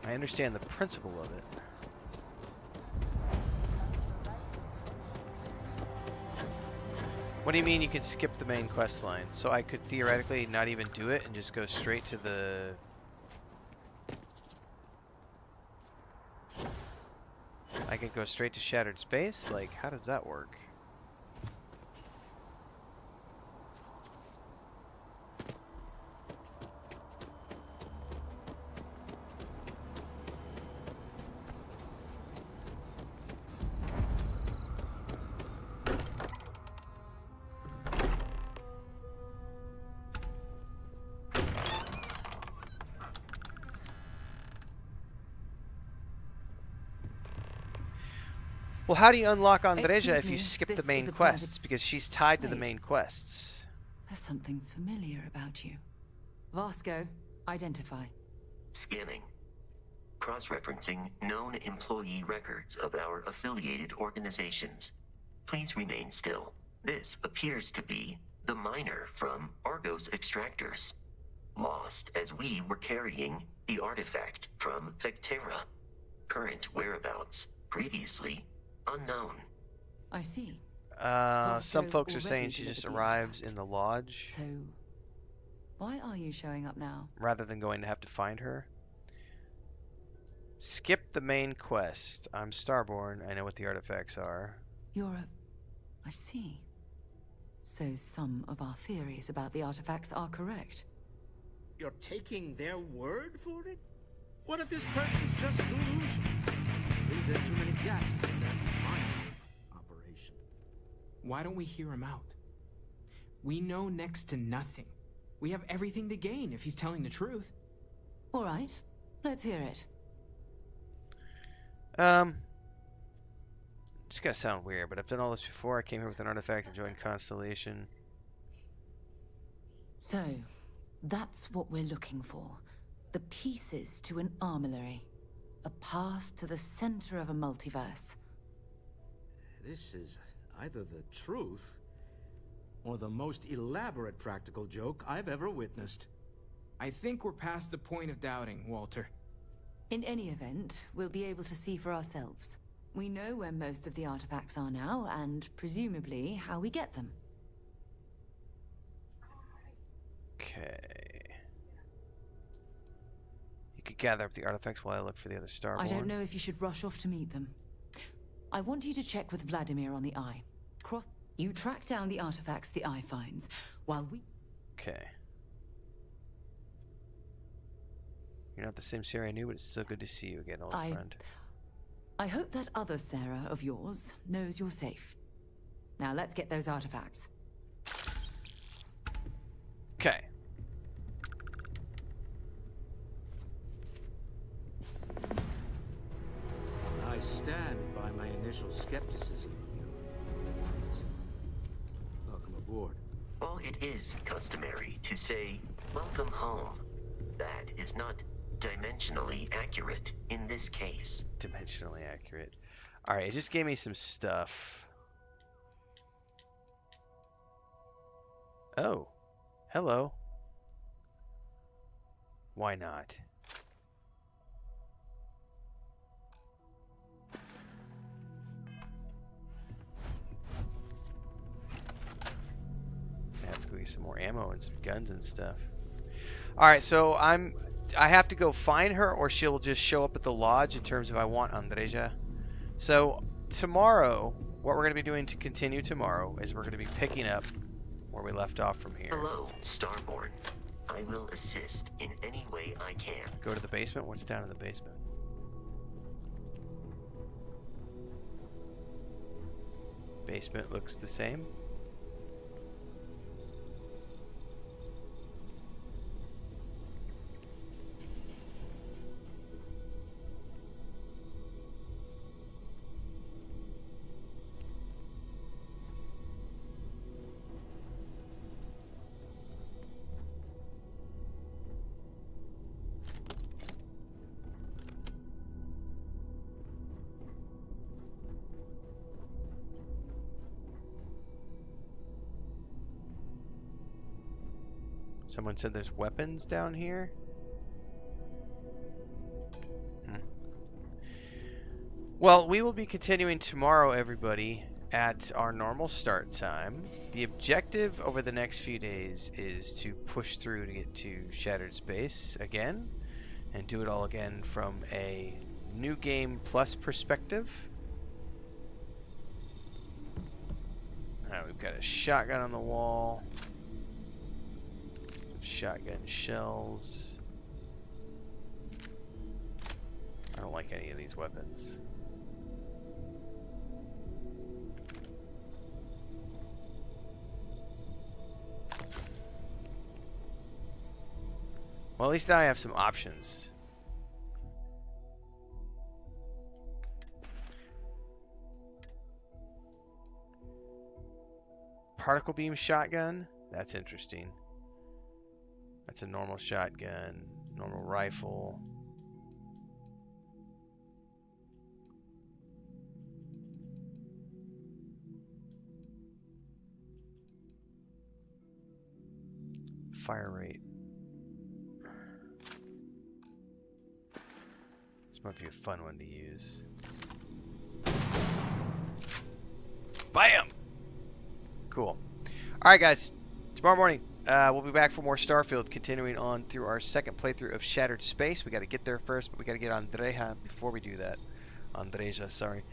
I understand the principle of it. What do you mean you can skip the main quest line? So I could theoretically not even do it and just go straight to the... I could go straight to Shattered Space? Like, how does that work? Well, how do you unlock Andreja if you skip the main quests? Because she's tied to the main quests. There's something familiar about you. Vasco, identify. Scanning. Cross-referencing known employee records of our affiliated organizations. Please remain still. This appears to be the miner from Argos Extractors. Lost as we were carrying the artifact from Vectera. Current whereabouts, previously unknown. I see. Some folks are saying she just arrives in the lodge. So, why are you showing up now? Rather than going to have to find her. Skip the main quest. I'm Starborn. I know what the artifacts are. I see. So some of our theories about the artifacts are correct. You're taking their word for it? What if this person's just delusional? Maybe there are too many gases in that mining operation. Why don't we hear him out? We know next to nothing. We have everything to gain if he's telling the truth. All right, let's hear it. It's gonna sound weird, but I've done all this before. I came here with an artifact and joined Constellation. So, that's what we're looking for. The pieces to an armillary. A path to the center of a multiverse. This is either the truth or the most elaborate practical joke I've ever witnessed. I think we're past the point of doubting, Walter. In any event, we'll be able to see for ourselves. We know where most of the artifacts are now, and presumably how we get them. Okay. You could gather up the artifacts while I look for the other Starborn. I don't know if you should rush off to meet them. I want you to check with Vladimir on the Eye. You track down the artifacts the Eye finds, while we... Okay. You're not the same Sarah I knew, but it's still good to see you again, old friend. I hope that other Sarah of yours knows you're safe. Now let's get those artifacts. Okay. I stand by my initial skepticism of you. Welcome aboard. While it is customary to say, welcome home, that is not dimensionally accurate in this case. Dimensionally accurate. Alright, it just gave me some stuff. Oh. Hello. Why not? some more ammo and some guns and stuff. All right, so I have to go find her, or she'll just show up at the lodge in terms of I want Andreja. So tomorrow, what we're going to be doing to continue tomorrow is we're going to be picking up where we left off from here. Hello, Starborn. I will assist in any way I can. Go to the basement? What's down in the basement? Basement looks the same. Someone said there's weapons down here. Well, we will be continuing tomorrow, everybody, at our normal start time. The objective over the next few days is to push through to get to Shattered Space again, and do it all again from a new game plus perspective. Alright, we've got a shotgun on the wall. Shotgun shells. I don't like any of these weapons. Well, at least now I have some options. Particle beam shotgun? That's interesting. That's a normal shotgun, normal rifle. Fire rate. This might be a fun one to use. Bam! Cool. Alright guys, tomorrow morning we'll be back for more Starfield, continuing on through our second playthrough of Shattered Space. We got to get there first, but we got to get Andreja before we do that. Andreja, sorry.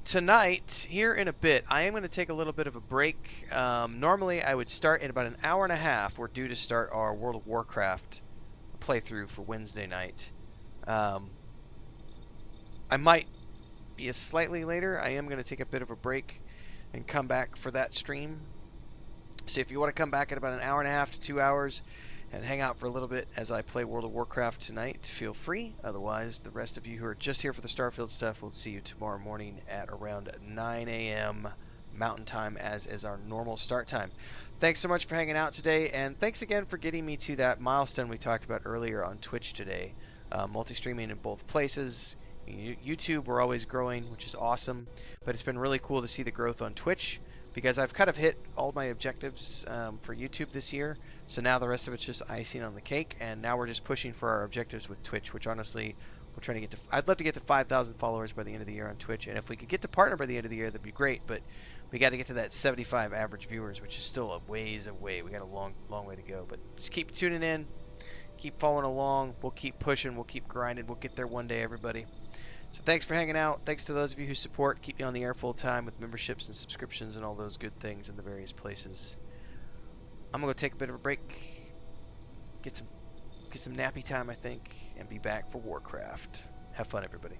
Tonight, here in a bit, I am going to take a little bit of a break. Normally, I would start in about an hour and a half. We're due to start our World of Warcraft playthrough for Wednesday night. I might be slightly later. I am going to take a bit of a break and come back for that stream. So if you want to come back in about an hour and a half to 2 hours and hang out for a little bit as I play World of Warcraft tonight, feel free. Otherwise, the rest of you who are just here for the Starfield stuff, we'll see you tomorrow morning at around 9 a.m. Mountain Time, as is our normal start time. Thanks so much for hanging out today, and thanks again for getting me to that milestone we talked about earlier on Twitch today. Multi-streaming in both places. YouTube, we're always growing, which is awesome, but it's been really cool to see the growth on Twitch, because I've kind of hit all my objectives for YouTube this year. So now the rest of it's just icing on the cake, and now we're just pushing for our objectives with Twitch, which honestly, we're trying to get to. I'd love to get to 5,000 followers by the end of the year on Twitch, and if we could get to partner by the end of the year, that'd be great. But we got to get to that 75 average viewers, which is still a ways away. We got a long way to go. But just keep tuning in, keep following along. We'll keep pushing, we'll keep grinding. We'll get there one day, everybody. So thanks for hanging out. Thanks to those of you who support, keep me on the air full time with memberships and subscriptions and all those good things in the various places. I'm gonna go take a bit of a break, get some nappy time, I think, and be back for Warcraft. Have fun, everybody.